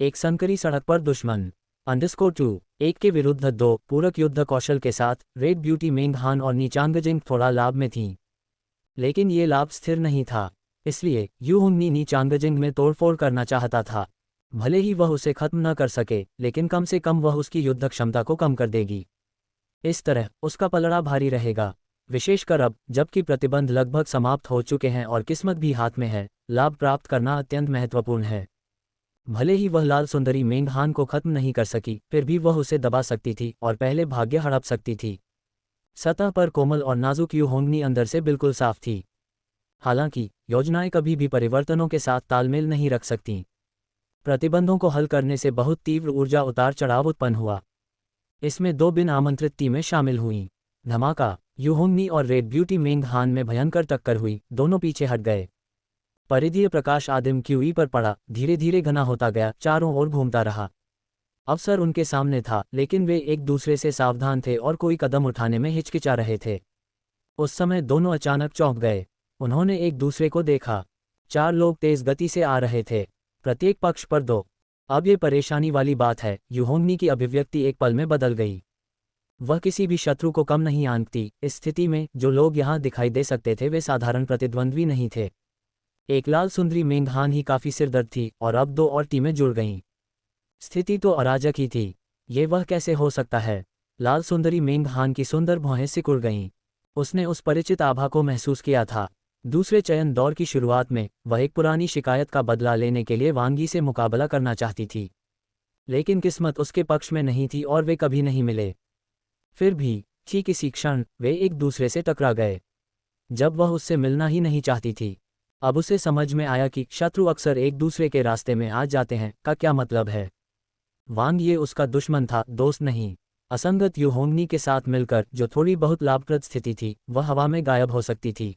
एक संकरी सड़क पर दुश्मन _2 एक के विरुद्ध 2 पूरक युद्ध कौशल के साथ रेड ब्यूटी मेंग हान और नी चांगजिंग थोड़ा लाभ में थीं। लेकिन ये लाभ स्थिर नहीं था, इसलिए यू हुंगनी नी चांगजिंग में तोड़फोड़ करना चाहता था। भले ही वह उसे खत्म न कर सके, लेकिन कम से कम वह उसकी युद्ध क्षमता को कम कर देगी। इस तरह उसका पलड़ा भारी रहेगा, विशेषकर अब जबकि प्रतिबंध लगभग समाप्त हो चुके हैं और किस्मत भी हाथ में है। लाभ प्राप्त करना अत्यंत महत्वपूर्ण है। भले ही वह लाल सुंदरी मेंग हान को खत्म नहीं कर सकी, फिर भी वह उसे दबा सकती थी और पहले भाग्य हड़प सकती थी। सतह पर कोमल और नाजुक यू होंगनी अंदर से बिल्कुल साफ थी। हालांकि योजनाएं कभी भी परिवर्तनों के साथ तालमेल नहीं रख सकतीं। प्रतिबंधों को हल करने से बहुत तीव्र ऊर्जा उतार चढ़ाव उत्पन्न हुआ। इसमें 2 बिन आमंत्रित टीमें शामिल हुईं। धमाका, यू होंगनी और रेड ब्यूटी मेंग हान में भयंकर टक्कर हुई, दोनों पीछे हट गए। परिधीय प्रकाश आदिम क्यूई पर पड़ा, धीरे धीरे घना होता गया, चारों ओर घूमता रहा। अवसर उनके सामने था, लेकिन वे एक दूसरे से सावधान थे और कोई कदम उठाने में हिचकिचा रहे थे। उस समय दोनों अचानक चौंक गए। उन्होंने एक दूसरे को देखा। 4 लोग तेज गति से आ रहे थे, प्रत्येक पक्ष पर 2। अब ये परेशानी वाली बात है। यू होंगनी की अभिव्यक्ति एक पल में बदल गई। वह किसी भी शत्रु को कम नहीं आंकती। इस स्थिति में जो लोग यहाँ दिखाई दे सकते थे वे साधारण प्रतिद्वंद्वी नहीं थे। एक लाल सुंदरी मेंग हान ही काफी सिरदर्द थी और अब 2 और टीमें जुड़ गईं। स्थिति तो अराजक ही थी। ये वह कैसे हो सकता है? लाल सुंदरी मेंग हान की सुंदर भौहें सिकुड़ गईं। उसने उस परिचित आभा को महसूस किया था। दूसरे चयन दौर की शुरुआत में वह एक पुरानी शिकायत का बदला लेने के लिए वांग यी से मुकाबला करना चाहती थी, लेकिन किस्मत उसके पक्ष में नहीं थी और वे कभी नहीं मिले। फिर भी ठीक इसी क्षण वे एक दूसरे से टकरा गए, जब वह उससे मिलना ही नहीं चाहती थी। अब उसे समझ में आया कि शत्रु अक्सर एक दूसरे के रास्ते में आ जाते हैं का क्या मतलब है। वांग ये उसका दुश्मन था, दोस्त नहीं। असंगत यू होंगनी के साथ मिलकर जो थोड़ी बहुत लाभप्रद स्थिति थी, वह हवा में गायब हो सकती थी।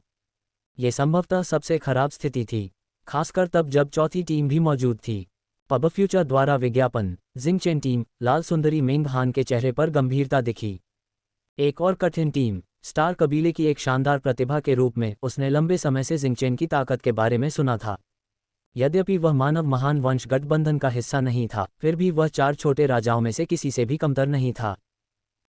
ये संभवतः सबसे खराब स्थिति थी, खासकर तब जब चौथी टीम भी मौजूद थी। पब फ्यूचर द्वारा विज्ञापन। जिंगचेन टीम। लाल सुंदरी मेंग हान के चेहरे पर गंभीरता दिखी। एक और कठिन टीम। स्टार कबीले की एक शानदार प्रतिभा के रूप में उसने लंबे समय से जिंगचेन की ताकत के बारे में सुना था। यद्यपि वह मानव महान वंश गठबंधन का हिस्सा नहीं था, फिर भी वह 4 छोटे राजाओं में से किसी से भी कमतर नहीं था।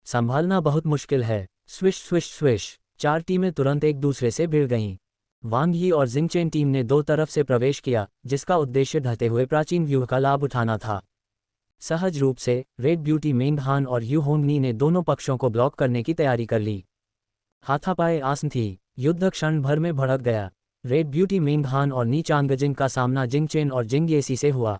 संभालना बहुत मुश्किल है। Swish swish swish. 4 टीमें तुरंत एक दूसरे से भिड़ गईं। वांग यी और जिंगचेन टीम ने 2 तरफ से प्रवेश किया, जिसका उद्देश्य ढहते हुए प्राचीन व्यूह का लाभ उठाना था। सहज रूप से रेड ब्यूटी मेंग हान और यू होंगनी ने दोनों पक्षों को ब्लॉक करने की तैयारी कर ली। हाथापाई आसन थी। युद्ध क्षण भर में भड़क गया। रेड ब्यूटी मेंग हान और नी चांगजिंग का सामना जिंगचेन और जिंगयेसी से हुआ।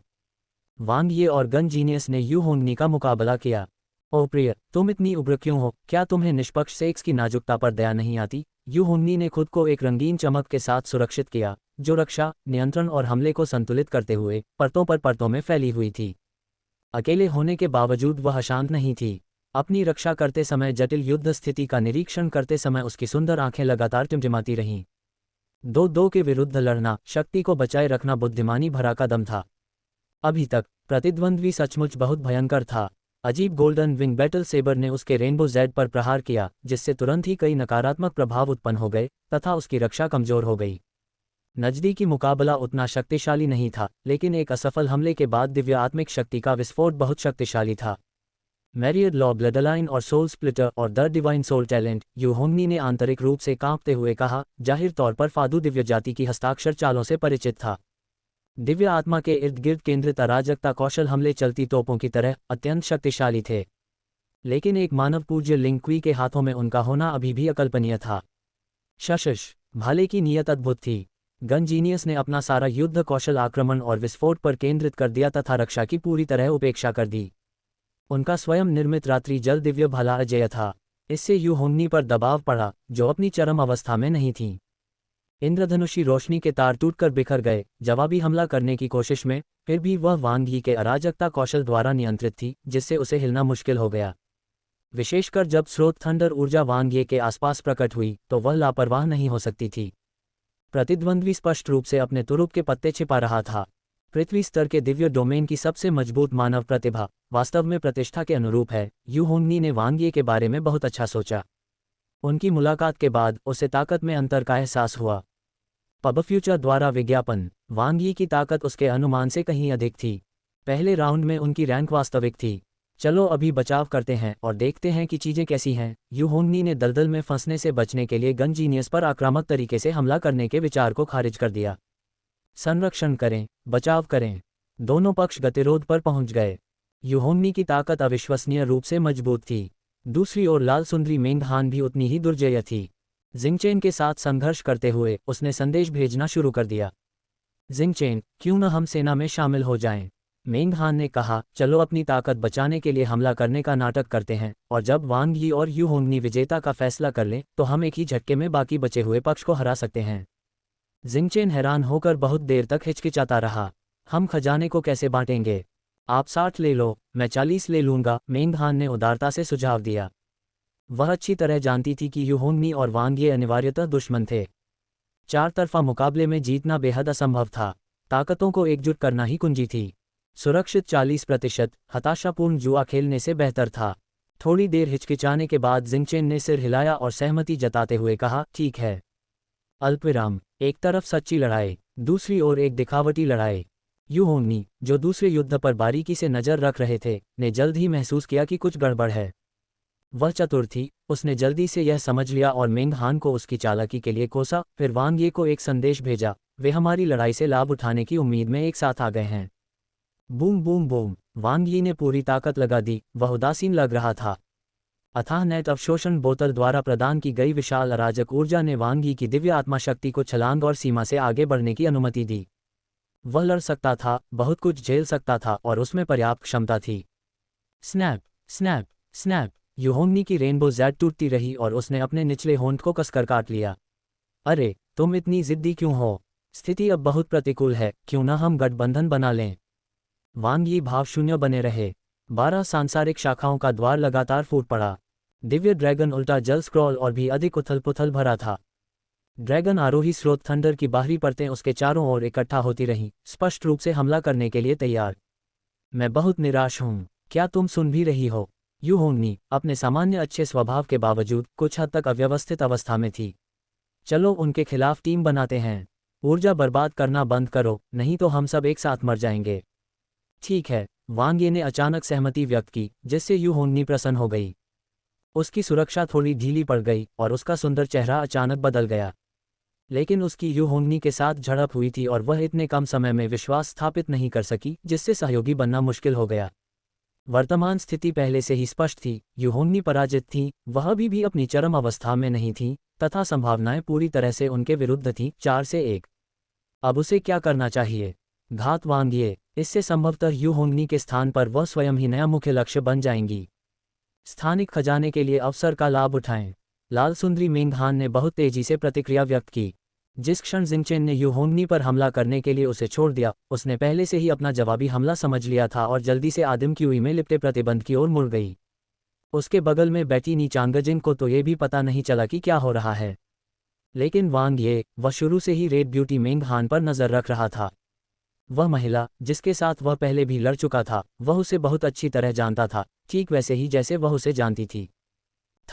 वांग ये और गन जीनियस ने यू होंगनी का मुकाबला किया। ओ प्रिय, तुम इतनी उग्र क्यों हो? क्या तुम्हें निष्पक्ष सेक्स की नाजुकता पर दया नहीं आती? यू होंगनी ने खुद को एक रंगीन चमक के साथ सुरक्षित किया, जो रक्षा, नियंत्रण और हमले को संतुलित करते हुए परतों पर परतों में फैली हुई थी। अकेले होने के बावजूद वह अशांत नहीं थी। अपनी रक्षा करते समय जटिल युद्ध स्थिति का निरीक्षण करते समय उसकी सुंदर आंखें लगातार टिमटिमाती रहीं। 2-2 के विरुद्ध लड़ना, शक्ति को बचाए रखना बुद्धिमानी भरा कदम था। अभी तक प्रतिद्वंद्वी सचमुच बहुत भयंकर था। अजीब गोल्डन विंग बैटल सेबर ने उसके रेनबो जेड पर प्रहार किया, जिससे तुरंत ही कई नकारात्मक प्रभाव उत्पन्न हो गए तथा उसकी रक्षा कमजोर हो गई। नजदीकी मुकाबला उतना शक्तिशाली नहीं था, लेकिन एक असफल हमले के बाद दिव्य आत्मिक शक्ति का विस्फोट बहुत शक्तिशाली था। मैरियड लॉ ब्लडलाइन और सोल स्प्लिटर और the divine soul talent. Yu Hongni ने आंतरिक रूप से कांपते हुए कहा, जाहिर तौर पर फादू दिव्य जाति की हस्ताक्षर चालों से परिचित था। दिव्य आत्मा के इर्द गिर्द केंद्रित अराजकता कौशल हमले चलती तोपों की तरह अत्यंत शक्तिशाली थे, लेकिन एक मानव पूज्य लिंग क्वी के हाथों में उनका होना अभी भी अकल्पनीय था। शशश, भाले की नीयत अद्भुत थी। गन जीनियस ने अपना सारा युद्ध कौशल आक्रमण और विस्फोट पर केंद्रित कर दिया तथा रक्षा की पूरी तरह उपेक्षा कर दी। उनका स्वयं निर्मित रात्रि जल दिव्य भाला अजेय था। इससे यू होंगनी पर दबाव पड़ा, जो अपनी चरम अवस्था में नहीं थी। इंद्रधनुषी रोशनी के तार टूटकर बिखर गए जवाबी हमला करने की कोशिश में, फिर भी वह वांग यी के अराजकता कौशल द्वारा नियंत्रित थी, जिससे उसे हिलना मुश्किल हो गया। विशेषकर जब स्रोत थंडर ऊर्जा वांग यी के आसपास प्रकट हुई, तो वह लापरवाह नहीं हो सकती थी। प्रतिद्वंद्वी स्पष्ट रूप से अपने तुरुप के पत्ते छिपा रहा था। पृथ्वी स्तर के दिव्य डोमेन की सबसे मजबूत मानव प्रतिभा वास्तव में प्रतिष्ठा के अनुरूप है। यू होंगनी ने वांग यी के बारे में बहुत अच्छा सोचा। उनकी मुलाकात के बाद उसे ताकत में अंतर का एहसास हुआ। पब फ्यूचर द्वारा विज्ञापन। वांग यी की ताकत उसके अनुमान से कहीं अधिक थी। पहले राउंड में उनकी रैंक वास्तविक थी। चलो अभी बचाव करते हैं और देखते हैं कि चीजें कैसी हैं। यू होंगनी ने दलदल में फंसने से बचने के लिए गन जीनियस पर आक्रामक तरीके से हमला करने के विचार को खारिज कर दिया। संरक्षण करें, बचाव करें। दोनों पक्ष गतिरोध पर पहुंच गए। यू होंगनी की ताकत अविश्वसनीय रूप से मजबूत थी। दूसरी ओर लाल सुंदरी मेंग हान भी उतनी ही दुर्जय थी। जिंगचेन के साथ संघर्ष करते हुए उसने संदेश भेजना शुरू कर दिया। जिंगचेन, क्यों न हम सेना में शामिल हो जाएं? मेंग हान ने कहा, चलो अपनी ताकत बचाने के लिए हमला करने का नाटक करते हैं, और जब वांग यी और यू होंगनी विजेता का फैसला कर लें तो हम एक ही झटके में बाकी बचे हुए पक्ष को हरा सकते हैं। जिंगचेन हैरान होकर बहुत देर तक हिचकिचाता रहा। हम खजाने को कैसे बांटेंगे? आप 60 ले लो, मैं 40 ले लूंगा, मेंग हान ने उदारता से सुझाव दिया। वह अच्छी तरह जानती थी कि यू होंगनी और वांग ये अनिवार्यतः दुश्मन थे। चार तरफा मुकाबले में जीतना बेहद असंभव था। ताकतों को एकजुट करना ही कुंजी थी। सुरक्षित 40%, हताशापूर्ण जुआ खेलने से बेहतर था। थोड़ी देर हिचकिचाने के बाद जिंगचेन ने सिर हिलाया और सहमति जताते हुए कहा, ठीक है। अल्पविराम। एक तरफ सच्ची लड़ाई, दूसरी ओर एक दिखावटी लड़ाई। यू होंगनी, जो दूसरे युद्ध पर बारीकी से नजर रख रहे थे, ने जल्द ही महसूस किया कि कुछ गड़बड़ है। वह चतुर थी, उसने जल्दी से यह समझ लिया और मेंग हान को उसकी चालाकी के लिए कोसा। फिर वांग ये को एक संदेश भेजा, वे हमारी लड़ाई से लाभ उठाने की उम्मीद में एक साथ आ गए हैं। Boom boom boom. वांग यी ने पूरी ताकत लगा दी, वह उदासीन लग रहा था। अथाह नेट अवशोषण बोतल द्वारा प्रदान की गई विशाल अराजक ऊर्जा ने वांग यी की दिव्य आत्मा शक्ति को छलांग और सीमा से आगे बढ़ने की अनुमति दी। वह लड़ सकता था, बहुत कुछ झेल सकता था और उसमें पर्याप्त क्षमता थी। Snap snap snap. यू होंगनी की रेनबो ज़ैड टूटती रही और उसने अपने निचले होंठ को कसकर काट लिया। अरे, तुम इतनी जिद्दी क्यों हो? स्थिति अब बहुत प्रतिकूल है, क्यों ना हम गठबंधन बना लें? वांग यी भावशून्य बने रहे। 12 सांसारिक शाखाओं का द्वार लगातार फूट पड़ा। दिव्य ड्रैगन उल्टा जल स्क्रॉल और भी अधिक उथल पुथल भरा था। ड्रैगन आरोही स्रोत थंडर की बाहरी परतें उसके चारों ओर इकट्ठा होती रहीं, स्पष्ट रूप से हमला करने के लिए तैयार। मैं बहुत निराश हूं, क्या तुम सुन भी रही हो? यू होंगनी अपने सामान्य अच्छे स्वभाव के बावजूद कुछ हद तक अव्यवस्थित अवस्था में थी। चलो उनके खिलाफ टीम बनाते हैं। ऊर्जा बर्बाद करना बंद करो, नहीं तो हम सब एक साथ मर जाएंगे। ठीक है। वांग ये ने अचानक सहमति व्यक्त की, जिससे यू होंगनी प्रसन्न हो गई। उसकी सुरक्षा थोड़ी ढीली पड़ गई और उसका सुंदर चेहरा अचानक बदल गया। लेकिन उसकी यू होंगनी के साथ झड़प हुई थी और वह इतने कम समय में विश्वास स्थापित नहीं कर सकी, जिससे सहयोगी बनना मुश्किल हो गया। वर्तमान स्थिति पहले से ही स्पष्ट थी, यू होंगनी पराजित थी, वह भी अपनी चरम अवस्था में नहीं थी, तथा संभावनाएं पूरी तरह से उनके विरुद्ध थीं। 4 से 1। अब उसे क्या करना चाहिए? घात वांग ये, इससे संभवतः यू होंगनी के स्थान पर वह स्वयं ही नया मुख्य लक्ष्य बन जाएंगी। स्थानिक खजाने के लिए अवसर का लाभ उठाएं। लाल सुंदरी मेंग हान ने बहुत तेजी से प्रतिक्रिया व्यक्त की। जिस क्षण जिंगचेन ने यू होंगनी पर हमला करने के लिए उसे छोड़ दिया, उसने पहले से ही अपना जवाबी हमला समझ लिया था और जल्दी से आदिम क्यूई में लिपटे प्रतिबंध की ओर मुड़ गई। उसके बगल में बैठी नी चांगजिंग को तो ये भी पता नहीं चला कि क्या हो रहा है। लेकिन वांग ये, वह शुरू से ही रेड ब्यूटी मेंग हान पर नजर रख रहा था। वह महिला, जिसके साथ वह पहले भी लड़ चुका था, वह उसे बहुत अच्छी तरह जानता था, ठीक वैसे ही जैसे वह उसे जानती थी।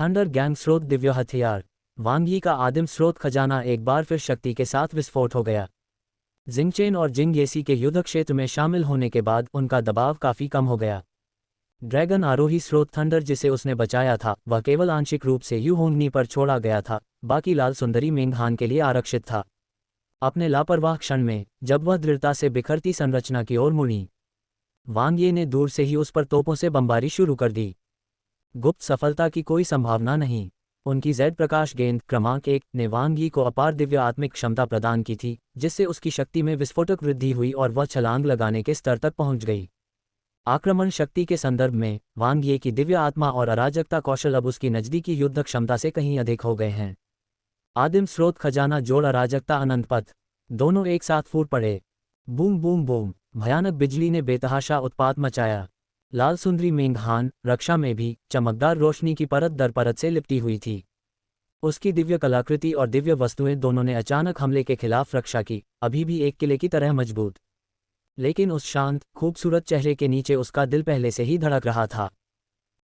थंडर गैंग स्रोत दिव्य हथियार। वांग यी का आदिम स्रोत खजाना एक बार फिर शक्ति के साथ विस्फोट हो गया। जिंगचेन और जिंग येसी के युद्ध क्षेत्र में शामिल होने के बाद उनका दबाव काफी कम हो गया। ड्रैगन आरोही स्रोत थंडर जिसे उसने बचाया था, वह केवल आंशिक रूप से यू होंगनी पर छोड़ा गया था, बाकी लाल सुंदरी मेंग हान के लिए आरक्षित था। अपने लापरवाह क्षण में, जब वह दृढ़ता से बिखरती संरचना की ओर मुड़ी, वांग ये ने दूर से ही उस पर तोपों से बमबारी शुरू कर दी। गुप्त सफलता की कोई संभावना नहीं। उनकी जेड प्रकाश गेंद क्रमांक 1 ने वांग यी को अपार दिव्य आत्मिक क्षमता प्रदान की थी, जिससे उसकी शक्ति में विस्फोटक वृद्धि हुई और वह छलांग लगाने के स्तर तक पहुंच गई। आक्रमण शक्ति के संदर्भ में वांग ये की दिव्य आत्मा और अराजकता कौशल अब उसकी नजदीकी युद्ध क्षमता से कहीं अधिक हो गए हैं। आदिम स्रोत खजाना जोड़ अराजकता अनंत पथ, दोनों एक साथ फूट पड़े। Boom boom boom. भयानक बिजली ने बेतहाशा उत्पात मचाया। लाल सुंदरी मेंग हान रक्षा में भी चमकदार रोशनी की परत दर परत से लिपटी हुई थी। उसकी दिव्य कलाकृति और दिव्य वस्तुएं दोनों ने अचानक हमले के खिलाफ रक्षा की, अभी भी एक किले की तरह मजबूत। लेकिन उस शांत, खूबसूरत चेहरे के नीचे उसका दिल पहले से ही धड़क रहा था।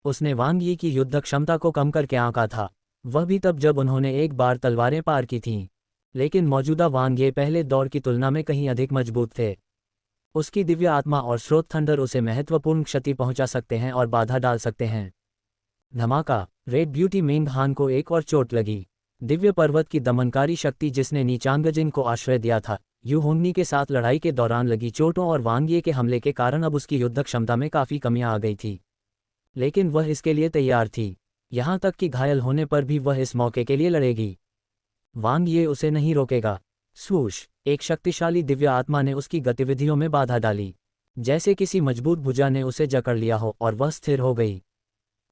उसने वांग यी की युद्ध क्षमता को कम करके आंका था, वह भी तब जब उन्होंने एक बार तलवारें पार की थीं। लेकिन मौजूदा वांग ये पहले दौर की तुलना में कहीं अधिक मजबूत थे। उसकी दिव्य आत्मा और स्रोत थंडर उसे महत्वपूर्ण क्षति पहुंचा सकते हैं और बाधा डाल सकते हैं। धमाका, रेड ब्यूटी मेंग हान को एक और चोट लगी। दिव्य पर्वत की दमनकारी शक्ति जिसने नीचांगजिन को आश्रय दिया था, यू होंगनी के साथ लड़ाई के दौरान लगी चोटों और वांग ये के हमले के कारण अब उसकी युद्ध क्षमता में काफ़ी कमियां आ गई थी। लेकिन वह इसके लिए तैयार थी, यहाँ तक कि घायल होने पर भी वह इस मौके के लिए लड़ेगी। वांग ये उसे नहीं रोकेगा। स्वूश, एक शक्तिशाली दिव्य आत्मा ने उसकी गतिविधियों में बाधा डाली, जैसे किसी मजबूत भुजा ने उसे जकड़ लिया हो और वह स्थिर हो गई।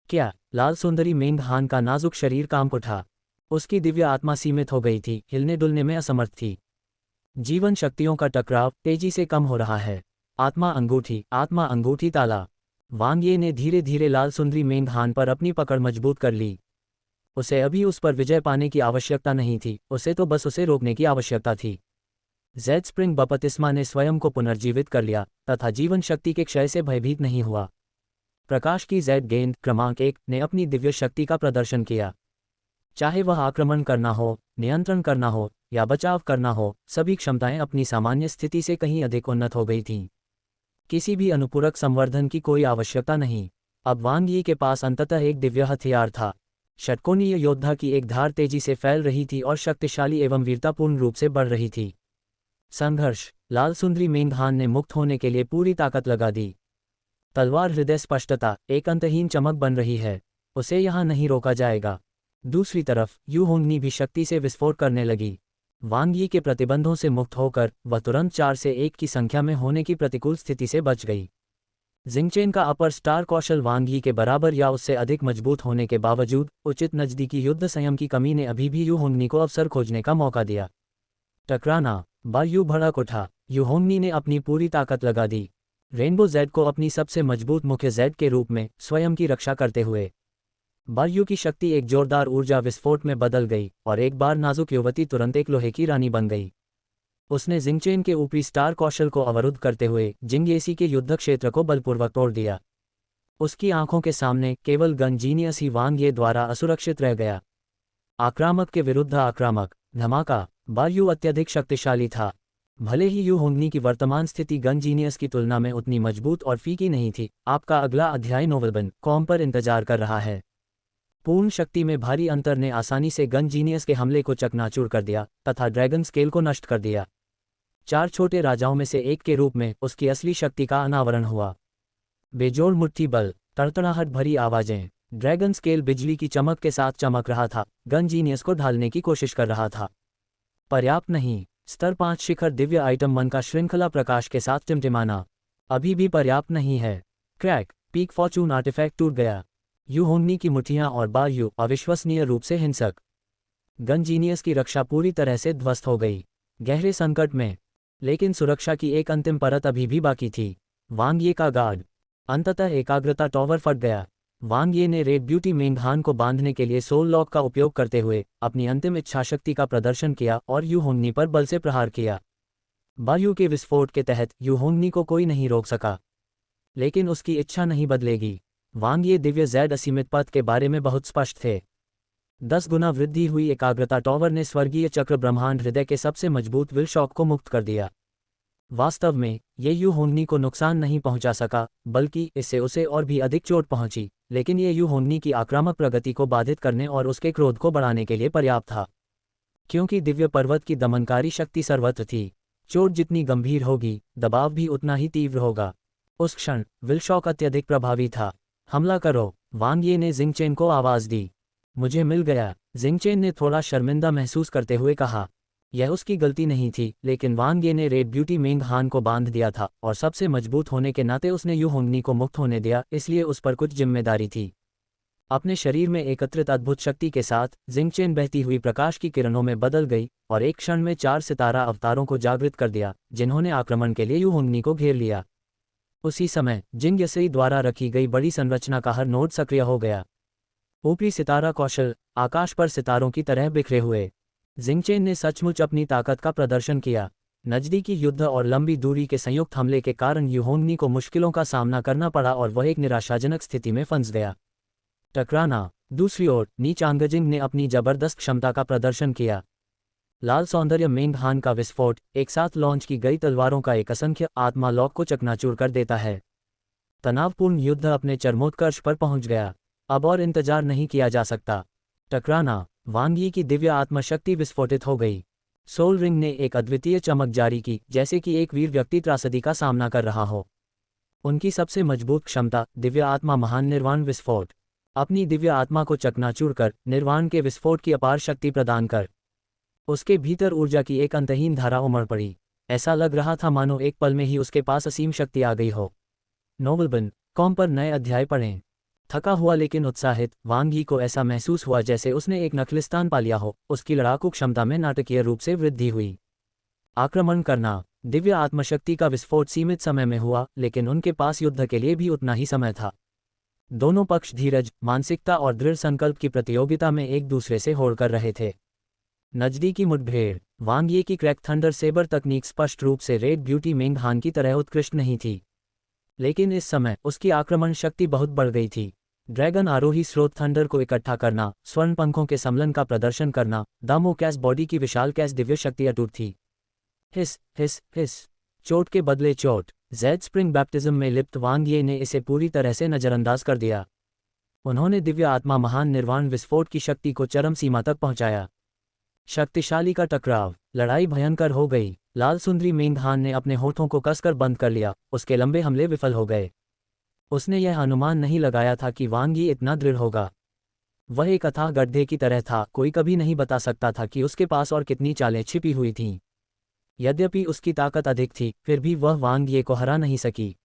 क्या लाल सुंदरी मेंग हान का नाजुक शरीर कांप उठा। उसकी दिव्य आत्मा सीमित हो गई थी, हिलने डुलने में असमर्थ थी। जीवन शक्तियों का टकराव तेजी से कम हो रहा है। आत्मा अंगूठी ताला। वांग ये ने धीरे धीरे लाल सुंदरी मेंग हान पर अपनी पकड़ मजबूत कर ली। उसे अभी उस पर विजय पाने की आवश्यकता नहीं थी, उसे तो बस उसे रोकने की आवश्यकता थी। जेड स्प्रिंग बपतिस्मा ने स्वयं को पुनर्जीवित कर लिया तथा जीवन शक्ति के क्षय से भयभीत नहीं हुआ। प्रकाश की जेड गेंद क्रमांक 1 ने अपनी दिव्य शक्ति का प्रदर्शन किया। चाहे वह आक्रमण करना हो, नियंत्रण करना हो या बचाव करना हो, सभी क्षमताएं अपनी सामान्य स्थिति से कहीं अधिक उन्नत हो गई थीं। किसी भी अनुपूरक संवर्धन की कोई आवश्यकता नहीं। अब वांग यी के पास अंततः एक दिव्य हथियार था। षटकोणीय योद्धा की एक धार तेजी से फैल रही थी और शक्तिशाली एवं वीरतापूर्ण रूप से बढ़ रही थी। संघर्ष, लाल सुंदरी मेंग हान ने मुक्त होने के लिए पूरी ताकत लगा दी। तलवार हृदय स्पष्टता, एक अंतहीन चमक बन रही है, उसे यहाँ नहीं रोका जाएगा। दूसरी तरफ यू होंगनी भी शक्ति से विस्फोट करने लगी। वांग यी के प्रतिबंधों से मुक्त होकर वह तुरंत 4 से 1 की संख्या में होने की प्रतिकूल स्थिति से बच गई। जिंगचेन का अपर स्टार कौशल वांग यी के बराबर या उससे अधिक मजबूत होने के बावजूद उचित नज़दीकी युद्ध संयम की कमी ने अभी भी यू होंगनी को अवसर खोजने का मौका दिया। टकराना, बायू भड़क उठा। यू होंगनी ने अपनी पूरी ताकत लगा दी, रेनबो जेड को अपनी सबसे मजबूत मुख्य जेड के रूप में स्वयं की रक्षा करते हुए। बायू की शक्ति एक जोरदार ऊर्जा विस्फोट में बदल गई और एक बार नाजुक युवती तुरंत एक लोहे की रानी बन गई। उसने जिंगचेन के ऊपरी स्टार कौशल को अवरुद्ध करते हुए जिंगयेसी के युद्ध क्षेत्र को बलपूर्वक तोड़ दिया। उसकी आंखों के सामने केवल गन जीनियस ही वांग ये द्वारा असुरक्षित रह गया। आक्रामक के विरुद्ध आक्रामक। धमाका, बायू अत्यधिक शक्तिशाली था। भले ही यू होंगनी की वर्तमान स्थिति गन जीनियस की तुलना में उतनी मजबूत और फीकी नहीं थी। आपका अगला अध्याय नोवेलबन कॉम पर इंतजार कर रहा है। पूर्ण शक्ति में भारी अंतर ने आसानी से गन जीनियस के हमले को चकनाचूर कर दिया तथा ड्रैगन स्केल को नष्ट कर दिया। 4 छोटे राजाओं में से एक के रूप में उसकी असली शक्ति का अनावरण हुआ। बेजोड़ मुट्ठी बल, तड़तड़ाहट भरी आवाजें। ड्रैगन स्केल बिजली की चमक के साथ चमक रहा था, गन जीनियस को ढालने की कोशिश कर रहा था। पर्याप्त नहीं। स्तर 5 शिखर दिव्य आइटम 1 का श्रृंखला प्रकाश के साथ टिमटिमाना अभी भी पर्याप्त नहीं है। क्रैक, पीक फॉर्चून आर्टिफैक्ट टूट गया। यू होंगनी की मुठियां और बायू अविश्वसनीय रूप से हिंसक। गन जीनियस की रक्षा पूरी तरह से ध्वस्त हो गई। गहरे संकट में, लेकिन सुरक्षा की एक अंतिम परत अभी भी बाकी थी। वांग ये का गार्ड। अंततः एकाग्रता टॉवर फट गया। वांग ये ने रेड ब्यूटी मेंग हान को बांधने के लिए सोल लॉक का उपयोग करते हुए अपनी अंतिम इच्छाशक्ति का प्रदर्शन किया और यू होंगनी पर बल से प्रहार किया। बायू के विस्फोट के तहत यू होंगनी को कोई नहीं रोक सका, लेकिन उसकी इच्छा नहीं बदलेगी। वांग ये दिव्य जेड असीमित पथ के बारे में बहुत स्पष्ट थे। 10 गुना वृद्धि हुई एकाग्रता टॉवर ने स्वर्गीय चक्र ब्रह्मांड हृदय के सबसे मजबूत विल शॉक को मुक्त कर दिया। वास्तव में ये यू होंगनी को नुकसान नहीं पहुंचा सका, बल्कि इससे उसे और भी अधिक चोट पहुंची, लेकिन ये यू होंगनी की आक्रामक प्रगति को बाधित करने और उसके क्रोध को बढ़ाने के लिए पर्याप्त था। क्योंकि दिव्य पर्वत की दमनकारी शक्ति सर्वत्र थी, चोट जितनी गंभीर होगी, दबाव भी उतना ही तीव्र होगा। उस क्षण विल शॉक अत्यधिक प्रभावी था। हमला करो, वांग ये ने जिंगचेन को आवाज दी। मुझे मिल गया, जिंगचेन ने थोड़ा शर्मिंदा महसूस करते हुए कहा। यह उसकी गलती नहीं थी, लेकिन वांग ये ने रेड ब्यूटी मेंग हान को बांध दिया था और सबसे मजबूत होने के नाते उसने यू होंगनी को मुक्त होने दिया, इसलिए उस पर कुछ जिम्मेदारी थी। अपने शरीर में एकत्रित अद्भुत शक्ति के साथ जिंगचेन बहती हुई प्रकाश की किरणों में बदल गई और एक क्षण में 4 सितारा अवतारों को जागृत कर दिया, जिन्होंने आक्रमण के लिए यू होंगनी को घेर लिया। उसी समय जिंगयसेई द्वारा रखी गई बड़ी संरचना का हर नोड सक्रिय हो गया। ऊपरी सितारा कौशल आकाश पर सितारों की तरह बिखरे हुए। जिंगचेन ने सचमुच अपनी ताकत का प्रदर्शन किया। नजदीकी युद्ध और लंबी दूरी के संयुक्त हमले के कारण यू होंगनी को मुश्किलों का सामना करना पड़ा और वह एक निराशाजनक स्थिति में फंस गया। टकराना। दूसरी ओर नी चांगजिंग ने अपनी जबरदस्त क्षमता का प्रदर्शन किया। लाल सौंदर्य मेंग हान का विस्फोट, एक साथ लॉन्च की गई तलवारों का एक असंख्य आत्मा लॉक को चकनाचूर कर देता है। तनावपूर्ण युद्ध अपने चरमोत्कर्ष पर पहुंच गया। अब और इंतजार नहीं किया जा सकता। टकराना। वांग यी की दिव्य आत्मशक्ति विस्फोटित हो गई। सोल रिंग ने एक अद्वितीय चमक जारी की, जैसे कि एक वीर व्यक्ति त्रासदी का सामना कर रहा हो। उनकी सबसे मजबूत क्षमता, दिव्य आत्मा महान निर्वाण विस्फोट। अपनी दिव्य आत्मा को चकनाचूर कर, निर्वाण के विस्फोट की अपार शक्ति प्रदान कर, उसके भीतर ऊर्जा की एक अंतहीन धारा उमड़ पड़ी। ऐसा लग रहा था मानो एक पल में ही उसके पास असीम शक्ति आ गई हो। नोबलबन कॉम पर नए अध्याय पढ़ें। थका हुआ लेकिन उत्साहित वांग यी को ऐसा महसूस हुआ जैसे उसने एक नखलिस्तान पा लिया हो। उसकी लड़ाकू क्षमता में नाटकीय रूप से वृद्धि हुई। आक्रमण करना। दिव्य आत्मशक्ति का विस्फोट सीमित समय में हुआ, लेकिन उनके पास युद्ध के लिए भी उतना ही समय था। दोनों पक्ष धीरज, मानसिकता और दृढ़ संकल्प की प्रतियोगिता में एक दूसरे से होड़ कर रहे थे। नजदीकी मुठभेड़। वांग यी की क्रैक थंडर सेबर तकनीक स्पष्ट रूप से रेड ब्यूटी मेंग हान की तरह उत्कृष्ट नहीं थी, लेकिन इस समय उसकी आक्रमण शक्ति बहुत बढ़ गई थी। ड्रैगन आरोही स्रोत थंडर को इकट्ठा करना, स्वर्ण पंखों के सम्मिलन का प्रदर्शन करना, दामो कैस बॉडी की विशाल कैस दिव्य शक्ति अटूट थी। हिस हिस हिस। चोट के बदले चोट। जेड स्प्रिंग बैप्टिज्म में लिप्त वांग यी ने इसे पूरी तरह से नजरअंदाज कर दिया। उन्होंने दिव्य आत्मा महान निर्वाण विस्फोट की शक्ति को चरम सीमा तक पहुंचाया। शक्तिशाली का टकराव। लड़ाई भयंकर हो गई। लाल सुंदरी मेंग हान ने अपने होठों को कसकर बंद कर लिया। उसके लंबे हमले विफल हो गए। उसने यह अनुमान नहीं लगाया था कि वांग यी इतना दृढ़ होगा। वह एक अथाह गड्ढे की तरह था, कोई कभी नहीं बता सकता था कि उसके पास और कितनी चालें छिपी हुई थीं। यद्यपि उसकी ताकत अधिक थी, फिर भी वह वांग यी को हरा नहीं सकी।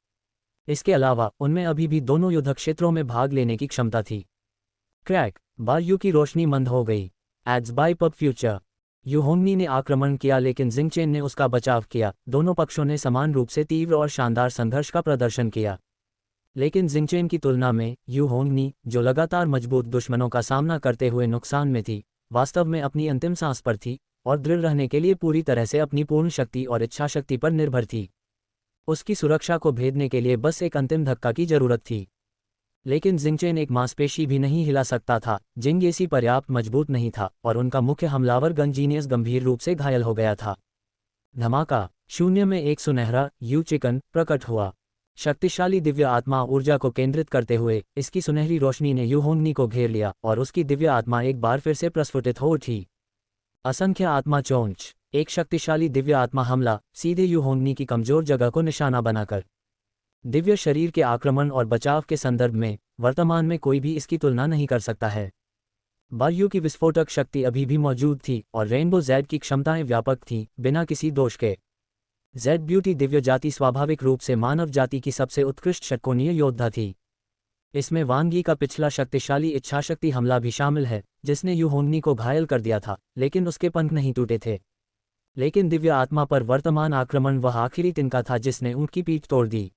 इसके अलावा उनमें अभी भी दोनों युद्ध क्षेत्रों में भाग लेने की क्षमता थी। क्रैक। बारयू की रोशनी मंद हो गई। Ads by pub future. Yu Hongni ने आक्रमण किया लेकिन जिंगचेन ने उसका बचाव किया। दोनों पक्षों ने समान रूप से तीव्र और शानदार संघर्ष का प्रदर्शन किया, लेकिन जिंगचेन की तुलना में यू होंगनी, जो लगातार मजबूत दुश्मनों का सामना करते हुए नुकसान में थी, वास्तव में अपनी अंतिम सांस पर थी और दृढ़ रहने के लिए पूरी तरह से अपनी पूर्ण शक्ति और इच्छाशक्ति पर निर्भर थी। उसकी सुरक्षा को भेदने के लिए बस एक अंतिम धक्का की जरूरत थी। लेकिन जिंगचेन एक मांसपेशी भी नहीं हिला सकता था। जिंगयेसी पर्याप्त मजबूत नहीं था और उनका मुख्य हमलावर गंजीनियस गंभीर रूप से घायल हो गया था। धमाका। शून्य में एक सुनहरा यू चिकन प्रकट हुआ। शक्तिशाली दिव्य आत्मा ऊर्जा को केंद्रित करते हुए इसकी सुनहरी रोशनी ने यू होंगनी को घेर लिया और उसकी दिव्य आत्मा एक बार फिर से प्रस्फुटित हो उठी। असंख्य आत्मा चोंच। एक शक्तिशाली दिव्य आत्मा हमला, सीधे यू होंगनी की कमजोर जगह को निशाना बनाकर। दिव्य शरीर के आक्रमण और बचाव के संदर्भ में वर्तमान में कोई भी इसकी तुलना नहीं कर सकता है। बारयू की विस्फोटक शक्ति अभी भी मौजूद थी और रेनबो जेड की क्षमताएं व्यापक थीं, बिना किसी दोष के। जेड ब्यूटी दिव्य जाति स्वाभाविक रूप से मानव जाति की सबसे उत्कृष्ट षटकोणीय योद्धा थी। इसमें वांग यी का पिछला शक्तिशाली इच्छाशक्ति हमला भी शामिल है, जिसने यू होंगनी को घायल कर दिया था, लेकिन उसके पंख नहीं टूटे थे। लेकिन दिव्य आत्मा पर वर्तमान आक्रमण वह आखिरी तिनका था जिसने उनकी पीठ तोड़ दी।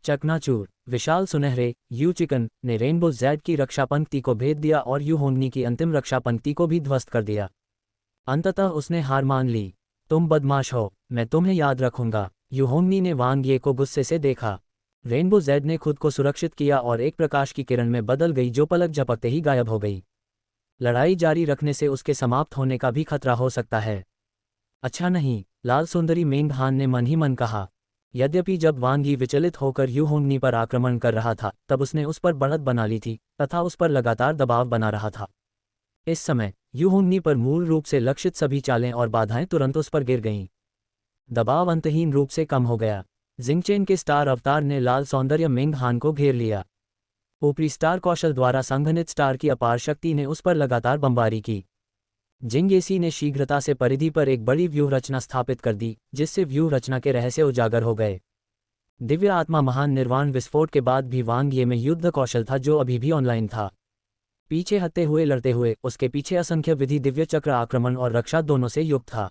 चकनाचूर। विशाल सुनहरे यू चिकन ने रेनबो जेड की रक्षा पंक्ति को भेद दिया और यू होंगनी की अंतिम रक्षा पंक्ति को भी ध्वस्त कर दिया। अंततः उसने हार मान ली। तुम बदमाश हो, मैं तुम्हें याद रखूंगा। यू होंगनी ने वांग यी को गुस्से से देखा। रेनबो जेड ने खुद को सुरक्षित किया और एक प्रकाश की किरण में बदल गई जो पलक झपकते ही गायब हो गई। लड़ाई जारी रखने से उसके समाप्त होने का भी खतरा हो सकता है। अच्छा नहीं, लाल सुंदरी मेंग हान ने मन ही मन कहा। यद्यपि जब वांग यी विचलित होकर यू होंगनी पर आक्रमण कर रहा था, तब उसने उस पर बढ़त बना ली थी तथा उस पर लगातार दबाव बना रहा था। इस समय यू होंगनी पर मूल रूप से लक्षित सभी चालें और बाधाएं तुरंत उस पर गिर गईं। दबाव अंतहीन रूप से कम हो गया। जिंगचेन के स्टार अवतार ने लाल सौंदर्य मेंग हान को घेर लिया। ऊपरी स्टार कौशल द्वारा संघनित स्टार की अपार शक्ति ने उस पर लगातार बमबारी की। जिंगयेसी ने शीघ्रता से परिधि पर एक बड़ी व्यूह रचना स्थापित कर दी, जिससे व्यूह रचना के रहस्य उजागर हो गए। दिव्य आत्मा महान निर्वाण विस्फोट के बाद भी वांग यी में युद्ध कौशल था जो अभी भी ऑनलाइन था। पीछे हटते हुए लड़ते हुए उसके पीछे असंख्य विधि दिव्य चक्र आक्रमण और रक्षा दोनों से युक्त था।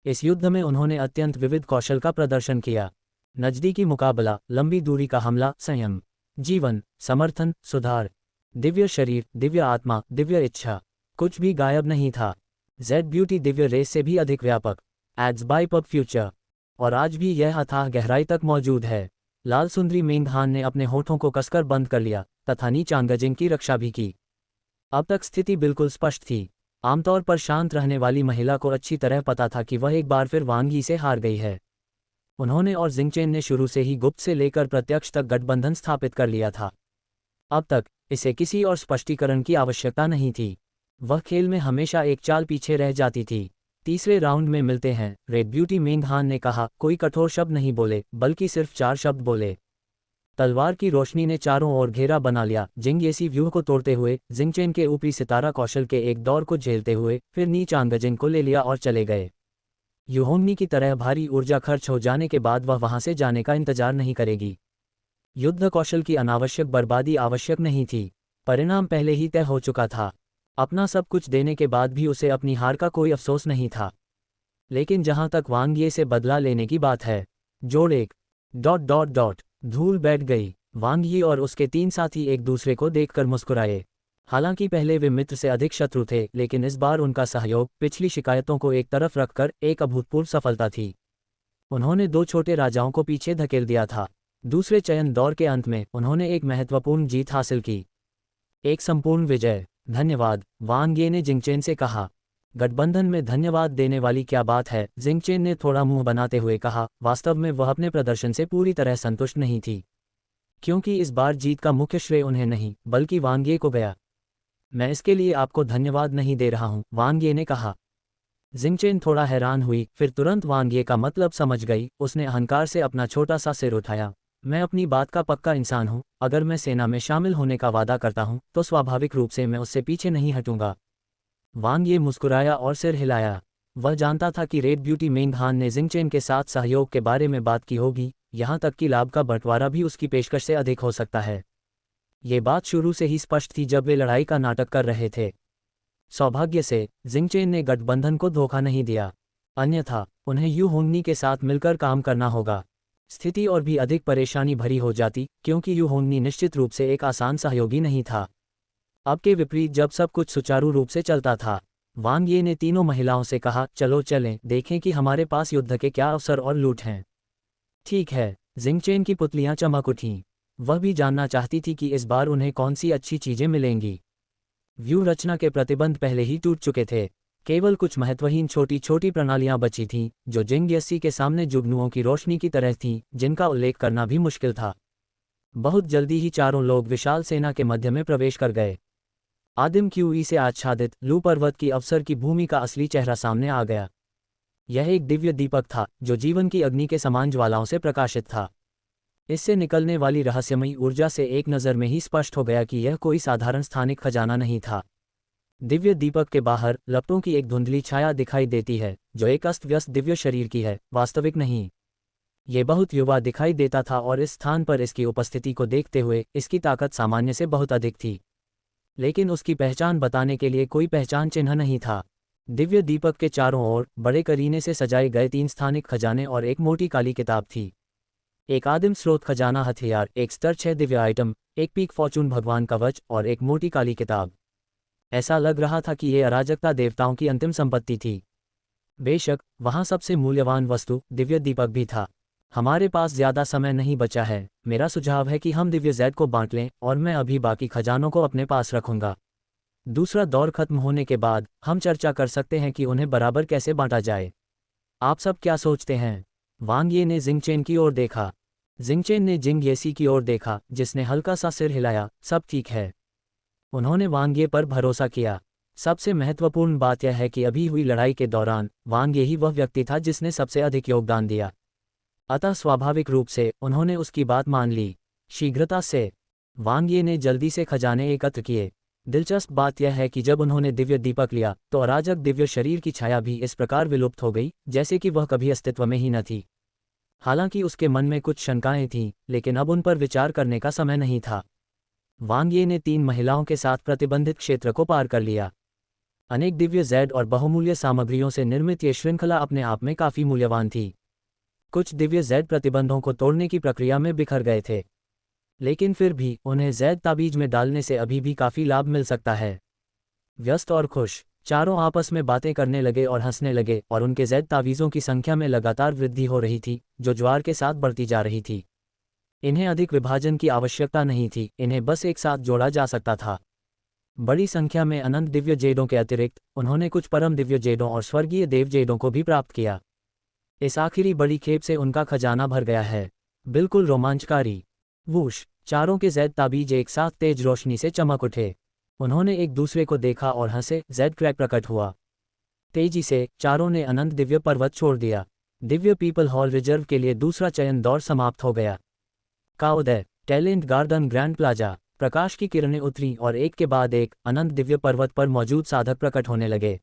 इस युद्ध में उन्होंने अत्यंत विविध कौशल का प्रदर्शन किया। नजदीकी मुकाबला, लंबी दूरी का हमला, संयम, जीवन, समर्थन, सुधार, दिव्य शरीर, दिव्य आत्मा, दिव्य इच्छा, कुछ भी गायब नहीं था। जेड ब्यूटी दिव्य रेस से भी अधिक व्यापक। Ads by pub future. और आज भी यह अथाह गहराई तक मौजूद है। लाल सुंदरी मेंग हान ने अपने होठों को कसकर बंद कर लिया तथा नी चांगजिंग की रक्षा भी की। अब तक स्थिति बिल्कुल स्पष्ट थी। आमतौर पर शांत रहने वाली महिला को अच्छी तरह पता था कि वह एक बार फिर वांग यी से हार गई है। उन्होंने और जिंगचेन ने शुरू से ही गुप्त से लेकर प्रत्यक्ष तक गठबंधन स्थापित कर लिया था। अब तक इसे किसी और स्पष्टीकरण की आवश्यकता नहीं थी। वह खेल में हमेशा एक चाल पीछे रह जाती थी। तीसरे राउंड में मिलते हैं, रेड ब्यूटी मेंग हान ने कहा। कोई कठोर शब्द नहीं बोले, बल्कि सिर्फ 4 शब्द बोले। तलवार की रोशनी ने चारों ओर घेरा बना लिया। जिंग येसी व्यूह को तोड़ते हुए, जिंगचेन के ऊपरी सितारा कौशल के एक दौर को झेलते हुए, फिर नी चांगजिंग को ले लिया और चले गए। युहोंगनी की तरह भारी ऊर्जा खर्च हो जाने के बाद वह वहां से जाने का इंतजार नहीं करेगी। युद्ध कौशल की अनावश्यक बर्बादी आवश्यक नहीं थी। परिणाम पहले ही तय हो चुका था। अपना सब कुछ देने के बाद भी उसे अपनी हार का कोई अफसोस नहीं था। लेकिन जहां तक वांग ये से बदला लेने की बात है, जोड़ एक धूल बैठ गई। वांग यी और उसके 3 साथी एक दूसरे को देखकर मुस्कुराए। हालांकि पहले वे मित्र से अधिक शत्रु थे, लेकिन इस बार उनका सहयोग पिछली शिकायतों को एक तरफ रखकर एक अभूतपूर्व सफलता थी। उन्होंने 2 छोटे राजाओं को पीछे धकेल दिया था। दूसरे चयन दौर के अंत में उन्होंने एक महत्वपूर्ण जीत हासिल की, एक संपूर्ण विजय। धन्यवाद, वांग ये ने जिंगचेन से कहा। गठबंधन में धन्यवाद देने वाली क्या बात है, जिंगचेन ने थोड़ा मुंह बनाते हुए कहा। वास्तव में वह अपने प्रदर्शन से पूरी तरह संतुष्ट नहीं थी, क्योंकि इस बार जीत का मुख्य श्रेय उन्हें नहीं, बल्कि वांग ये को गया। मैं इसके लिए आपको धन्यवाद नहीं दे रहा हूं, वांग ये ने कहा। जिंगचेन थोड़ा हैरान हुई, फिर तुरंत वांग ये का मतलब समझ गई। उसने अहंकार से अपना छोटा सा सिर उठाया। मैं अपनी बात का पक्का इंसान हूं। अगर मैं सेना में शामिल होने का वादा करता हूं, तो स्वाभाविक रूप से मैं उससे पीछे नहीं हटूंगा। वांग ये मुस्कुराया और सिर हिलाया। वह जानता था कि रेड ब्यूटी मेंग हान ने जिंगचेन के साथ सहयोग के बारे में बात की होगी, यहां तक कि लाभ का बंटवारा भी उसकी पेशकश से अधिक हो सकता है। ये बात शुरू से ही स्पष्ट थी जब वे लड़ाई का नाटक कर रहे थे। सौभाग्य से जिंगचेन ने गठबंधन को धोखा नहीं दिया, अन्यथा उन्हें युहोंगनी के साथ मिलकर काम करना होगा। स्थिति और भी अधिक परेशानी भरी हो जाती, क्योंकि युहोंगनी निश्चित रूप से एक आसान सहयोगी नहीं था। अब के विपरीत जब सब कुछ सुचारू रूप से चलता था, वांग ये ने तीनों महिलाओं से कहा, चलो चलें, देखें कि हमारे पास युद्ध के क्या अवसर और लूट हैं। ठीक है, जिंगचेन की पुतलियां चमक उठीं। वह भी जानना चाहती थी कि इस बार उन्हें कौन सी अच्छी चीजें मिलेंगी। व्यूह रचना के प्रतिबंध पहले ही टूट चुके थे। केवल कुछ महत्वहीन छोटी छोटी प्रणालियां बची थीं, जो जिंग येसी के सामने जुगनुओं की रोशनी की तरह थीं, जिनका उल्लेख करना भी मुश्किल था। बहुत जल्दी ही चारों लोग विशाल सेना के मध्य में प्रवेश कर गए। आदिम क्यूई से आच्छादित लू पर्वत की अवसर की भूमि का असली चेहरा सामने आ गया। यह एक दिव्य दीपक था, जो जीवन की अग्नि के समान ज्वालाओं से प्रकाशित था। इससे निकलने वाली रहस्यमयी ऊर्जा से एक नज़र में ही स्पष्ट हो गया कि यह कोई साधारण स्थानिक खजाना नहीं था। दिव्य दीपक के बाहर लपटों की एक धुंधली छाया दिखाई देती है, जो एक अस्त व्यस्त दिव्य शरीर की है, वास्तविक नहीं। ये बहुत युवा दिखाई देता था और इस स्थान पर इसकी उपस्थिति को देखते हुए इसकी ताकत सामान्य से बहुत अधिक थी। लेकिन उसकी पहचान बताने के लिए कोई पहचान चिन्ह नहीं था। दिव्य दीपक के चारों ओर बड़े करीने से सजाए गए 3 स्थानिक खजाने और एक मोटी काली किताब थी। एक आदिम स्रोत खजाना हथियार, एक स्तर 6 दिव्य आइटम, एक पीक फॉर्चून भगवान कवच और एक मोटी काली किताब। ऐसा लग रहा था कि ये अराजकता देवताओं की अंतिम संपत्ति थी। बेशक वहां सबसे मूल्यवान वस्तु दिव्य दीपक भी था। हमारे पास ज्यादा समय नहीं बचा है। मेरा सुझाव है कि हम दिव्य जैद को बांट लें और मैं अभी बाकी खजानों को अपने पास रखूंगा। दूसरा दौर खत्म होने के बाद हम चर्चा कर सकते हैं कि उन्हें बराबर कैसे बांटा जाए। आप सब क्या सोचते हैं? वांग ये ने जिंगचेन की ओर देखा। जिंगचेन ने जिंग येसी की ओर देखा, जिसने हल्का सा सिर हिलाया। सब ठीक है। उन्होंने वांग ये पर भरोसा किया। सबसे महत्वपूर्ण बात यह है कि अभी हुई लड़ाई के दौरान वांग ये ही वह व्यक्ति था जिसने सबसे अधिक योगदान दिया। अतः स्वाभाविक रूप से उन्होंने उसकी बात मान ली। शीघ्रता से वांग ये ने जल्दी से खजाने एकत्र किए। दिलचस्प बात यह है कि जब उन्होंने दिव्य दीपक लिया तो अराजक दिव्य शरीर की छाया भी इस प्रकार विलुप्त हो गई जैसे कि वह कभी अस्तित्व में ही न थी। हालांकि उसके मन में कुछ शंकाएं थीं, लेकिन अब उन पर विचार करने का समय नहीं था। वांग ये ने 3 महिलाओं के साथ प्रतिबंधित क्षेत्र को पार कर लिया। अनेक दिव्य जैड और बहुमूल्य सामग्रियों से निर्मित ये श्रृंखला अपने आप में काफी मूल्यवान थी। कुछ दिव्य जैड प्रतिबंधों को तोड़ने की प्रक्रिया में बिखर गए थे, लेकिन फिर भी उन्हें जैद ताबीज में डालने से अभी भी काफी लाभ मिल सकता है। व्यस्त और खुश, चारों आपस में बातें करने लगे और हंसने लगे, और उनके जैद तावीज़ों की संख्या में लगातार वृद्धि हो रही थी, जो ज्वार के साथ बढ़ती जा रही थी। इन्हें अधिक विभाजन की आवश्यकता नहीं थी, इन्हें बस एक साथ जोड़ा जा सकता था। बड़ी संख्या में अनंत दिव्य जेडों के अतिरिक्त उन्होंने कुछ परम दिव्य जेडों और स्वर्गीय देव जेडों को भी प्राप्त किया। इस आखिरी बड़ी खेप से उनका खजाना भर गया है। बिल्कुल रोमांचकारी। वूश, चारों के जैद ताबीज एक साथ तेज रोशनी से चमक उठे। उन्होंने एक दूसरे को देखा और हंसे। जैद क्रैक प्रकट हुआ। तेजी से चारों ने अनंत दिव्य पर्वत छोड़ दिया। दिव्य पीपल हॉल रिजर्व के लिए दूसरा चयन दौर समाप्त हो गया। का उदय, टैलेंट गार्डन ग्रैंड प्लाजा। प्रकाश की किरणें उतरी और एक के बाद एक अनंत दिव्य पर्वत पर मौजूद साधक प्रकट होने लगे।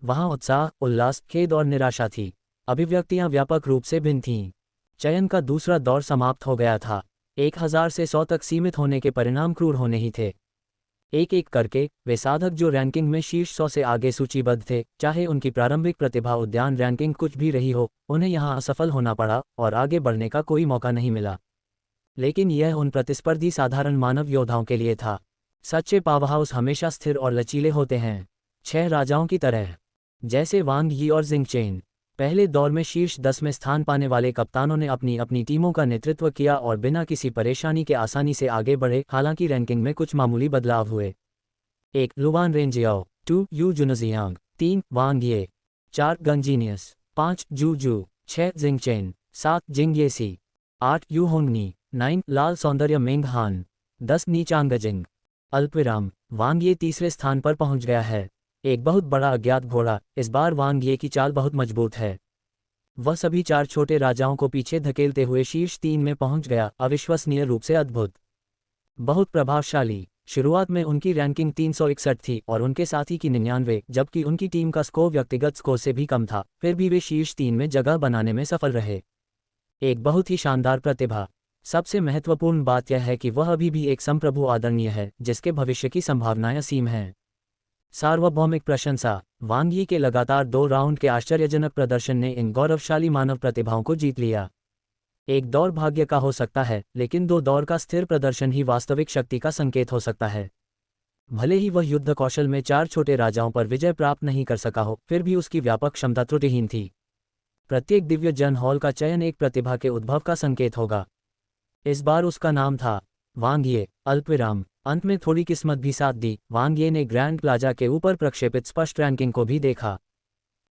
वहां उत्साह, उल्लास, खेद और निराशा थी। अभिव्यक्तियां व्यापक रूप से भिन्न थीं। चयन का दूसरा दौर समाप्त हो गया था। 1000 से 100 तक सीमित होने के परिणाम क्रूर होने ही थे। एक एक करके वे साधक जो रैंकिंग में शीर्ष 100 से आगे सूचीबद्ध थे, चाहे उनकी प्रारंभिक प्रतिभा उद्यान रैंकिंग कुछ भी रही हो, उन्हें यहां असफल होना पड़ा और आगे बढ़ने का कोई मौका नहीं मिला। लेकिन यह उन प्रतिस्पर्धी साधारण मानव योद्धाओं के लिए था। सच्चे पावरहाउस हमेशा स्थिर और लचीले होते हैं, 6 राजाओं की तरह, जैसे वांग यी और जिंगचेन। पहले दौर में शीर्ष 10 में स्थान पाने वाले कप्तानों ने अपनी अपनी टीमों का नेतृत्व किया और बिना किसी परेशानी के आसानी से आगे बढ़े। हालांकि रैंकिंग में कुछ मामूली बदलाव हुए। 1 लुवान रेंजियाओ, 2 यू जुनजियांग, 3 वांग ये, 4 गंजीनियस, 5 जू जू, 6 जिंगचेन, 7 जिंगयेसी, 8 यू होंगनी, 9 लाल सौंदर्य मेंग हान, 10 नीचांगजिंग। अल्पविराम, वांग ये तीसरे स्थान पर पहुंच गया है। एक बहुत बड़ा अज्ञात घोड़ा। इस बार वांग ये की चाल बहुत मजबूत है। वह सभी 4 छोटे राजाओं को पीछे धकेलते हुए शीर्ष 3 में पहुंच गया। अविश्वसनीय रूप से अद्भुत, बहुत प्रभावशाली। शुरुआत में उनकी रैंकिंग 361 थी और उनके साथी की 99, जबकि उनकी टीम का स्कोर व्यक्तिगत स्कोर से भी कम था। फिर भी वे शीर्ष 3 में जगह बनाने में सफल रहे। एक बहुत ही शानदार प्रतिभा। सबसे महत्वपूर्ण बात यह है कि वह अभी भी एक संप्रभु आदरणीय है, जिसके भविष्य की संभावनाएं असीम हैं। सार्वभौमिक प्रशंसा। वांग यी के लगातार 2 राउंड के आश्चर्यजनक प्रदर्शन ने इन गौरवशाली मानव प्रतिभाओं को जीत लिया। एक दौर भाग्य का हो सकता है, लेकिन 2 दौर का स्थिर प्रदर्शन ही वास्तविक शक्ति का संकेत हो सकता है। भले ही वह युद्ध कौशल में 4 छोटे राजाओं पर विजय प्राप्त नहीं कर सका हो, फिर भी उसकी व्यापक क्षमता त्रुटिहीन थी। प्रत्येक दिव्य जन हॉल का चयन एक प्रतिभा के उद्भव का संकेत होगा। इस बार उसका नाम था वांग ये। अल्पविराम। अंत में थोड़ी किस्मत भी साथ दी। वांग ये ने ग्रैंड प्लाजा के ऊपर प्रक्षेपित स्पष्ट रैंकिंग को भी देखा।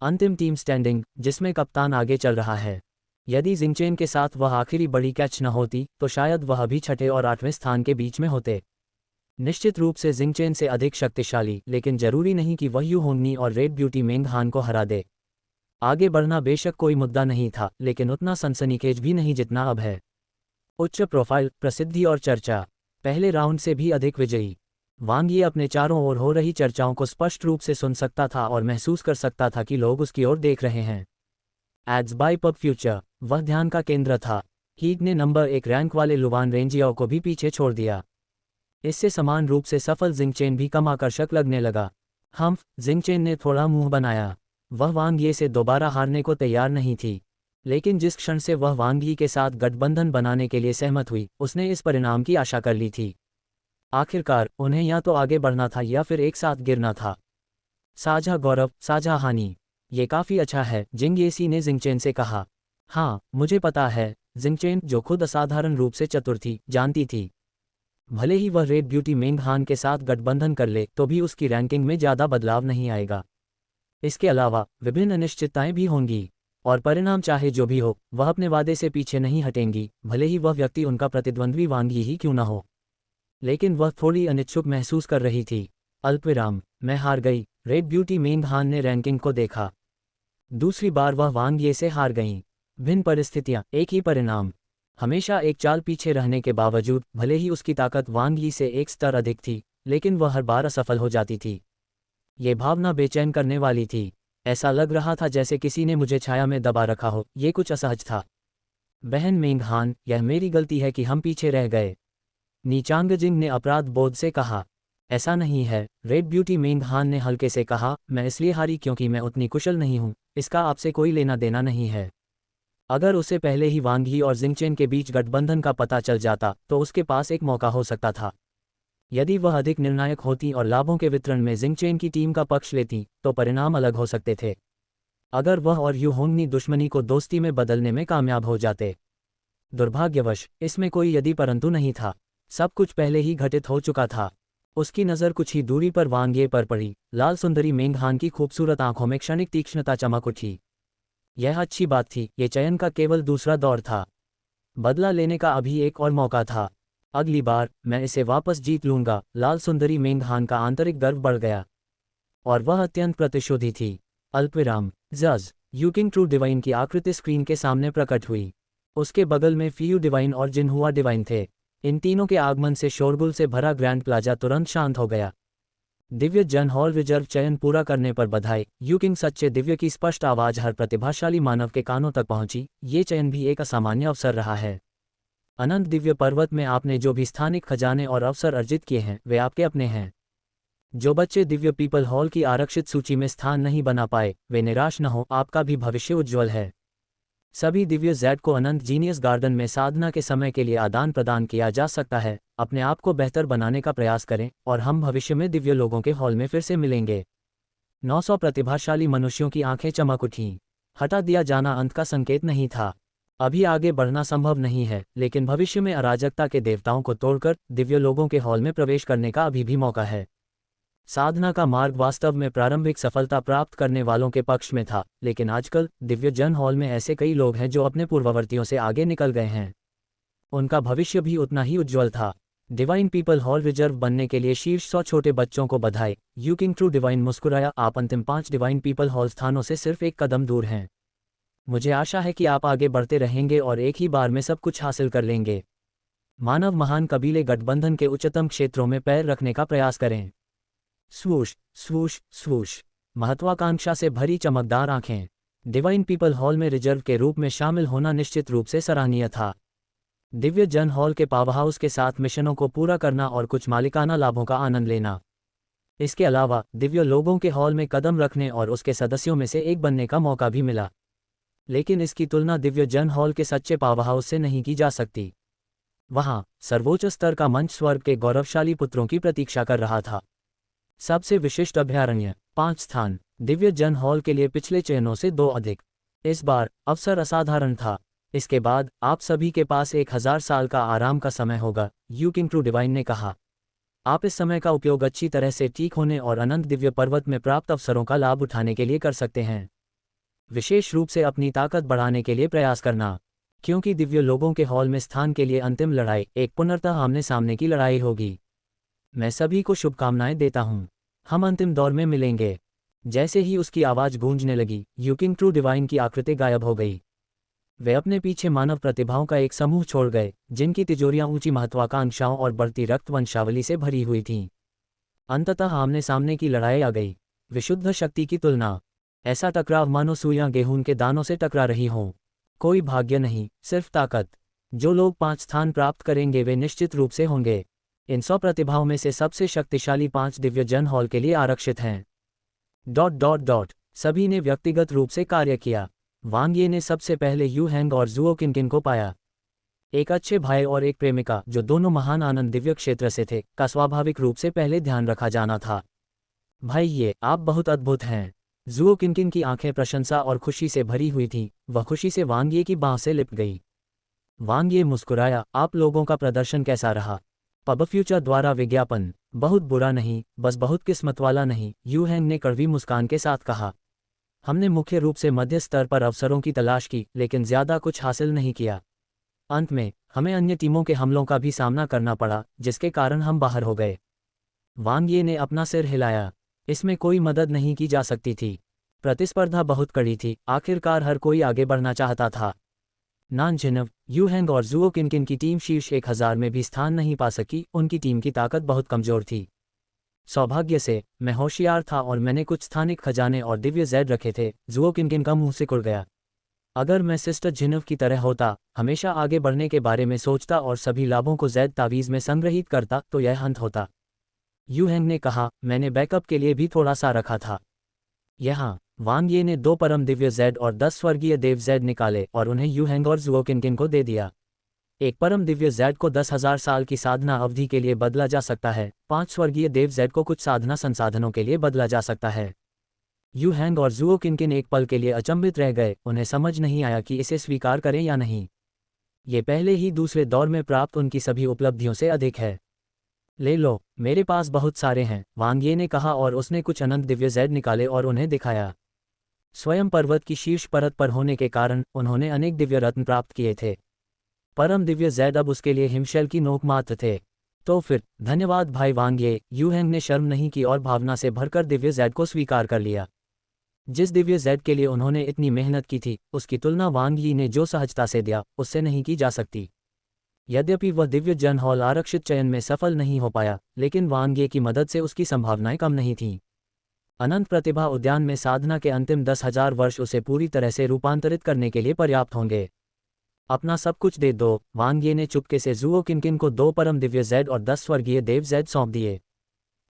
अंतिम टीम स्टैंडिंग, जिसमें कप्तान आगे चल रहा है। यदि जिंगचेन के साथ वह आखिरी बड़ी कैच न होती, तो शायद वह अभी 6ठे और 8वें स्थान के बीच में होते। निश्चित रूप से जिंगचेन से अधिक शक्तिशाली, लेकिन जरूरी नहीं कि वह यू होंगनी और रेड ब्यूटी मेंग हान को हरा दे। आगे बढ़ना बेशक कोई मुद्दा नहीं था, लेकिन उतना सनसनीखेज भी नहीं जितना अब है। उच्च प्रोफाइल, प्रसिद्धि और चर्चा। पहले राउंड से भी अधिक विजयी। वांग ये अपने चारों ओर हो रही चर्चाओं को स्पष्ट रूप से सुन सकता था और महसूस कर सकता था कि लोग उसकी ओर देख रहे हैं। एड्स बाय पब फ्यूचर, वह ध्यान का केंद्र था। हीग ने नंबर 1 रैंक वाले लुवान रेंजियाओ को भी पीछे छोड़ दिया। इससे समान रूप से सफल जिंगचेन भी कम आकर्षक लगने लगा। जिंगचेन ने थोड़ा मुंह बनाया। वह वांग ये से दोबारा हारने को तैयार नहीं थी, लेकिन जिस क्षण से वह वांग यी के साथ गठबंधन बनाने के लिए सहमत हुई, उसने इस परिणाम की आशा कर ली थी। आखिरकार उन्हें या तो आगे बढ़ना था या फिर एक साथ गिरना था। साझा गौरव, साझा हानि। ये काफी अच्छा है, जिंगयेसी ने जिंगचेन से कहा। हाँ, मुझे पता है, जिंगचेन, जो खुद असाधारण रूप से चतुर थी, जानती थी। भले ही वह रेड ब्यूटी मेंग हान के साथ गठबंधन कर ले, तो भी उसकी रैंकिंग में ज्यादा बदलाव नहीं आएगा। इसके अलावा विभिन्न अनिश्चितताएं भी होंगी, और परिणाम चाहे जो भी हो, वह अपने वादे से पीछे नहीं हटेंगी, भले ही वह व्यक्ति उनका प्रतिद्वंद्वी वांग यी ही क्यों न हो। लेकिन वह थोड़ी अनिच्छुक महसूस कर रही थी। अल्पविराम, मैं हार गई। रेड ब्यूटी मेंग हान ने रैंकिंग को देखा। दूसरी बार वह वांग ये से हार गईं। भिन्न परिस्थितियां, एक ही परिणाम। हमेशा एक चाल पीछे रहने के बावजूद, भले ही उसकी ताकत वांग यी से एक स्तर अधिक थी, लेकिन वह हर बार असफल हो जाती थी। ये भावना बेचैन करने वाली थी। ऐसा लग रहा था जैसे किसी ने मुझे छाया में दबा रखा हो। ये कुछ असहज था। बहन मेंग हान, यह मेरी गलती है कि हम पीछे रह गए। नीचांगजिंग ने अपराध बोध से कहा। ऐसा नहीं है, रेड ब्यूटी मेंग हान ने हल्के से कहा, मैं इसलिए हारी क्योंकि मैं उतनी कुशल नहीं हूँ। इसका आपसे कोई लेना देना नहीं है। अगर उसे पहले ही वांग यी और जिंगचेन के बीच गठबंधन का पता चल जाता, तो उसके पास एक मौका हो सकता था। यदि वह अधिक निर्णायक होती और लाभों के वितरण में जिंगचेन की टीम का पक्ष लेती, तो परिणाम अलग हो सकते थे। अगर वह और यू होंगनी दुश्मनी को दोस्ती में बदलने में कामयाब हो जाते। दुर्भाग्यवश इसमें कोई यदि परंतु नहीं था। सब कुछ पहले ही घटित हो चुका था। उसकी नज़र कुछ ही दूरी पर वांग ये पर पड़ी। लाल सुंदरी मेंग हान की खूबसूरत आंखों में क्षणिक तीक्ष्णता चमक उठी। यह अच्छी बात थी, ये चयन का केवल दूसरा दौर था। बदला लेने का अभी एक और मौका था। अगली बार मैं इसे वापस जीत लूंगा। लाल सुंदरी मेंग हान का आंतरिक गर्व बढ़ गया और वह अत्यंत प्रतिशोधी थी। अल्पविराम। जज यूकिंग ट्रू डिवाइन की आकृति स्क्रीन के सामने प्रकट हुई। उसके बगल में फीयू डिवाइन और जिनहुआ डिवाइन थे। इन तीनों के आगमन से शोरगुल से भरा ग्रैंड प्लाजा तुरंत शांत हो गया। दिव्य जन हॉल रिजर्व चयन पूरा करने पर बधाई। यूकिंग सच्चे दिव्य की स्पष्ट आवाज हर प्रतिभाशाली मानव के कानों तक पहुंची। ये चयन भी एक असामान्य अवसर रहा है। अनंत दिव्य पर्वत में आपने जो भी स्थानिक खजाने और अवसर अर्जित किए हैं वे आपके अपने हैं। जो बच्चे दिव्य पीपल हॉल की आरक्षित सूची में स्थान नहीं बना पाए वे निराश न हो, आपका भी भविष्य उज्ज्वल है। सभी दिव्य जेड को अनंत जीनियस गार्डन में साधना के समय के लिए आदान प्रदान किया जा सकता है। अपने आप को बेहतर बनाने का प्रयास करें और हम भविष्य में दिव्य लोगों के हॉल में फिर से मिलेंगे। 900 प्रतिभाशाली मनुष्यों की आंखें चमक उठीं। हटा दिया जाना अंत का संकेत नहीं था। अभी आगे बढ़ना संभव नहीं है, लेकिन भविष्य में अराजकता के देवताओं को तोड़कर दिव्य लोगों के हॉल में प्रवेश करने का अभी भी मौका है। साधना का मार्ग वास्तव में प्रारंभिक सफलता प्राप्त करने वालों के पक्ष में था, लेकिन आजकल दिव्य जन हॉल में ऐसे कई लोग हैं जो अपने पूर्ववर्तियों से आगे निकल गए हैं। उनका भविष्य भी उतना ही उज्ज्वल था। डिवाइन पीपल हॉल रिजर्व बनने के लिए शीर्ष 100 छोटे बच्चों को बधाई। यूकिंग ट्रू डिवाइन मुस्कुराया। आप अंतिम 5 डिवाइन पीपल हॉल स्थानों से सिर्फ एक कदम दूर हैं। मुझे आशा है कि आप आगे बढ़ते रहेंगे और एक ही बार में सब कुछ हासिल कर लेंगे। मानव महान कबीले गठबंधन के उच्चतम क्षेत्रों में पैर रखने का प्रयास करें। स्वूश स्वूश स्वूश। महत्वाकांक्षा से भरी चमकदार आंखें। डिवाइन पीपल हॉल में रिजर्व के रूप में शामिल होना निश्चित रूप से सराहनीय था। दिव्य जन हॉल के पावरहाउस के साथ मिशनों को पूरा करना और कुछ मालिकाना लाभों का आनंद लेना। इसके अलावा दिव्य लोगों के हॉल में कदम रखने और उसके सदस्यों में से एक बनने का मौका भी मिला। लेकिन इसकी तुलना दिव्य जन हॉल के सच्चे पावरहाउस से नहीं की जा सकती। वहां सर्वोच्च स्तर का मंच स्वर्ग के गौरवशाली पुत्रों की प्रतीक्षा कर रहा था। सबसे विशिष्ट अभयारण्य 5 स्थान। दिव्य जन हॉल के लिए पिछले चयनों से 2 अधिक। इस बार अवसर असाधारण था। इसके बाद आप सभी के पास 1000 साल का आराम का समय होगा, यूकिंग ट्रू डिवाइन ने कहा। आप इस समय का उपयोग अच्छी तरह से ठीक होने और अनंत दिव्य पर्वत में प्राप्त अवसरों का लाभ उठाने के लिए कर सकते हैं। विशेष रूप से अपनी ताकत बढ़ाने के लिए प्रयास करना, क्योंकि दिव्य लोगों के हॉल में स्थान के लिए अंतिम लड़ाई एक पुनर्तः आमने सामने की लड़ाई होगी। मैं सभी को शुभकामनाएं देता हूं। हम अंतिम दौर में मिलेंगे। जैसे ही उसकी आवाज गूंजने लगी, यूकिंग ट्रू डिवाइन की आकृति गायब हो गई। वे अपने पीछे मानव प्रतिभाओं का एक समूह छोड़ गए, जिनकी तिजोरियां ऊंची महत्वाकांक्षाओं और बढ़ती रक्त वंशावली से भरी हुई थीं। अंततः आमने सामने की लड़ाई आ गई। विशुद्ध शक्ति की तुलना। ऐसा टकराव मानो सुइयां गेहूं के दानों से टकरा रही हों। कोई भाग्य नहीं, सिर्फ ताकत। जो लोग 5 स्थान प्राप्त करेंगे वे निश्चित रूप से होंगे। इन 100 प्रतिभाओं में से सबसे शक्तिशाली 5 दिव्य जन हॉल के लिए आरक्षित हैं। सभी ने व्यक्तिगत रूप से कार्य किया। वांग ये ने सबसे पहले यू हैंग और जुओ किनकिन को पाया। एक अच्छे भाई और एक प्रेमिका जो दोनों महान आनंद दिव्य क्षेत्र से थे, का स्वाभाविक रूप से पहले ध्यान रखा जाना था। भाई ये आप बहुत अद्भुत हैं। जुओ किनकिन की आंखें प्रशंसा और खुशी से भरी हुई थीं। वह खुशी से वांग ये की बांह से लिपट गई। वांग ये मुस्कुराया। आप लोगों का प्रदर्शन कैसा रहा? पब फ्यूचर द्वारा विज्ञापन। बहुत बुरा नहीं, बस बहुत किस्मत वाला नहीं, यू हैंग ने कड़वी मुस्कान के साथ कहा। हमने मुख्य रूप से मध्य स्तर पर अवसरों की तलाश की, लेकिन ज्यादा कुछ हासिल नहीं किया। अंत में हमें अन्य टीमों के हमलों का भी सामना करना पड़ा, जिसके कारण हम बाहर हो गए। वांग ये ने अपना सिर हिलाया। इसमें कोई मदद नहीं की जा सकती थी। प्रतिस्पर्धा बहुत कड़ी थी। आखिरकार हर कोई आगे बढ़ना चाहता था। नानझिनव, यू हैंग और जुओ किनकिन की टीम शीर्ष 1000 में भी स्थान नहीं पा सकी। उनकी टीम की ताकत बहुत कमजोर थी। सौभाग्य से मैं होशियार था और मैंने कुछ स्थानिक खजाने और दिव्य जेड रखे थे। जुओ किनकिन का मुंह सिकुड़ गया। अगर मैं सिस्टर झिनव की तरह होता, हमेशा आगे बढ़ने के बारे में सोचता और सभी लाभों को जेड तावीज़ में संग्रहित करता, तो यह अंत होता। यू हैंग ने कहा, मैंने बैकअप के लिए भी थोड़ा सा रखा था। यहाँ वांग ये ने 2 परम दिव्य जेड और 10 स्वर्गीय देव जेड निकाले और उन्हें यू हैंग और जुओ किनकिन को दे दिया। एक परम दिव्य जेड को 10,000 साल की साधना अवधि के लिए बदला जा सकता है। 5 स्वर्गीय देव जेड को कुछ साधना संसाधनों के लिए बदला जा सकता है। यू हैंग और जुओ किनकिन एक पल के लिए अचंभित रह गए। उन्हें समझ नहीं आया कि इसे स्वीकार करें या नहीं। ये पहले ही दूसरे दौर में प्राप्त उनकी सभी उपलब्धियों से अधिक है। ले लो, मेरे पास बहुत सारे हैं, वांग ये ने कहा और उसने कुछ अनंत दिव्य जैड निकाले और उन्हें दिखाया। स्वयं पर्वत की शीर्ष परत पर होने के कारण उन्होंने अनेक दिव्य रत्न प्राप्त किए थे। परम दिव्य जैड अब उसके लिए हिमशैल की नोक मात्र थे। तो फिर धन्यवाद भाई वांग ये, यूहैंग ने शर्म नहीं की और भावना से भरकर दिव्य जैड को स्वीकार कर लिया। जिस दिव्य जैड के लिए उन्होंने इतनी मेहनत की थी, उसकी तुलना वांग यी ने जो सहजता से दिया, उससे नहीं की जा सकती। यद्यपि वह दिव्य जन हॉल आरक्षित चयन में सफल नहीं हो पाया, लेकिन वांग ये की मदद से उसकी संभावनाएं कम नहीं थीं। अनंत प्रतिभा उद्यान में साधना के अंतिम 10,000 वर्ष उसे पूरी तरह से रूपांतरित करने के लिए पर्याप्त होंगे। अपना सब कुछ दे दो, वांग ये ने चुपके से जुओ किनकिन को 2 परम दिव्य जैड और 10 स्वर्गीय देव जैड सौंप दिए।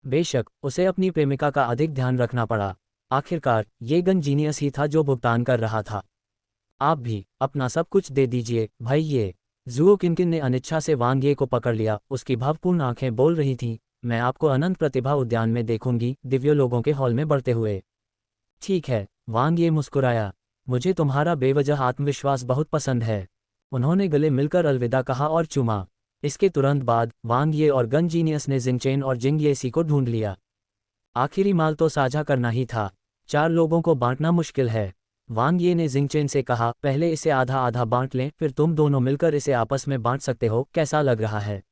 बेशक उसे अपनी प्रेमिका का अधिक ध्यान रखना पड़ा। आखिरकार ये गन जीनियस ही था जो भुगतान कर रहा था। आप भी अपना सब कुछ दे दीजिए भाई ये। जुओ किनकिन ने अनिच्छा से वांग ये को पकड़ लिया, उसकी भावपूर्ण आंखें बोल रही थीं, मैं आपको अनंत प्रतिभा उद्यान में देखूंगी, दिव्य लोगों के हॉल में बढ़ते हुए। ठीक है, वांग ये मुस्कुराया, मुझे तुम्हारा बेवजह आत्मविश्वास बहुत पसंद है। उन्होंने गले मिलकर अलविदा कहा और चूमा। इसके तुरंत बाद वांग ये और गन जीनियस ने जिंगचेन और जिंग येसी को ढूंढ लिया। आखिरी माल तो साझा करना ही था, 4 लोगों को बांटना मुश्किल है। वांग ये ने जिंगचेन से कहा, पहले इसे आधा आधा बांट लें, फिर तुम दोनों मिलकर इसे आपस में बांट सकते हो, कैसा लग रहा है?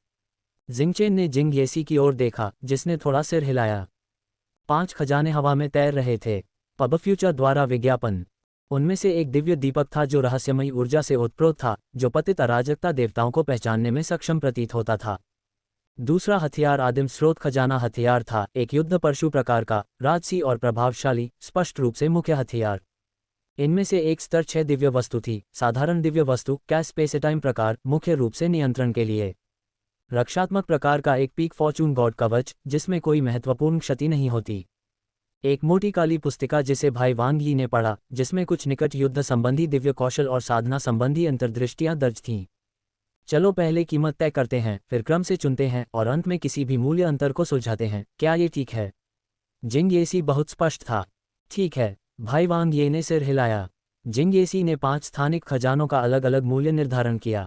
जिंगचेन ने जिंग येसी की ओर देखा, जिसने थोड़ा सिर हिलाया। 5 खजाने हवा में तैर रहे थे। पब फ्यूचर द्वारा विज्ञापन। उनमें से एक दिव्य दीपक था जो रहस्यमयी ऊर्जा से उत्प्रोत था, जो पतित अराजकता देवताओं को पहचानने में सक्षम प्रतीत होता था। दूसरा हथियार आदिम स्रोत खजाना हथियार था, एक युद्ध परशु प्रकार का, राजसी और प्रभावशाली, स्पष्ट रूप से मुख्य हथियार। इनमें से एक स्तर 6 दिव्य वस्तु थी, साधारण दिव्य वस्तु, कैस्पेसेटाइम प्रकार, मुख्य रूप से नियंत्रण के लिए। रक्षात्मक प्रकार का एक पीक फॉर्चून गॉड कवच, जिसमें कोई महत्वपूर्ण क्षति नहीं होती। एक मोटी काली पुस्तिका जिसे भाई वांग यी ने पढ़ा, जिसमें कुछ निकट युद्ध संबंधी दिव्य कौशल और साधना संबंधी अंतर्दृष्टियां दर्ज थीं। चलो पहले कीमत तय करते हैं, फिर क्रम से चुनते हैं और अंत में किसी भी मूल्य अंतर को सुलझाते हैं, क्या ये ठीक है? जिंग येसी बहुत स्पष्ट था। ठीक है, भाई वांग ये ने सिर हिलाया। जिंग येसी ने 5 स्थानिक खजानों का अलग अलग मूल्य निर्धारण किया।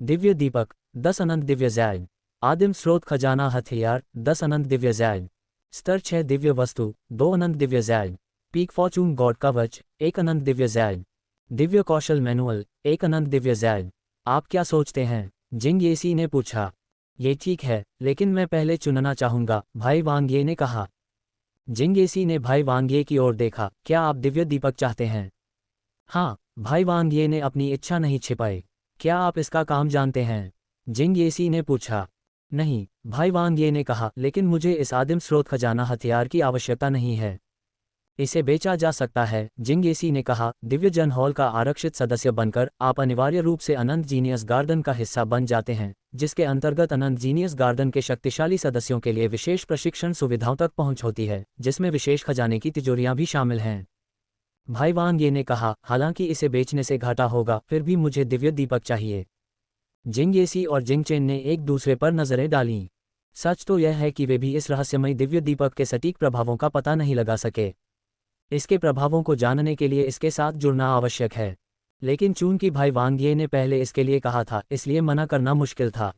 दिव्य दीपक 10 अनंत दिव्य जैड, आदिम स्रोत खजाना हथियार 10 अनंत दिव्य जैड, स्तर 6 दिव्य वस्तु 2 अनंत Divya Z, peak Fortune God कवच 1 अनंत दिव्य जैड, दिव्य कौशल मैनुअल 1 अनंत दिव्य जैड। आप क्या सोचते हैं? जिंग येसी ने पूछा। ये ठीक है, लेकिन मैं पहले चुनना चाहूंगा, भाई वांग ये ने कहा। जिंग येसी ने भाई वांग ये की ओर देखा, क्या आप दिव्य दीपक चाहते हैं? हाँ, भाई वांग ये ने अपनी इच्छा नहीं छिपाई। क्या आप इसका काम जानते हैं? जिंग येसी ने पूछा। नहीं, भाई वांग ये ने कहा, लेकिन मुझे इस आदिम स्रोत खजाना हथियार की आवश्यकता नहीं है। इसे बेचा जा सकता है, जिंग येसी ने कहा। दिव्य जन हॉल का आरक्षित सदस्य बनकर आप अनिवार्य रूप से अनंत जीनियस गार्डन का हिस्सा बन जाते हैं, जिसके अंतर्गत अनंत जीनियस गार्डन के शक्तिशाली सदस्यों के लिए विशेष प्रशिक्षण सुविधाओं तक पहुंच होती है, जिसमें विशेष खजाने की तिजोरियां भी शामिल हैं। भाई वांग ये ने कहा, हालांकि इसे बेचने से घाटा होगा, फिर भी मुझे दिव्य दीपक चाहिए। जिंग येसी और जिंग चेन ने एक दूसरे पर नजरें डालीं। सच तो यह है कि वे भी इस रहस्यमयी दिव्य दीपक के सटीक प्रभावों का पता नहीं लगा सके। इसके प्रभावों को जानने के लिए इसके साथ जुड़ना आवश्यक है, लेकिन चूंकि भाई वांग ये ने पहले इसके लिए कहा था, इसलिए मना करना मुश्किल था।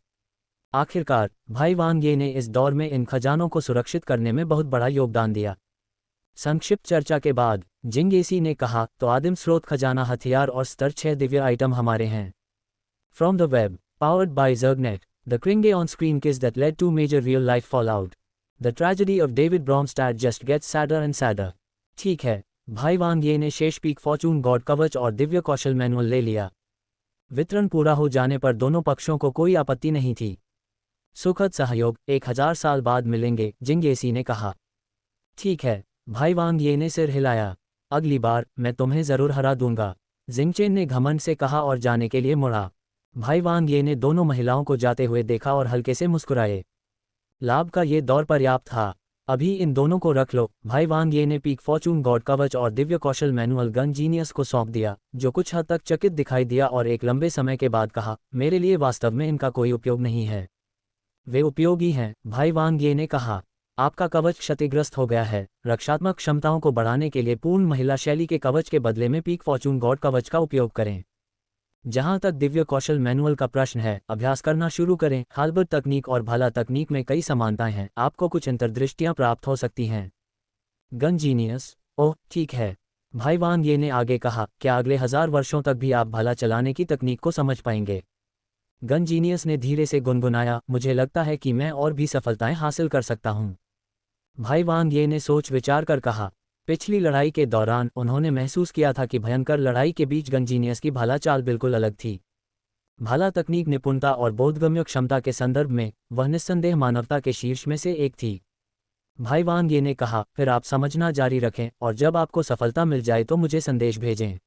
आखिरकार भाई वांग ये ने इस दौर में इन खजानों को सुरक्षित करने में बहुत बड़ा योगदान दिया। संक्षिप्त चर्चा के बाद जिंग येसी ने कहा, तो आदिम स्रोत खजाना हथियार और स्तर 6 दिव्य आइटम हमारे हैं। From the web, powered by Zergnet, the Kringe on-screen kiss that led to major real-life fallout. The tragedy of David Bromstad just gets sadder and sadder. ठीक है, भाई वांग ये ने शेष पीक फॉर्चून गॉड कवच और दिव्य कौशल मैनुअल ले लिया। वितरण पूरा हो जाने पर दोनों पक्षों को कोई आपत्ति नहीं थी। सुखद सहयोग, 1000 साल बाद मिलेंगे, जिंग येसी ने कहा। ठीक है, भाई वांग ये ने सिर हिलाया। अगली बार मैं तुम्हें जरूर हरा दूंगा, जिंगचेन ने घमंड से कहा और जाने के लिए मुड़ा। भाई वांग ये ने दोनों महिलाओं को जाते हुए देखा और हल्के से मुस्कुराए। लाभ का ये दौर पर्याप्त था, अभी इन दोनों को रख लो। भाई वांग ये ने पीक फॉर्चून गॉड कवच और दिव्य कौशल मैनुअल गन जीनियस को सौंप दिया, जो कुछ हद तक चकित दिखाई दिया और एक लंबे समय के बाद कहा, मेरे लिए वास्तव में इनका कोई उपयोग नहीं है। वे उपयोगी हैं, भाई वांग ये ने कहा। आपका कवच क्षतिग्रस्त हो गया है, रक्षात्मक क्षमताओं को बढ़ाने के लिए पूर्ण महिला शैली के कवच के बदले में पीक फॉर्चून गॉड कवच का उपयोग करें। जहां तक दिव्य कौशल मैनुअल का प्रश्न है, अभ्यास करना शुरू करें। हार्बर तकनीक और भाला तकनीक में कई समानताएं हैं, आपको कुछ अंतर्दृष्टियां प्राप्त हो सकती हैं। गन जीनियस, ओह ठीक है, भाई वांग ये ने आगे कहा, क्या अगले 1000 वर्षों तक भी आप भाला चलाने की तकनीक को समझ पाएंगे? गन जीनियस ने धीरे से गुनगुनाया, मुझे लगता है कि मैं और भी सफलताएं हासिल कर सकता हूं। भाई वांग ये ने सोच विचार कर कहा, पिछली लड़ाई के दौरान उन्होंने महसूस किया था कि भयंकर लड़ाई के बीच गन जीनियस की भाला चाल बिल्कुल अलग थी। भाला तकनीक निपुणता और बोधगम्य क्षमता के संदर्भ में वह निस्संदेह मानवता के शीर्ष में से एक थी। भाई वांग ये ने कहा, फिर आप समझना जारी रखें और जब आपको सफलता मिल जाए तो मुझे संदेश भेजें।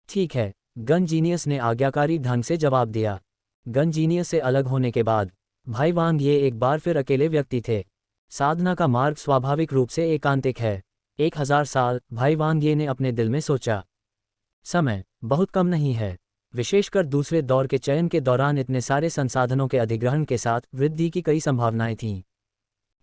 ठीक है, गन जीनियस ने आज्ञाकारी ढंग से जवाब दिया। गन जीनियस से अलग होने के बाद भाई वांग ये एक बार फिर अकेले व्यक्ति थे। साधना का मार्ग स्वाभाविक रूप से एकांतिक है। 1000 साल, भाई वांग ये ने अपने दिल में सोचा। समय बहुत कम नहीं है, विशेषकर दूसरे दौर के चयन के दौरान इतने सारे संसाधनों के अधिग्रहण के साथ वृद्धि की कई संभावनाएं थीं।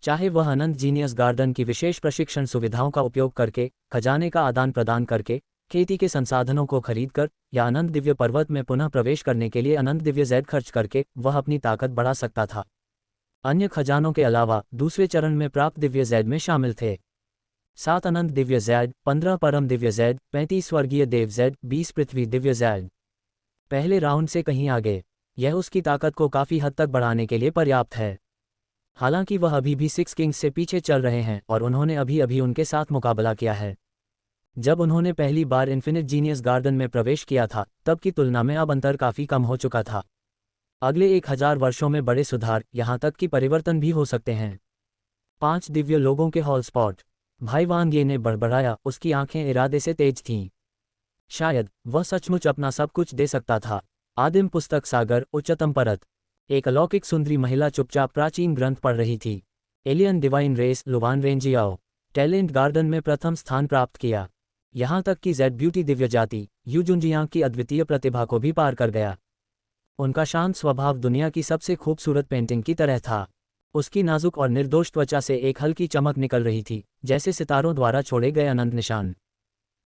चाहे वह अनंत जीनियस गार्डन की विशेष प्रशिक्षण सुविधाओं का उपयोग करके, खजाने का आदान प्रदान करके, खेती के संसाधनों को खरीदकर, या अनंत दिव्य पर्वत में पुनः प्रवेश करने के लिए अनंत दिव्य जैद खर्च करके वह अपनी ताकत बढ़ा सकता था। अन्य खजानों के अलावा दूसरे चरण में प्राप्त दिव्य जैद में शामिल थे 7 अनंत दिव्य जैद, 15 परम दिव्य जैद, 35 स्वर्गीय देव जैद, 20 पृथ्वी दिव्य जैद। पहले राउंड से कहीं आगे, यह उसकी ताकत को काफ़ी हद तक बढ़ाने के लिए पर्याप्त है। हालांकि वह अभी भी 6 किंग्स से पीछे चल रहे हैं और उन्होंने अभी अभी उनके साथ मुकाबला किया है। जब उन्होंने पहली बार इन्फिनिट जीनियस गार्डन में प्रवेश किया था, तब की तुलना में अब अंतर काफ़ी कम हो चुका था। अगले 1000 वर्षों में बड़े सुधार, यहाँ तक कि परिवर्तन भी हो सकते हैं। 5 दिव्य लोगों के हॉल स्पॉट, भाई वांग ये ने बड़बड़ाया, उसकी आंखें इरादे से तेज थीं। शायद वह सचमुच अपना सब कुछ दे सकता था। आदिम पुस्तक सागर, उच्चतम परत। एक अलौकिक सुंदरी महिला चुपचाप प्राचीन ग्रंथ पढ़ रही थी। Alien divine race, Luwan Renjiao, talent garden में प्रथम स्थान प्राप्त किया। यहाँ तक कि जेड ब्यूटी दिव्य जाति, यू जुनजियांग की अद्वितीय प्रतिभा को भी पार कर गया। उनका शांत स्वभाव दुनिया की सबसे खूबसूरत पेंटिंग की तरह था। उसकी नाजुक और निर्दोष त्वचा से एक हल्की चमक निकल रही थी, जैसे सितारों द्वारा छोड़े गए अनंत निशान।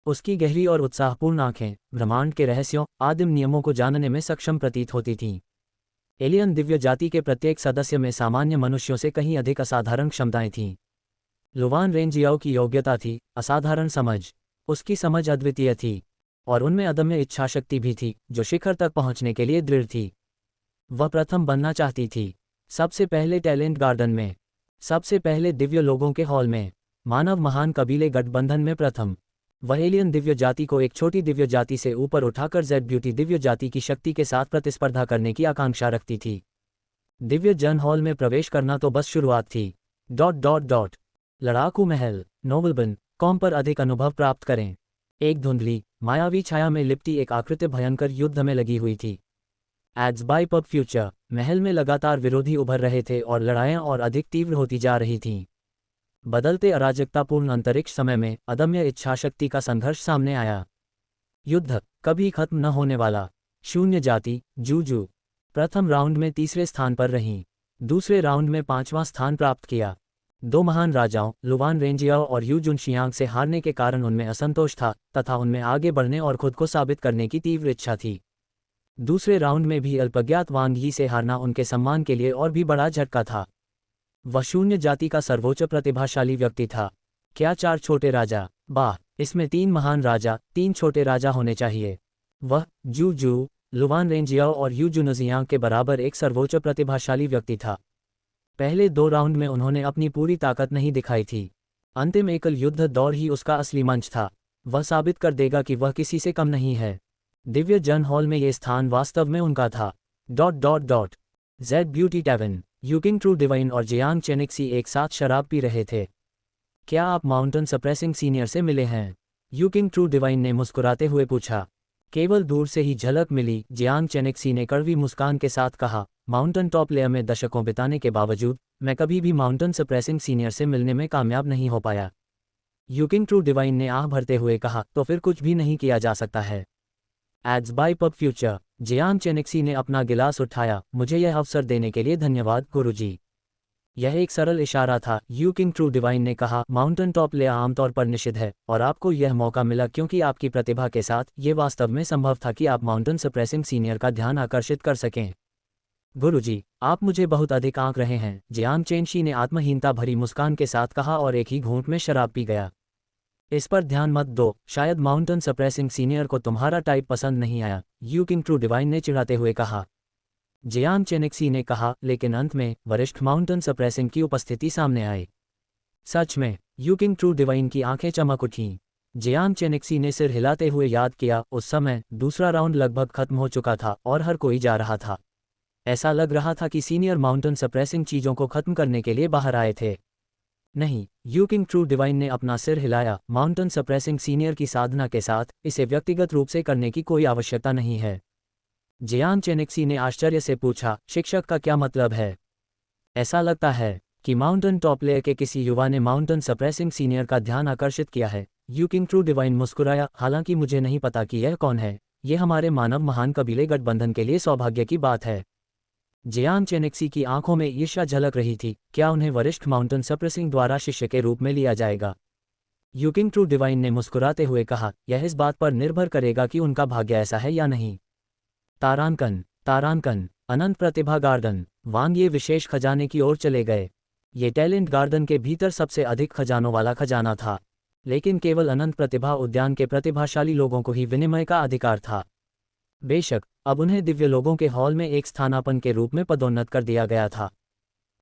उसकी गहरी और उत्साहपूर्ण आंखें ब्रह्मांड के रहस्यों, आदिम नियमों को जानने में सक्षम प्रतीत होती थीं। एलियन दिव्य जाति के प्रत्येक सदस्य में सामान्य मनुष्यों से कहीं अधिक असाधारण क्षमताएं थीं। लुवान रेंजियाओ की योग्यता थी असाधारण समझ। उसकी समझ अद्वितीय थी और उनमें अदम्य इच्छाशक्ति भी थी, जो शिखर तक पहुंचने के लिए दृढ़ थी। वह प्रथम बनना चाहती थी, सबसे पहले टैलेंट गार्डन में, सबसे पहले दिव्य लोगों के हॉल में, मानव महान कबीले गठबंधन में प्रथम। वह एलियन दिव्य जाति को एक छोटी दिव्य जाति से ऊपर उठाकर जेड ब्यूटी दिव्य जाति की शक्ति के साथ प्रतिस्पर्धा करने की आकांक्षा रखती थी। दिव्य जन हॉल में प्रवेश करना तो बस शुरुआत थी। ... लड़ाकू महल, नोबलबन कॉम पर अधिक अनुभव प्राप्त करें। एक धुंधली मायावी छाया में लिपटी एक आकृति भयंकर युद्ध में लगी हुई थी। एड्स बाय पब फ्यूचर, महल में लगातार विरोधी उभर रहे थे और लड़ाइयाँ और अधिक तीव्र होती जा रही थीं। बदलते अराजकतापूर्ण अंतरिक्ष समय में अदम्य इच्छाशक्ति का संघर्ष सामने आया। युद्ध कभी खत्म न होने वाला। शून्य जाति, जूजू, प्रथम राउंड में तीसरे स्थान पर रहीं, दूसरे राउंड में 5वां स्थान प्राप्त किया। 2 महान राजाओं, लुवान रेंजियाओ और यू जुनशियांग से हारने के कारण उनमें असंतोष था तथा उनमें आगे बढ़ने और खुद को साबित करने की तीव्र इच्छा थी। दूसरे राउंड में भी अल्पज्ञात वांग यी से हारना उनके सम्मान के लिए और भी बड़ा झटका था। वह शून्य जाति का सर्वोच्च प्रतिभाशाली व्यक्ति था। क्या 4 छोटे राजा? वाह, इसमें 3 महान राजा, 3 छोटे राजा होने चाहिए। वह जू, लुवान रेंजियाओ और यू जुनजियांग के बराबर एक सर्वोच्च प्रतिभाशाली व्यक्ति था। पहले 2 राउंड में उन्होंने अपनी पूरी ताकत नहीं दिखाई थी। अंतिम एकल युद्ध दौर ही उसका असली मंच था। वह साबित कर देगा कि वह किसी से कम नहीं है। दिव्य जन हॉल में ये स्थान वास्तव में उनका था। ... जेड ब्यूटी टैवन, यूकिंग ट्रू डिवाइन और जियांग चेनिक्सी एक साथ शराब पी रहे थे। क्या आप माउंटेन सप्रेसिंग सीनियर से मिले हैं? यूकिंग ट्रू डिवाइन ने मुस्कुराते हुए पूछा। केवल दूर से ही झलक मिली, जियांग चेनिक्सी ने कड़वी मुस्कान के साथ कहा। माउंटेन टॉप लेयर में दशकों बिताने के बावजूद मैं कभी भी माउंटेन सप्रेसिंग सीनियर से मिलने में कामयाब नहीं हो पाया। यूकिंग ट्रू डिवाइन ने आह भरते हुए कहा, तो फिर कुछ भी नहीं किया जा सकता है। Ads by pub future, Jiang Chenxi ने अपना गिलास उठाया। मुझे यह अवसर देने के लिए धन्यवाद गुरुजी। यह एक सरल इशारा था, यू किंग ट्रू डिवाइन ने कहा। माउंटेन टॉप ले आमतौर पर निषिद्ध है और आपको यह मौका मिला क्योंकि आपकी प्रतिभा के साथ ये वास्तव में संभव था कि आप माउंटेन सप्रेसिंग सीनियर का ध्यान आकर्षित कर सकें। गुरुजी, आप मुझे बहुत अधिक आंक रहे हैं, जियांग चेनशी ने आत्महीनता भरी मुस्कान के साथ कहा और एक ही घूंट में शराब पी गया। इस पर ध्यान मत दो, शायद माउंटेन सप्रेसिंग सीनियर को तुम्हारा टाइप पसंद नहीं आया, यू किंग ट्रू डिवाइन ने चिढ़ाते हुए कहा। जियांग चेनेक्सी ने कहा, लेकिन अंत में वरिष्ठ माउंटेन सप्रेसिंग की उपस्थिति सामने आई। सच में, यू किंग ट्रू डिवाइन की आंखें चमक उठीं। जियांग चेनेक्सी ने सिर हिलाते हुए याद किया, उस समय दूसरा राउंड लगभग खत्म हो चुका था और हर कोई जा रहा था। ऐसा लग रहा था कि सीनियर माउंटेन सप्रेसिंग चीजों को खत्म करने के लिए बाहर आए थे। नहीं, यू किंग ट्रू डिवाइन ने अपना सिर हिलाया। माउंटेन सप्रेसिंग सीनियर की साधना के साथ इसे व्यक्तिगत रूप से करने की कोई आवश्यकता नहीं है। जियांग चेनेक्सी ने आश्चर्य से पूछा, शिक्षक का क्या मतलब है? ऐसा लगता है कि माउंटेन टॉप लेयर के किसी युवा ने माउंटेन सप्रेसिंग सीनियर का ध्यान आकर्षित किया है। यू किंग ट्रू डिवाइन मुस्कुराया, हालांकि मुझे नहीं पता कि यह कौन है। यह हमारे मानव महान कबीले गठबंधन के लिए सौभाग्य की बात है। जियांग चेनेक्सी की आंखों में ईर्ष्या झलक रही थी। क्या उन्हें वरिष्ठ माउंटेन सप्रेसिंग द्वारा शिष्य के रूप में लिया जाएगा? यू किंग ट्रू डिवाइन ने मुस्कुराते हुए कहा, यह इस बात पर निर्भर करेगा कि उनका भाग्य ऐसा है या नहीं। तारांकन, अनंत प्रतिभा गार्डन। वांग ये विशेष खजाने की ओर चले गए। ये टैलेंट गार्डन के भीतर सबसे अधिक खजानों वाला खजाना था, लेकिन केवल अनंत प्रतिभा उद्यान के प्रतिभाशाली लोगों को ही विनिमय का अधिकार था। बेशक, अब उन्हें दिव्य लोगों के हॉल में एक स्थानापन्न के रूप में पदोन्नत कर दिया गया था।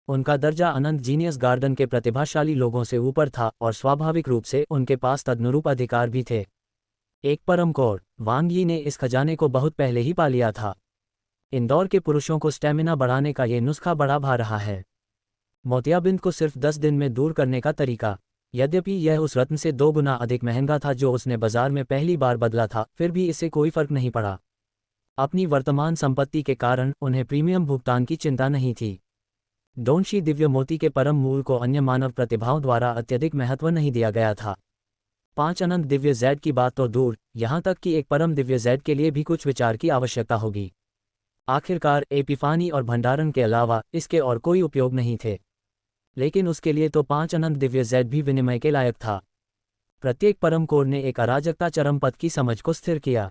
उनका दर्जा अनंत जीनियस गार्डन के प्रतिभाशाली लोगों से ऊपर था और स्वाभाविक रूप से उनके पास तदनुरूप अधिकार भी थे। एक परम कोर, वांग यी ने इस खजाने को बहुत पहले ही पा लिया था। इंदौर के पुरुषों को स्टैमिना बढ़ाने का ये नुस्खा बड़ा भा रहा है। मोतियाबिंद को सिर्फ 10 दिन में दूर करने का तरीका। यद्यपि यह उस रत्न से 2 गुना अधिक महंगा था जो उसने बाजार में पहली बार बदला था, फिर भी इससे कोई फर्क नहीं पड़ा। अपनी वर्तमान संपत्ति के कारण उन्हें प्रीमियम भुगतान की चिंता नहीं थी। डोंशी दिव्य मोती के परम मूल को अन्य मानव प्रतिभाओं द्वारा अत्यधिक महत्व नहीं दिया गया था। 5 अनंत दिव्य जैड की बात तो दूर, यहाँ तक कि एक परम दिव्य जैड के लिए भी कुछ विचार की आवश्यकता होगी। आखिरकार एपिफानी और भंडारण के अलावा इसके और कोई उपयोग नहीं थे, लेकिन उसके लिए तो 5 अनंत दिव्य जैड भी विनिमय के लायक था। प्रत्येक परम कोर ने एक अराजकता चरम पद की समझ को स्थिर किया।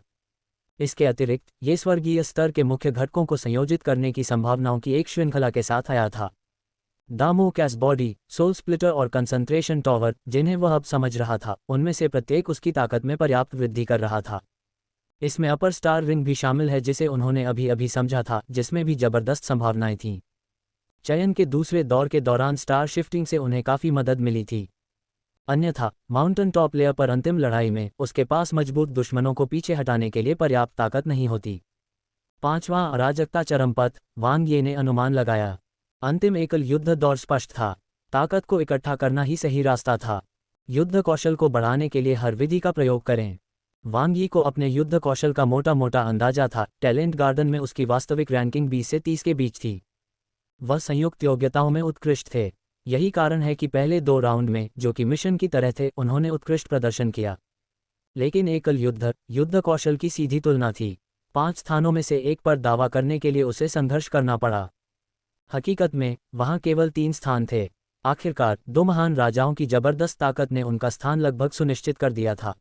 इसके अतिरिक्त ये स्वर्गीय स्तर के मुख्य घटकों को संयोजित करने की संभावनाओं की एक श्रृंखला के साथ आया था। दामो कैस बॉडी, सोल स्प्लिटर और कंसंट्रेशन टॉवर, जिन्हें वह अब समझ रहा था, उनमें से प्रत्येक उसकी ताकत में पर्याप्त वृद्धि कर रहा था। इसमें अपर स्टार रिंग भी शामिल है जिसे उन्होंने अभी अभी समझा था, जिसमें भी जबरदस्त संभावनाएं थीं। चयन के दूसरे दौर के दौरान स्टार शिफ्टिंग से उन्हें काफ़ी मदद मिली थी। अन्यथा माउंटेन टॉप लेयर पर अंतिम लड़ाई में उसके पास मजबूत दुश्मनों को पीछे हटाने के लिए पर्याप्त ताकत नहीं होती। 5वां अराजकता चरमपथ, वांग ये ने अनुमान लगाया। अंतिम एकल युद्ध दौर स्पष्ट था। ताकत को इकट्ठा करना ही सही रास्ता था। युद्ध कौशल को बढ़ाने के लिए हर विधि का प्रयोग करें। वांग यी को अपने युद्ध कौशल का मोटा मोटा अंदाजा था। टैलेंट गार्डन में उसकी वास्तविक रैंकिंग 20 से 30 के बीच थी। वह संयुक्त योग्यताओं में उत्कृष्ट थे। यही कारण है कि पहले 2 राउंड में, जो कि मिशन की तरह थे, उन्होंने उत्कृष्ट प्रदर्शन किया। लेकिन एकल युद्ध कौशल की सीधी तुलना थी। 5 स्थानों में से एक पर दावा करने के लिए उसे संघर्ष करना पड़ा। हकीकत में वहां केवल 3 स्थान थे। आखिरकार 2 महान राजाओं की जबरदस्त ताकत ने उनका स्थान लगभग सुनिश्चित कर दिया था।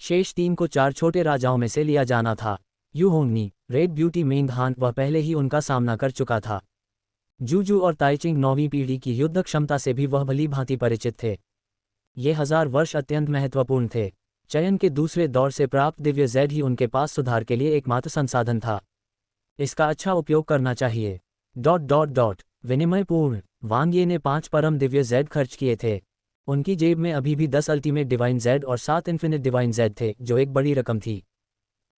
शेष 3 को 4 छोटे राजाओं में से लिया जाना था। यू होंगनी, रेड ब्यूटी मेंग हान, वह पहले ही उनका सामना कर चुका था। जूजू और ताइचिंग 9वीं पीढ़ी की युद्ध क्षमता से भी वह भली भांति परिचित थे। ये 1000 वर्ष अत्यंत महत्वपूर्ण थे। चयन के दूसरे दौर से प्राप्त दिव्य जैड ही उनके पास सुधार के लिए एकमात्र संसाधन था। इसका अच्छा उपयोग करना चाहिए। ... विनिमयपूर्ण, वांग ये ने 5 परम दिव्य जैड खर्च किए थे। उनकी जेब में अभी भी 10 अल्टीमेट डिवाइन जैड और 7 इन्फिनिट डिवाइन जैड थे, जो एक बड़ी रकम थी।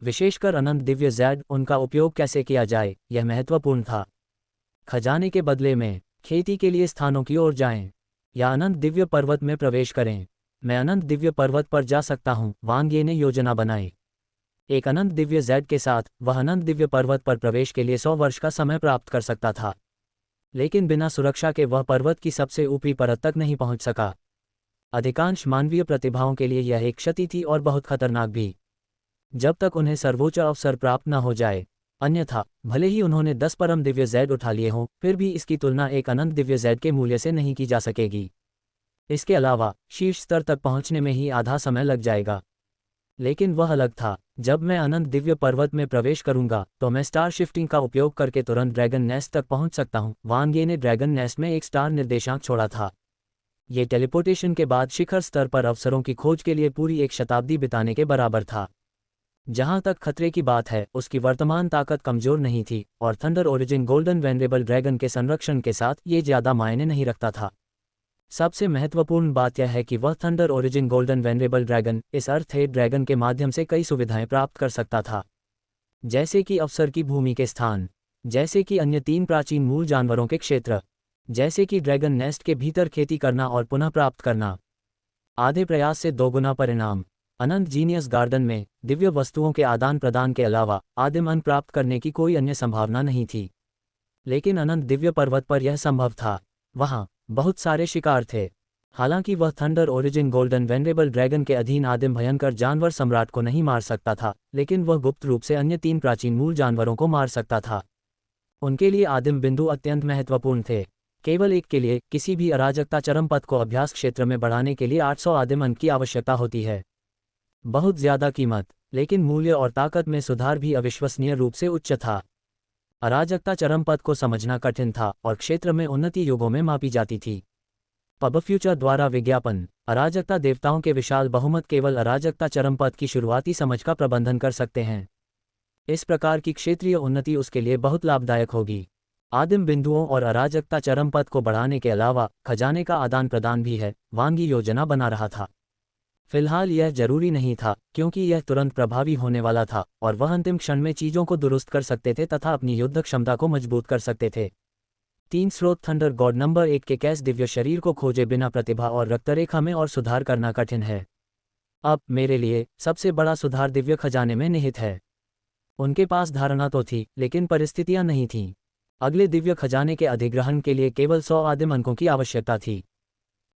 विशेषकर अनंत दिव्य जैड, उनका उपयोग कैसे किया जाए, यह महत्वपूर्ण था। खजाने के बदले में खेती के लिए स्थानों की ओर जाएं, या अनंत दिव्य पर्वत में प्रवेश करें। मैं अनंत दिव्य पर्वत पर जा सकता हूं, वांग ये ने योजना बनाई। एक अनंत दिव्य जैड के साथ वह अनंत दिव्य पर्वत पर प्रवेश के लिए 100 वर्ष का समय प्राप्त कर सकता था, लेकिन बिना सुरक्षा के वह पर्वत की सबसे ऊपरी परत तक नहीं पहुंच सका। अधिकांश मानवीय प्रतिभाओं के लिए यह एक क्षति थी और बहुत खतरनाक भी। जब तक उन्हें सर्वोच्च अवसर प्राप्त न हो जाए, अन्यथा भले ही उन्होंने 10 परम दिव्य Z उठा लिए हों, फिर भी इसकी तुलना एक अनंत दिव्य Z के मूल्य से नहीं की जा सकेगी। इसके अलावा शीर्ष स्तर तक पहुंचने में ही आधा समय लग जाएगा। लेकिन वह अलग था। जब मैं अनंत दिव्य पर्वत में प्रवेश करूंगा तो मैं स्टार शिफ्टिंग का उपयोग करके तुरंत ड्रैगन नेस्ट तक पहुंच सकता हूं। वांग ये ने ड्रैगन नेस्ट में एक स्टार निर्देशांक छोड़ा था। ये टेलीपोर्टेशन के बाद शिखर स्तर पर अवसरों की खोज के लिए पूरी एक शताब्दी बिताने के बराबर था। जहां तक खतरे की बात है, उसकी वर्तमान ताकत कमजोर नहीं थी और thunder origin golden venerable dragon के संरक्षण के साथ ये ज्यादा मायने नहीं रखता था। सबसे महत्वपूर्ण बात यह है कि वह thunder origin golden venerable dragon इस अर्थ हेड ड्रैगन के माध्यम से कई सुविधाएं प्राप्त कर सकता था, जैसे कि अवसर की भूमि के स्थान, जैसे कि अन्य 3 प्राचीन मूल जानवरों के क्षेत्र, जैसे कि ड्रैगन नेस्ट के भीतर खेती करना और पुनः प्राप्त करना। आधे प्रयास से 2 गुना परिणाम। अनंत जीनियस गार्डन में दिव्य वस्तुओं के आदान प्रदान के अलावा आदिम अन्न प्राप्त करने की कोई अन्य संभावना नहीं थी। लेकिन अनंत दिव्य पर्वत पर यह संभव था। वहां बहुत सारे शिकार थे। हालांकि वह thunder origin golden venerable dragon के अधीन आदिम भयंकर जानवर सम्राट को नहीं मार सकता था, लेकिन वह गुप्त रूप से अन्य 3 प्राचीन मूल जानवरों को मार सकता था। उनके लिए आदिम बिंदु अत्यंत महत्वपूर्ण थे। केवल एक के लिए किसी भी अराजकता चरम पथ को अभ्यास क्षेत्र में बढ़ाने के लिए 800 आदिम अंक की आवश्यकता होती है। बहुत ज्यादा कीमत, लेकिन मूल्य और ताकत में सुधार भी अविश्वसनीय रूप से उच्च था। अराजकता चरम पथ को समझना कठिन था और क्षेत्र में उन्नति युगों में मापी जाती थी। पब फ्यूचर द्वारा विज्ञापन। अराजकता देवताओं के विशाल बहुमत केवल अराजकता चरम पथ की शुरुआती समझ का प्रबंधन कर सकते हैं। इस प्रकार की क्षेत्रीय उन्नति उसके लिए बहुत लाभदायक होगी। आदिम बिंदुओं और अराजकता चरम पथ को बढ़ाने के अलावा खजाने का आदान प्रदान भी है। वांगी योजना बना रहा था। फिलहाल यह जरूरी नहीं था, क्योंकि यह तुरंत प्रभावी होने वाला था और वह अंतिम क्षण में चीजों को दुरुस्त कर सकते थे तथा अपनी युद्ध क्षमता को मजबूत कर सकते थे। 3 स्रोत थंडर गॉड नंबर 1 के कैस दिव्य शरीर को खोजे बिना प्रतिभा और रक्तरेखा में और सुधार करना कठिन है। अब मेरे लिए सबसे बड़ा सुधार दिव्य खजाने में निहित है। उनके पास धारणा तो थी, लेकिन परिस्थितियां नहीं थीं। अगले दिव्य खजाने के अधिग्रहण के लिए केवल 100 आदिम अंकों की आवश्यकता थी,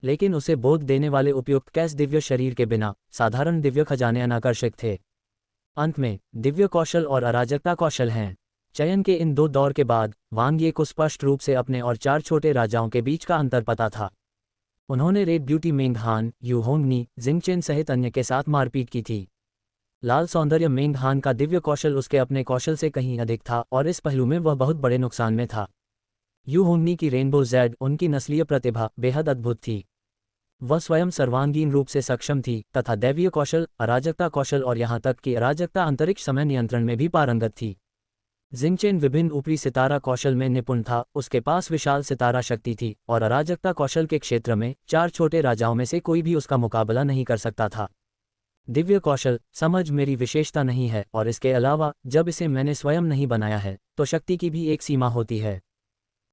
लेकिन उसे बोध देने वाले उपयुक्त कैस दिव्य शरीर के बिना साधारण दिव्य खजाने अनाकर्षक थे। अंत में दिव्य कौशल और अराजकता कौशल हैं। चयन के इन 2 दौर के बाद वांग ये को स्पष्ट रूप से अपने और 4 छोटे राजाओं के बीच का अंतर पता था। उन्होंने रेड ब्यूटी मेंग हान, यू होंगनी, जिंगचेन सहित अन्य के साथ मारपीट की थी। लाल सौंदर्य मेंग हान का दिव्य कौशल उसके अपने कौशल से कहीं अधिक था और इस पहलू में वह बहुत बड़े नुकसान में था। यू होंगनी की रेनबो जेड, उनकी नस्लीय प्रतिभा बेहद अद्भुत थी। वह स्वयं सर्वांगीण रूप से सक्षम थी तथा दैवीय कौशल, अराजकता कौशल और यहां तक कि अराजकता अंतरिक्ष समय नियंत्रण में भी पारंगत थी। जिंगचेन विभिन्न ऊपरी सितारा कौशल में निपुण था, उसके पास विशाल सितारा शक्ति थी और अराजकता कौशल के क्षेत्र में 4 छोटे राजाओं में से कोई भी उसका मुकाबला नहीं कर सकता था। दिव्य कौशल समझ मेरी विशेषता नहीं है और इसके अलावा जब इसे मैंने स्वयं नहीं बनाया है तो शक्ति की भी एक सीमा होती है।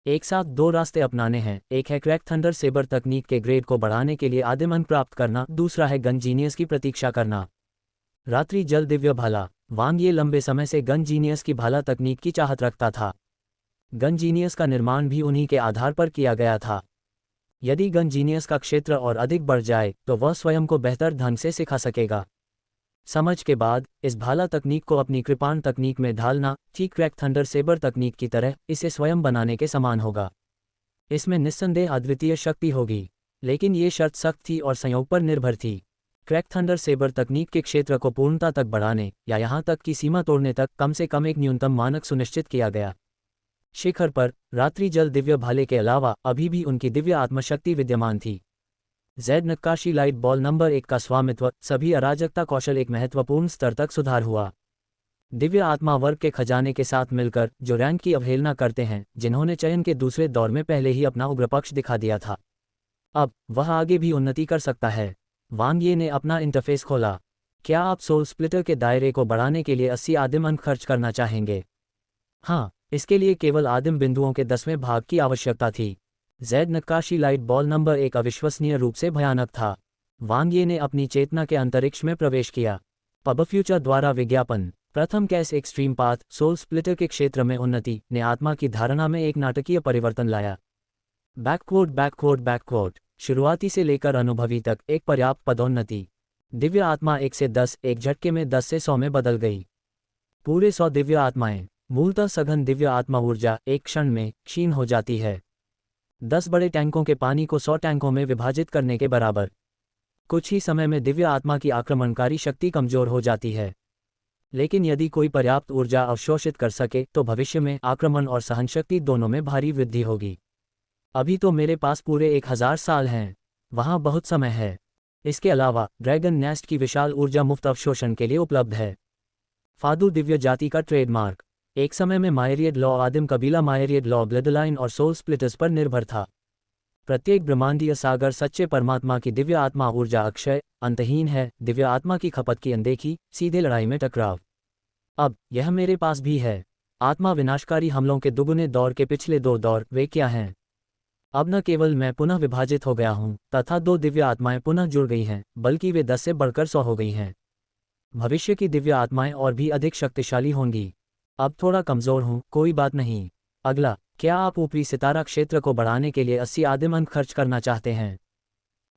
एक साथ 2 रास्ते अपनाने हैं। एक है क्रैक थंडर सेबर तकनीक के ग्रेड को बढ़ाने के लिए आदिम अंक प्राप्त करना, दूसरा है गन जीनियस की प्रतीक्षा करना। रात्रि जल दिव्य भाला। वांग ये लंबे समय से गन जीनियस की भाला तकनीक की चाहत रखता था। गन जीनियस का निर्माण भी उन्हीं के आधार पर किया गया था। यदि गन जीनियस का क्षेत्र और अधिक बढ़ जाए तो वह स्वयं को बेहतर ढंग से सिखा सकेगा। समझ के बाद इस भाला तकनीक को अपनी कृपाण तकनीक में ढालना ठीक क्रैक थंडर सेबर तकनीक की तरह इसे स्वयं बनाने के समान होगा। इसमें निस्संदेह अद्वितीय शक्ति होगी, लेकिन ये शर्त सख्त थी और संयोग पर निर्भर थी। क्रैक थंडर सेबर तकनीक के क्षेत्र को पूर्णता तक बढ़ाने या यहां तक कि सीमा तोड़ने तक कम से कम एक न्यूनतम मानक सुनिश्चित किया गया। शिखर पर रात्रि जल दिव्य भाले के अलावा अभी भी उनकी दिव्य आत्मशक्ति विद्यमान थी। जेड नक्काशी लाइट बॉल नंबर 1 का स्वामित्व, सभी अराजकता कौशल एक महत्वपूर्ण स्तर तक सुधार हुआ। दिव्य आत्मा वर्ग के खजाने के साथ मिलकर जो रैंक की अवहेलना करते हैं, जिन्होंने चयन के दूसरे दौर में पहले ही अपना उग्रपक्ष दिखा दिया था, अब वह आगे भी उन्नति कर सकता है। वांग ये ने अपना इंटरफेस खोला। क्या आप सोल स्प्लिटर के दायरे को बढ़ाने के लिए 80 आदिम अंक खर्च करना चाहेंगे? हाँ, इसके लिए केवल आदिम बिंदुओं के 10वें भाग की आवश्यकता थी। जेड नक्काशी लाइट बॉल नंबर 1 अविश्वसनीय रूप से भयानक था। वांग ये ने अपनी चेतना के अंतरिक्ष में प्रवेश किया। पब फ्यूचर द्वारा विज्ञापन। प्रथम कैस एक्सट्रीम पाथ सोल स्प्लिटर के क्षेत्र में उन्नति ने आत्मा की धारणा में एक नाटकीय परिवर्तन लाया। बैकवर्ड शुरुआती से लेकर अनुभवी तक एक पर्याप्त पदोन्नति। दिव्य आत्मा 1 से 10 एक झटके में 10 से 100 में बदल गई। पूरे 100 दिव्य आत्माएं। मूलतः सघन दिव्य आत्मा ऊर्जा एक क्षण में क्षीण हो जाती है, 10 बड़े टैंकों के पानी को 100 टैंकों में विभाजित करने के बराबर। कुछ ही समय में दिव्य आत्मा की आक्रमणकारी शक्ति कमजोर हो जाती है। लेकिन यदि कोई पर्याप्त ऊर्जा अवशोषित कर सके तो भविष्य में आक्रमण और सहनशक्ति दोनों में भारी वृद्धि होगी। अभी तो मेरे पास पूरे 1000 साल हैं, वहाँ बहुत समय है। इसके अलावा ड्रैगन नेस्ट की विशाल ऊर्जा मुफ्त अवशोषण के लिए उपलब्ध है। फादू दिव्य जाति का ट्रेडमार्क। एक समय में मायरियड लॉ आदिम कबीला मायरियड लॉ ब्लडलाइन और सोल स्प्लिटर्स पर निर्भर था। प्रत्येक ब्रह्मांडीय सागर सच्चे परमात्मा की दिव्य आत्मा ऊर्जा अक्षय अंतहीन है, दिव्य आत्मा की खपत की अनदेखी, सीधे लड़ाई में टकराव। अब यह मेरे पास भी है। आत्मा विनाशकारी हमलों के दुगुने दौर के पिछले 2 दौर वे क्या हैं? अब न केवल मैं पुनः विभाजित हो गया हूँ तथा 2 दिव्य आत्माएं पुनः जुड़ गई हैं, बल्कि वे 10 से बढ़कर 100 हो गई हैं। भविष्य की दिव्य आत्माएं और भी अधिक शक्तिशाली होंगी। अब थोड़ा कमजोर हूँ, कोई बात नहीं। अगला, क्या आप ऊपरी सितारा क्षेत्र को बढ़ाने के लिए 80 आदिम अंक खर्च करना चाहते हैं?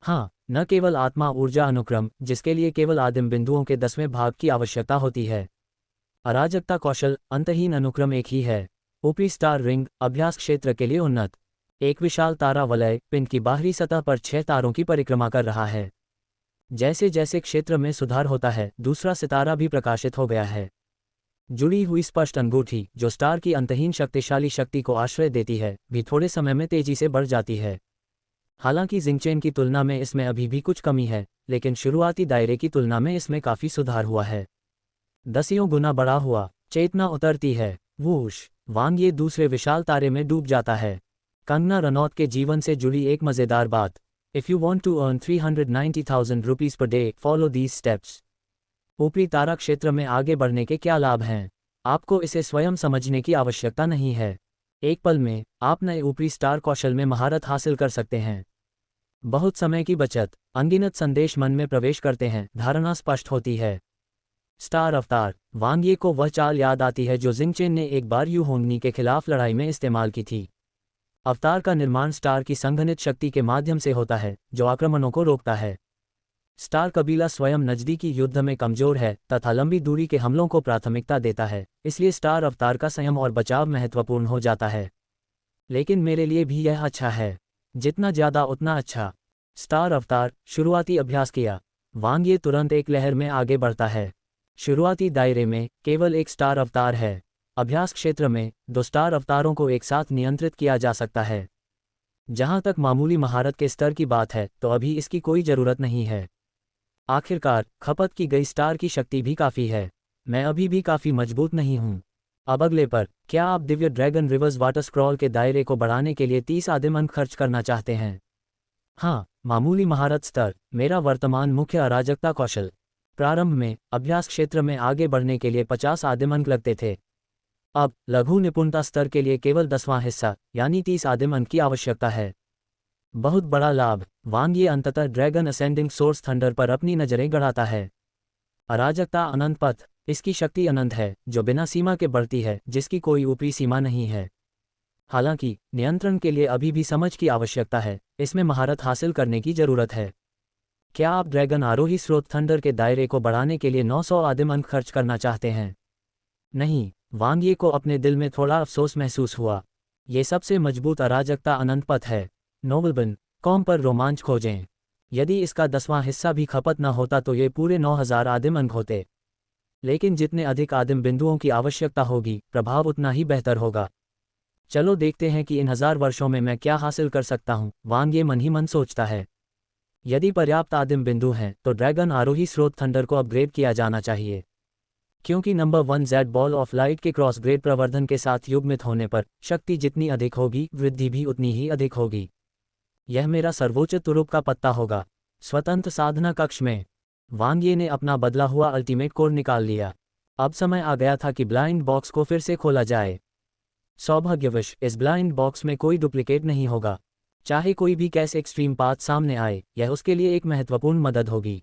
हाँ, न केवल आत्मा ऊर्जा अनुक्रम जिसके लिए केवल आदिम बिंदुओं के 10वें भाग की आवश्यकता होती है। अराजकता कौशल अंतहीन अनुक्रम एक ही है। ऊपरी स्टार रिंग अभ्यास क्षेत्र के लिए उन्नत। एक विशाल तारा वलय पिंड की बाहरी सतह पर 6 तारों की परिक्रमा कर रहा है। जैसे जैसे क्षेत्र में सुधार होता है, दूसरा सितारा भी प्रकाशित हो गया है। जुड़ी हुई स्पष्ट अंगूठी जो स्टार की अंतहीन शक्तिशाली शक्ति को आश्रय देती है, भी थोड़े समय में तेजी से बढ़ जाती है। हालांकि जिंगचेन की तुलना में इसमें अभी भी कुछ कमी है, लेकिन शुरुआती दायरे की तुलना में इसमें काफी सुधार हुआ है। 10 गुना बड़ा हुआ। चेतना उतरती है। वूश, वांग ये दूसरे विशाल तारे में डूब जाता है। कंगना रनौत के जीवन से जुड़ी एक मजेदार बात। If you want to earn 390,000 rupees per day, follow these steps. ऊपरी तारा क्षेत्र में आगे बढ़ने के क्या लाभ हैं? आपको इसे स्वयं समझने की आवश्यकता नहीं है। एक पल में आप नए ऊपरी स्टार कौशल में महारत हासिल कर सकते हैं। बहुत समय की बचत। अनगिनत संदेश मन में प्रवेश करते हैं, धारणा स्पष्ट होती है। स्टार अवतार। वांग ये को वह चाल याद आती है जो जिंगचेन ने एक बार यू होंगनी के खिलाफ लड़ाई में इस्तेमाल की थी। अवतार का निर्माण स्टार की संघनित शक्ति के माध्यम से होता है जो आक्रमणों को रोकता है। स्टार कबीला स्वयं नजदीकी युद्ध में कमजोर है तथा लंबी दूरी के हमलों को प्राथमिकता देता है, इसलिए स्टार अवतार का संयम और बचाव महत्वपूर्ण हो जाता है। लेकिन मेरे लिए भी यह अच्छा है। जितना ज्यादा उतना अच्छा। स्टार अवतार। शुरुआती अभ्यास किया। वांग ये तुरंत एक लहर में आगे बढ़ता है। शुरुआती दायरे में केवल एक स्टार अवतार है। अभ्यास क्षेत्र में 2 स्टार अवतारों को एक साथ नियंत्रित किया जा सकता है। जहां तक मामूली महारत के स्तर की बात है तो अभी इसकी कोई जरूरत नहीं है। आखिरकार खपत की गई स्टार की शक्ति भी काफ़ी है। मैं अभी भी काफ़ी मजबूत नहीं हूँ। अब अगले पर, क्या आप Divya dragon reverse water scroll के दायरे को बढ़ाने के लिए 30 आदिम अंक खर्च करना चाहते हैं? हाँ, मामूली महारत स्तर। मेरा वर्तमान मुख्य अराजकता कौशल। प्रारंभ में अभ्यास क्षेत्र में आगे बढ़ने के लिए 50 आदिम अंक लगते थे। अब लघु निपुणता स्तर के लिए केवल 10वां हिस्सा यानी 30 आदिम अंक की आवश्यकता है। बहुत बड़ा लाभ। वांग ये अंततः ड्रैगन असेंडिंग सोर्स थंडर पर अपनी नजरें गड़ाता है। अराजकता अनंत पथ। इसकी शक्ति अनंत है जो बिना सीमा के बढ़ती है, जिसकी कोई ऊपरी सीमा नहीं है। हालांकि नियंत्रण के लिए अभी भी समझ की आवश्यकता है, इसमें महारत हासिल करने की जरूरत है। क्या आप ड्रैगन आरोही स्रोत थंडर के दायरे को बढ़ाने के लिए 900 आदिम अंक खर्च करना चाहते हैं? नहीं। वांग ये को अपने दिल में थोड़ा अफसोस महसूस हुआ। ये सबसे मजबूत अराजकता अनंत पथ है। नोवेलबिन कॉम पर रोमांच खोजें। यदि इसका 10वां हिस्सा भी खपत न होता तो ये पूरे 9000 आदिम अंक होते। लेकिन जितने अधिक आदिम बिंदुओं की आवश्यकता होगी, प्रभाव उतना ही बेहतर होगा। चलो देखते हैं कि इन 1000 वर्षों में मैं क्या हासिल कर सकता हूँ, वांग ये मन ही मन सोचता है। यदि पर्याप्त आदिम बिंदु हैं तो ड्रैगन आरोही स्रोत थंडर को अपग्रेड किया जाना चाहिए, क्योंकि number 1 Z ball of light के क्रॉस ग्रेड प्रवर्धन के साथ युग्मित होने पर शक्ति जितनी अधिक होगी, वृद्धि भी उतनी ही अधिक होगी। यह मेरा सर्वोच्च तुरुप का पत्ता होगा। स्वतंत्र साधना कक्ष में वांग ये ने अपना बदला हुआ अल्टीमेट कोर निकाल लिया। अब समय आ गया था कि ब्लाइंड बॉक्स को फिर से खोला जाए। सौभाग्यवश इस ब्लाइंड बॉक्स में कोई डुप्लीकेट नहीं होगा। चाहे कोई भी कैसे एक्सट्रीम पाथ सामने आए, यह उसके लिए एक महत्वपूर्ण मदद होगी।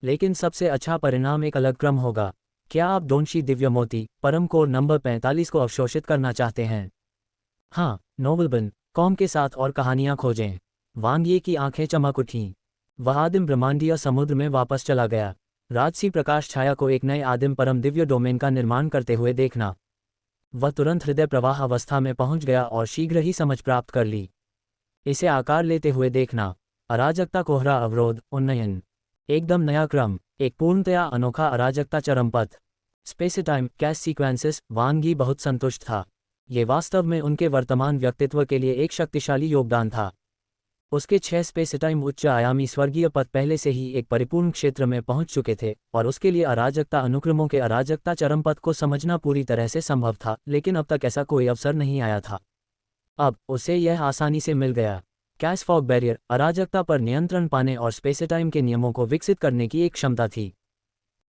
लेकिन सबसे अच्छा परिणाम एक अलग क्रम होगा। क्या आप डोंशी दिव्य मोती परम कोर नंबर 45 को अवशोषित करना चाहते हैं? हाँ। नोवेलबिन कॉम के साथ और कहानियां खोजें। वांग ये की आंखें चमक उठीं। वह आदिम ब्रह्मांडीय समुद्र में वापस चला गया। राजसी प्रकाश छाया को एक नए आदिम परम दिव्य डोमेन का निर्माण करते हुए देखना। वह तुरंत हृदय प्रवाह अवस्था में पहुंच गया और शीघ्र ही समझ प्राप्त कर ली। इसे आकार लेते हुए देखना। अराजकता कोहरा अवरोध उन्नयन। एकदम नया क्रम, एक पूर्णतया अनोखा अराजकता चरम पथ। Space time cache sequences. Wang Yi बहुत संतुष्ट था। ये वास्तव में उनके वर्तमान व्यक्तित्व के लिए एक शक्तिशाली योगदान था। उसके 6 स्पेस टाइम उच्च आयामी स्वर्गीय पथ पहले से ही एक परिपूर्ण क्षेत्र में पहुंच चुके थे और उसके लिए अराजकता अनुक्रमों के अराजकता चरम पथ को समझना पूरी तरह से संभव था, लेकिन अब तक ऐसा कोई अवसर नहीं आया था। अब उसे यह आसानी से मिल गया। कैश फॉग बैरियर अराजकता पर नियंत्रण पाने और स्पेस टाइम के नियमों को विकसित करने की एक क्षमता थी।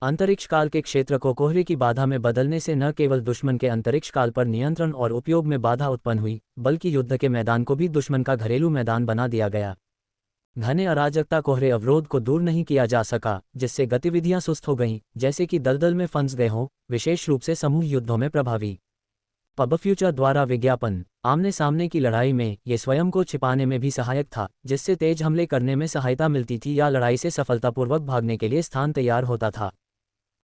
अंतरिक्ष काल के क्षेत्र को कोहरे की बाधा में बदलने से न केवल दुश्मन के अंतरिक्ष काल पर नियंत्रण और उपयोग में बाधा उत्पन्न हुई, बल्कि युद्ध के मैदान को भी दुश्मन का घरेलू मैदान बना दिया गया। घने अराजकता कोहरे अवरोध को दूर नहीं किया जा सका, जिससे गतिविधियां सुस्त हो गईं, जैसे कि दलदल में फंस गए हों, विशेष रूप से समूह युद्धों में प्रभावी। पब फ्यूचर द्वारा विज्ञापन। आमने सामने की लड़ाई में ये स्वयं को छिपाने में भी सहायक था, जिससे तेज हमले करने में सहायता मिलती थी या लड़ाई से सफलतापूर्वक भागने के लिए स्थान तैयार होता था।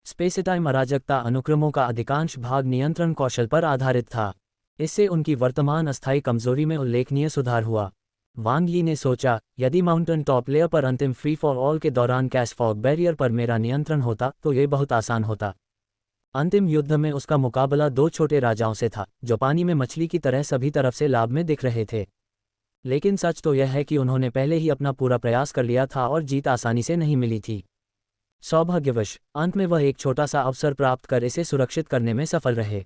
स्पेस टाइम अराजकता अनुक्रमों का अधिकांश भाग नियंत्रण कौशल पर आधारित था। इससे उनकी वर्तमान अस्थायी कमजोरी में उल्लेखनीय सुधार हुआ। वांग यी ने सोचा, यदि माउंटेन टॉप लेयर पर अंतिम फ्री फॉर ऑल के दौरान कैश फॉग बैरियर पर मेरा नियंत्रण होता तो ये बहुत आसान होता। अंतिम युद्ध में उसका मुकाबला 2 छोटे राजाओं से था, जो पानी में मछली की तरह सभी तरफ से लाभ में दिख रहे थे। लेकिन सच तो यह है कि उन्होंने पहले ही अपना पूरा प्रयास कर लिया था और जीत आसानी से नहीं मिली थी। सौभाग्यवश अंत में वह एक छोटा सा अवसर प्राप्त कर इसे सुरक्षित करने में सफल रहे।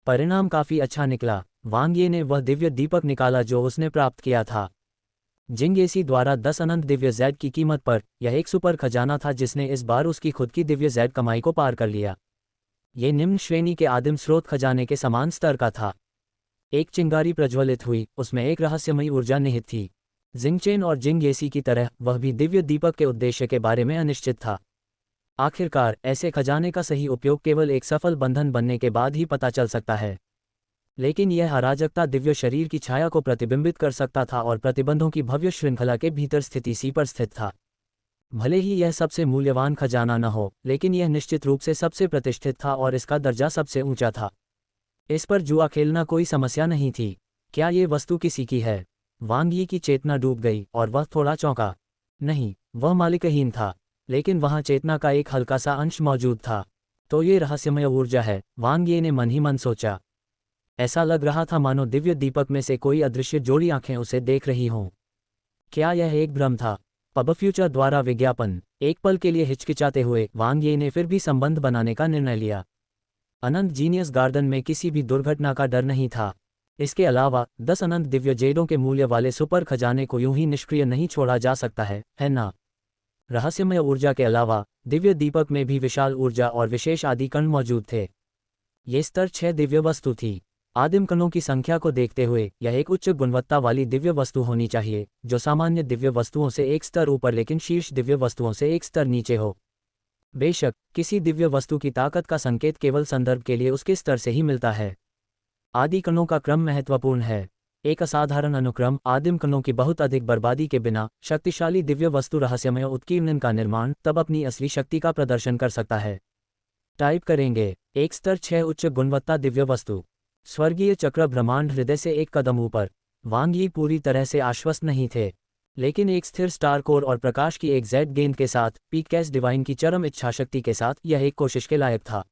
परिणाम काफी अच्छा निकला। वांग ये ने वह दिव्य दीपक निकाला जो उसने प्राप्त किया था। जिंगेसी द्वारा 10 अनंत दिव्य जेड की कीमत पर। यह एक सुपर खजाना था जिसने इस बार उसकी खुद की दिव्य जेड कमाई को पार कर लिया। ये निम्न श्रेणी के आदिम स्रोत खजाने के समान स्तर का था। एक चिंगारी प्रज्वलित हुई, उसमें एक रहस्यमयी ऊर्जा निहित थी। जिंगचेन और जिंगेसी की तरह वह भी दिव्य दीपक के उद्देश्य के बारे में अनिश्चित था। आखिरकार ऐसे खजाने का सही उपयोग केवल एक सफल बंधन बनने के बाद ही पता चल सकता है। लेकिन यह अराजकता दिव्य शरीर की छाया को प्रतिबिंबित कर सकता था और प्रतिबंधों की भव्य श्रृंखला के भीतर स्थिति सी पर स्थित था। भले ही यह सबसे मूल्यवान खजाना न हो, लेकिन यह निश्चित रूप से सबसे प्रतिष्ठित था और इसका दर्जा सबसे ऊंचा था। इस पर जुआ खेलना कोई समस्या नहीं थी। क्या ये वस्तु किसी की है? वांग यी की चेतना डूब गई और वह थोड़ा चौंका। नहीं, वह मालिकहीन था, लेकिन वहां चेतना का एक हल्का सा अंश मौजूद था। तो ये रहस्यमय ऊर्जा है, वांग ये ने मन ही मन सोचा। ऐसा लग रहा था मानो दिव्य दीपक में से कोई अदृश्य जोड़ी आंखें उसे देख रही हों। क्या यह एक भ्रम था? पब फ्यूचर द्वारा विज्ञापन। एक पल के लिए हिचकिचाते हुए वांग ये ने फिर भी संबंध बनाने का निर्णय लिया। अनंत जीनियस गार्डन में किसी भी दुर्घटना का डर नहीं था। इसके अलावा 10 अनंत दिव्य जेडों के मूल्य वाले सुपर खजाने को यूं ही निष्क्रिय नहीं छोड़ा जा सकता है ना? रहस्यमय ऊर्जा के अलावा दिव्य दीपक में भी विशाल ऊर्जा और विशेष आदि कण मौजूद थे। ये स्तर 6 दिव्य वस्तु थी। आदिम कणों की संख्या को देखते हुए यह एक उच्च गुणवत्ता वाली दिव्य वस्तु होनी चाहिए, जो सामान्य दिव्य वस्तुओं से एक स्तर ऊपर लेकिन शीर्ष दिव्य वस्तुओं से एक स्तर नीचे हो। बेशक किसी दिव्य वस्तु की ताकत का संकेत केवल संदर्भ के लिए उसके स्तर से ही मिलता है। आदि कणों का क्रम महत्वपूर्ण है। एक असाधारण अनुक्रम आदिम कणों की बहुत अधिक बर्बादी के बिना शक्तिशाली दिव्य वस्तु रहस्यमय उत्कीर्णन का निर्माण तब अपनी असली शक्ति का प्रदर्शन कर सकता है। टाइप करेंगे एक स्तर 6 उच्च गुणवत्ता दिव्य वस्तु। स्वर्गीय चक्र ब्रह्मांड हृदय से एक कदम ऊपर। वांग यी पूरी तरह से आश्वस्त नहीं थे, लेकिन एक स्थिर स्टार कोर और प्रकाश की एक जेड गेंद के साथ पीक कैश डिवाइन की चरम इच्छाशक्ति के साथ यह एक कोशिश के लायक था।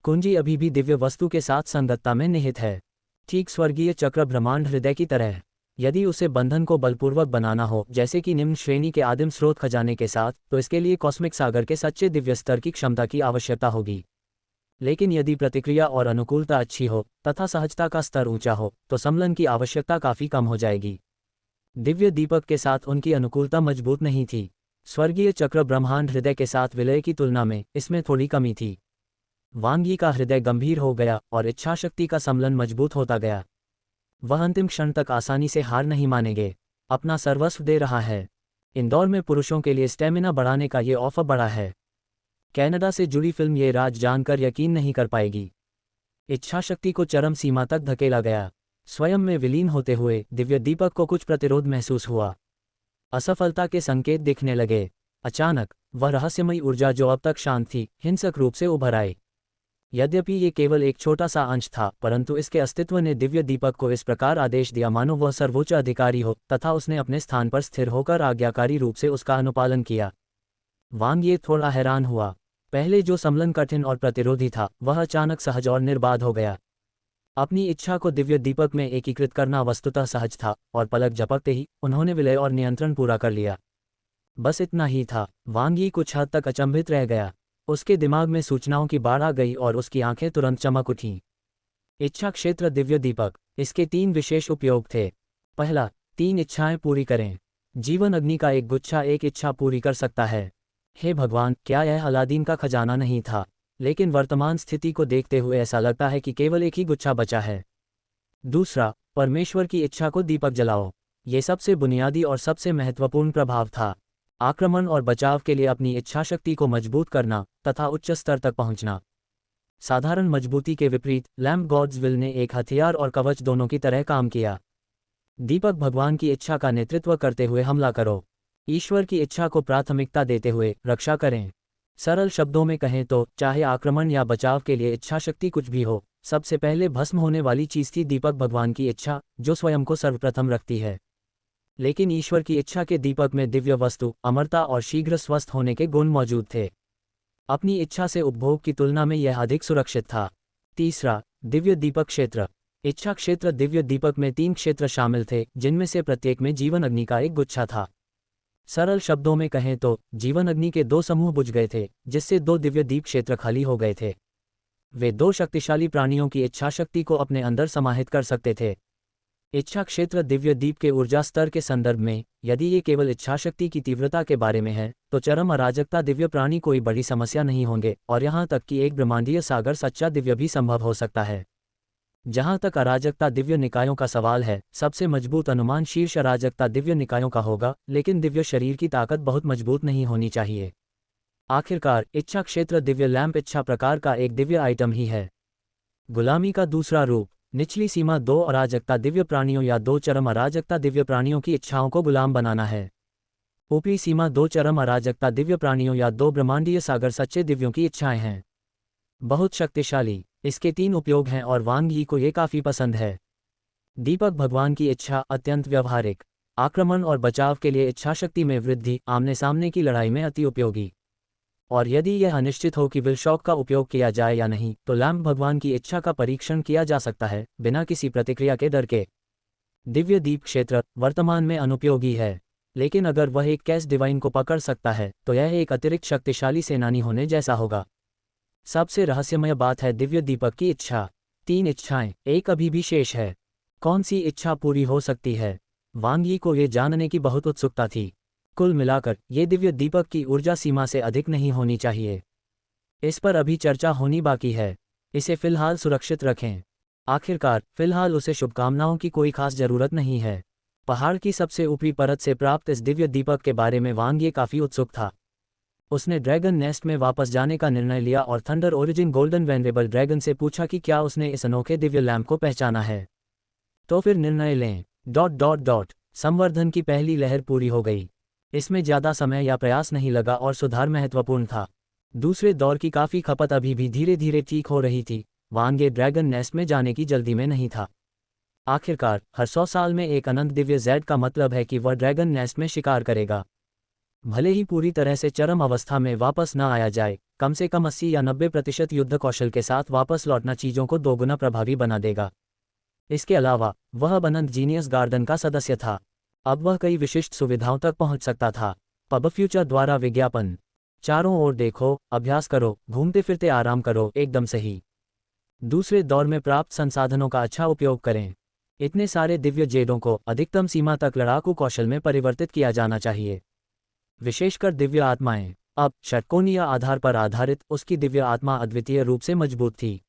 कुंजी अभी भी दिव्य वस्तु के साथ संगतता में निहित है, ठीक स्वर्गीय चक्र ब्रह्मांड हृदय की तरह। यदि उसे बंधन को बलपूर्वक बनाना हो, जैसे कि निम्न श्रेणी के आदिम स्रोत खजाने के साथ, तो इसके लिए कॉस्मिक सागर के सच्चे दिव्य स्तर की क्षमता की आवश्यकता होगी। लेकिन यदि प्रतिक्रिया और अनुकूलता अच्छी हो तथा सहजता का स्तर ऊंचा हो, तो सम्लन की आवश्यकता काफी कम हो जाएगी। दिव्य दीपक के साथ उनकी अनुकूलता मजबूत नहीं थी। स्वर्गीय चक्र ब्रह्मांड हृदय के साथ विलय की तुलना में इसमें थोड़ी कमी थी। वांग यी का हृदय गंभीर हो गया और इच्छाशक्ति का सम्लन मजबूत होता गया। वह अंतिम क्षण तक आसानी से हार नहीं मानेंगे। अपना सर्वस्व दे रहा है। इंदौर में पुरुषों के लिए स्टेमिना बढ़ाने का ये ऑफर बड़ा है। कनाडा से जुड़ी फिल्म ये राज जानकर यकीन नहीं कर पाएगी। इच्छाशक्ति को चरम सीमा तक धकेला गया। स्वयं में विलीन होते हुए दिव्य दीपक को कुछ प्रतिरोध महसूस हुआ। असफलता के संकेत दिखने लगे। अचानक वह रहस्यमयी ऊर्जा जो अब तक शांत थी, हिंसक रूप से उभर आई। यद्यपि ये केवल एक छोटा सा अंश था, परंतु इसके अस्तित्व ने दिव्य दीपक को इस प्रकार आदेश दिया मानो वह सर्वोच्च अधिकारी हो, तथा उसने अपने स्थान पर स्थिर होकर आज्ञाकारी रूप से उसका अनुपालन किया। वांग ये थोड़ा हैरान हुआ। पहले जो सम्मेलन कठिन और प्रतिरोधी था, वह अचानक सहज और निर्बाध हो गया। अपनी इच्छा को दिव्य दीपक में एकीकृत करना वस्तुतः सहज था, और पलक झपकते ही उन्होंने विलय और नियंत्रण पूरा कर लिया। बस इतना ही था। वांग यी कुछ हद तक अचंभित रह गया। उसके दिमाग में सूचनाओं की बाढ़ आ गई और उसकी आंखें तुरंत चमक उठीं। इच्छा क्षेत्र दिव्य दीपक। इसके 3 विशेष उपयोग थे। पहला, 3 इच्छाएं पूरी करें। जीवन अग्नि का एक गुच्छा एक इच्छा पूरी कर सकता है। हे भगवान, क्या यह अलादीन का खजाना नहीं था? लेकिन वर्तमान स्थिति को देखते हुए ऐसा लगता है कि केवल एक ही गुच्छा बचा है। दूसरा, परमेश्वर की इच्छा को दीपक जलाओ। ये सबसे बुनियादी और सबसे महत्वपूर्ण प्रभाव था। आक्रमण और बचाव के लिए अपनी इच्छाशक्ति को मजबूत करना तथा उच्च स्तर तक पहुंचना। साधारण मजबूती के विपरीत लैम्प गॉड्स विल ने एक हथियार और कवच दोनों की तरह काम किया। दीपक भगवान की इच्छा का नेतृत्व करते हुए हमला करो। ईश्वर की इच्छा को प्राथमिकता देते हुए रक्षा करें। सरल शब्दों में कहें तो, चाहे आक्रमण या बचाव के लिए इच्छाशक्ति कुछ भी हो, सबसे पहले भस्म होने वाली चीज थी दीपक भगवान की इच्छा, जो स्वयं को सर्वप्रथम रखती है। लेकिन ईश्वर की इच्छा के दीपक में दिव्य वस्तु, अमरता और शीघ्र स्वस्थ होने के गुण मौजूद थे। अपनी इच्छा से उपभोग की तुलना में यह अधिक सुरक्षित था। तीसरा, दिव्य दीपक क्षेत्र। इच्छा क्षेत्र दिव्य दीपक में 3 क्षेत्र शामिल थे, जिनमें से प्रत्येक में जीवन अग्नि का एक गुच्छा था। सरल शब्दों में कहें तो, जीवन अग्नि के 2 समूह बुझ गए थे, जिससे 2 दिव्य दीप क्षेत्र खाली हो गए थे। वे 2 शक्तिशाली प्राणियों की इच्छाशक्ति को अपने अंदर समाहित कर सकते थे। इच्छा क्षेत्र दिव्य दीप के ऊर्जा स्तर के संदर्भ में, यदि ये केवल इच्छाशक्ति की तीव्रता के बारे में है, तो चरम अराजकता दिव्य प्राणी कोई बड़ी समस्या नहीं होंगे, और यहाँ तक कि एक ब्रह्मांडीय सागर सच्चा दिव्य भी संभव हो सकता है। जहाँ तक अराजकता दिव्य निकायों का सवाल है, सबसे मजबूत अनुमान शीर्ष अराजकता दिव्य निकायों का होगा, लेकिन दिव्य शरीर की ताकत बहुत मजबूत नहीं होनी चाहिए। आखिरकार, इच्छा क्षेत्र दिव्य लैंप इच्छा प्रकार का एक दिव्य आइटम ही है। गुलामी का दूसरा रूप। निचली सीमा 2 अराजकता दिव्य प्राणियों या 2 चरम अराजकता दिव्य प्राणियों की इच्छाओं को गुलाम बनाना है। ऊपरी सीमा 2 चरम अराजकता दिव्य प्राणियों या 2 ब्रह्मांडीय सागर सच्चे दिव्यों की इच्छाएं हैं। बहुत शक्तिशाली। इसके 3 उपयोग हैं और वांग यी को ये काफी पसंद है। दीपक भगवान की इच्छा अत्यंत व्यवहारिक। आक्रमण और बचाव के लिए इच्छाशक्ति में वृद्धि, आमने सामने की लड़ाई में अति उपयोगी। और यदि यह अनिश्चित हो कि विल शॉक का उपयोग किया जाए या नहीं, तो लैम्प भगवान की इच्छा का परीक्षण किया जा सकता है, बिना किसी प्रतिक्रिया के डर के। दिव्य दीप क्षेत्र वर्तमान में अनुपयोगी है, लेकिन अगर वह एक कैश डिवाइन को पकड़ सकता है, तो यह एक अतिरिक्त शक्तिशाली सेनानी होने जैसा होगा। सबसे रहस्यमय बात है दिव्य दीपक की इच्छा। 3 इच्छाएं, एक अभी भी शेष है। कौन सी इच्छा पूरी हो सकती है? वांग यी को ये जानने की बहुत उत्सुकता थी। कुल मिलाकर, ये दिव्य दीपक की ऊर्जा सीमा से अधिक नहीं होनी चाहिए। इस पर अभी चर्चा होनी बाकी है। इसे फिलहाल सुरक्षित रखें। आखिरकार, फिलहाल उसे शुभकामनाओं की कोई खास जरूरत नहीं है। पहाड़ की सबसे ऊपरी परत से प्राप्त इस दिव्य दीपक के बारे में वांग ये काफी उत्सुक था। उसने ड्रैगन नेस्ट में वापस जाने का निर्णय लिया और thunder origin golden venerable dragon से पूछा कि क्या उसने इस अनोखे दिव्य लैम्प को पहचाना है। तो फिर निर्णय लें। ... संवर्धन की पहली लहर पूरी हो गई। इसमें ज्यादा समय या प्रयास नहीं लगा और सुधार महत्वपूर्ण था। दूसरे दौर की काफी खपत अभी भी धीरे धीरे ठीक हो रही थी। वांग ये ड्रैगन नेस्ट में जाने की जल्दी में नहीं था। आखिरकार, हर 100 साल में एक अनंत दिव्य जेड का मतलब है कि वह ड्रैगन नेस्ट में शिकार करेगा। भले ही पूरी तरह से चरम अवस्था में वापस न आया जाए, कम से कम 80 या 90% युद्ध कौशल के साथ वापस लौटना चीजों को दोगुना प्रभावी बना देगा। इसके अलावा, वह अब अनंत जीनियस गार्डन का सदस्य था। अब वह कई विशिष्ट सुविधाओं तक पहुंच सकता था। पब फ्यूचर द्वारा विज्ञापन। चारों ओर देखो, अभ्यास करो, घूमते फिरते आराम करो, एकदम सही। दूसरे दौर में प्राप्त संसाधनों का अच्छा उपयोग करें। इतने सारे दिव्य जेडों को अधिकतम सीमा तक लड़ाकू कौशल में परिवर्तित किया जाना चाहिए। विशेषकर दिव्य आत्माएं। अब षटकोणीय आधार पर आधारित उसकी दिव्य आत्मा अद्वितीय रूप से मजबूत थी।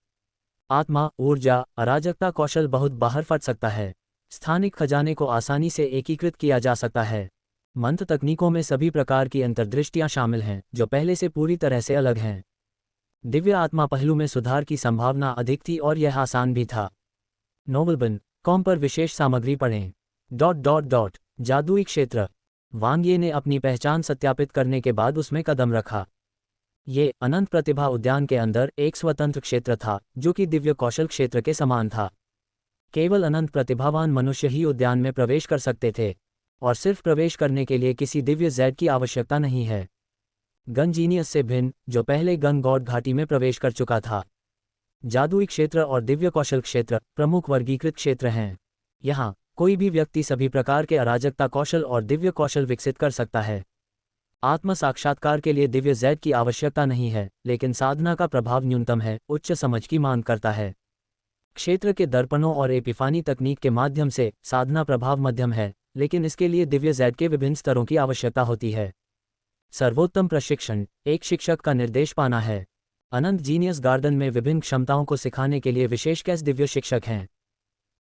आत्मा, ऊर्जा, अराजकता कौशल बहुत बाहर फट सकता है। स्थानिक खजाने को आसानी से एकीकृत किया जा सकता है। मंत्र तकनीकों में सभी प्रकार की अंतर्दृष्टियां शामिल हैं, जो पहले से पूरी तरह से अलग हैं। दिव्य आत्मा पहलू में सुधार की संभावना अधिक थी और यह आसान भी था। novelbin.com पर विशेष सामग्री पढ़ें। ... जादुई क्षेत्र। वांग ये ने अपनी पहचान सत्यापित करने के बाद उसमें कदम रखा। ये अनंत प्रतिभा उद्यान के अंदर एक स्वतंत्र क्षेत्र था जो कि दिव्य कौशल क्षेत्र के समान था। केवल अनंत प्रतिभावान मनुष्य ही उद्यान में प्रवेश कर सकते थे, और सिर्फ प्रवेश करने के लिए किसी दिव्य ज़ैड की आवश्यकता नहीं है। गन जीनियस से भिन्न, जो पहले गन गॉड घाटी में प्रवेश कर चुका था। जादुई क्षेत्र और दिव्य कौशल क्षेत्र प्रमुख वर्गीकृत क्षेत्र हैं। यहाँ कोई भी व्यक्ति सभी प्रकार के अराजकता कौशल और दिव्य कौशल विकसित कर सकता है। आत्म साक्षात्कार के लिए दिव्य ज़ैड की आवश्यकता नहीं है, लेकिन साधना का प्रभाव न्यूनतम है, उच्च समझ की मांग करता है। क्षेत्र के दर्पणों और एपिफानी तकनीक के माध्यम से साधना प्रभाव मध्यम है, लेकिन इसके लिए दिव्य ज़ैड के विभिन्न स्तरों की आवश्यकता होती है। सर्वोत्तम प्रशिक्षण एक शिक्षक का निर्देश पाना है। अनंत जीनियस गार्डन में विभिन्न क्षमताओं को सिखाने के लिए विशेष कैसे दिव्य शिक्षक हैं।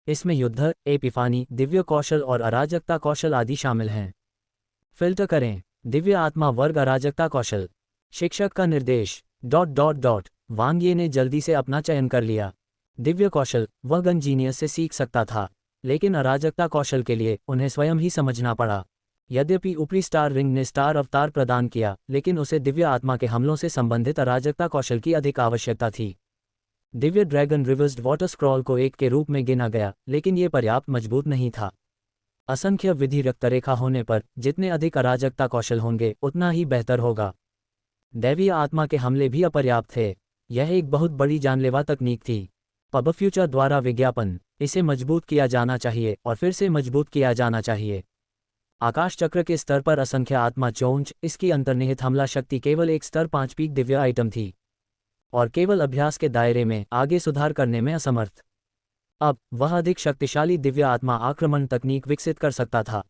इसमें युद्ध, एपिफानी, दिव्य कौशल और अराजकता कौशल आदि शामिल हैं। फिल्टर करें। दिव्य आत्मा वर्ग अराजकता कौशल। शिक्षक का निर्देश ... वांग ये ने जल्दी से अपना चयन कर लिया। दिव्य कौशल वह गन जीनियस से सीख सकता था, लेकिन अराजकता कौशल के लिए उन्हें स्वयं ही समझना पड़ा। यद्यपि ऊपरी स्टार रिंग ने स्टार अवतार प्रदान किया, लेकिन उसे दिव्य आत्मा के हमलों से संबंधित अराजकता कौशल की अधिक आवश्यकता थी। Divya dragon reversed water scroll को एक के रूप में गिना गया, लेकिन ये पर्याप्त मजबूत नहीं था। असंख्य विधि रक्तरेखा होने पर जितने अधिक अराजकता कौशल होंगे उतना ही बेहतर होगा। दैवीय आत्मा के हमले भी अपर्याप्त थे। यह एक बहुत बड़ी जानलेवा तकनीक थी। पब फ्यूचर द्वारा विज्ञापन, इसे मजबूत किया जाना चाहिए और फिर से मजबूत किया जाना चाहिए। आकाश चक्र के स्तर पर असंख्य आत्मा चोंच, इसकी अंतर्निहित हमला शक्ति केवल एक स्तर 5 पीक दिव्य आइटम थी, और केवल अभ्यास के दायरे में आगे सुधार करने में असमर्थ। अब वह अधिक शक्तिशाली दिव्य आत्मा आक्रमण तकनीक विकसित कर सकता था।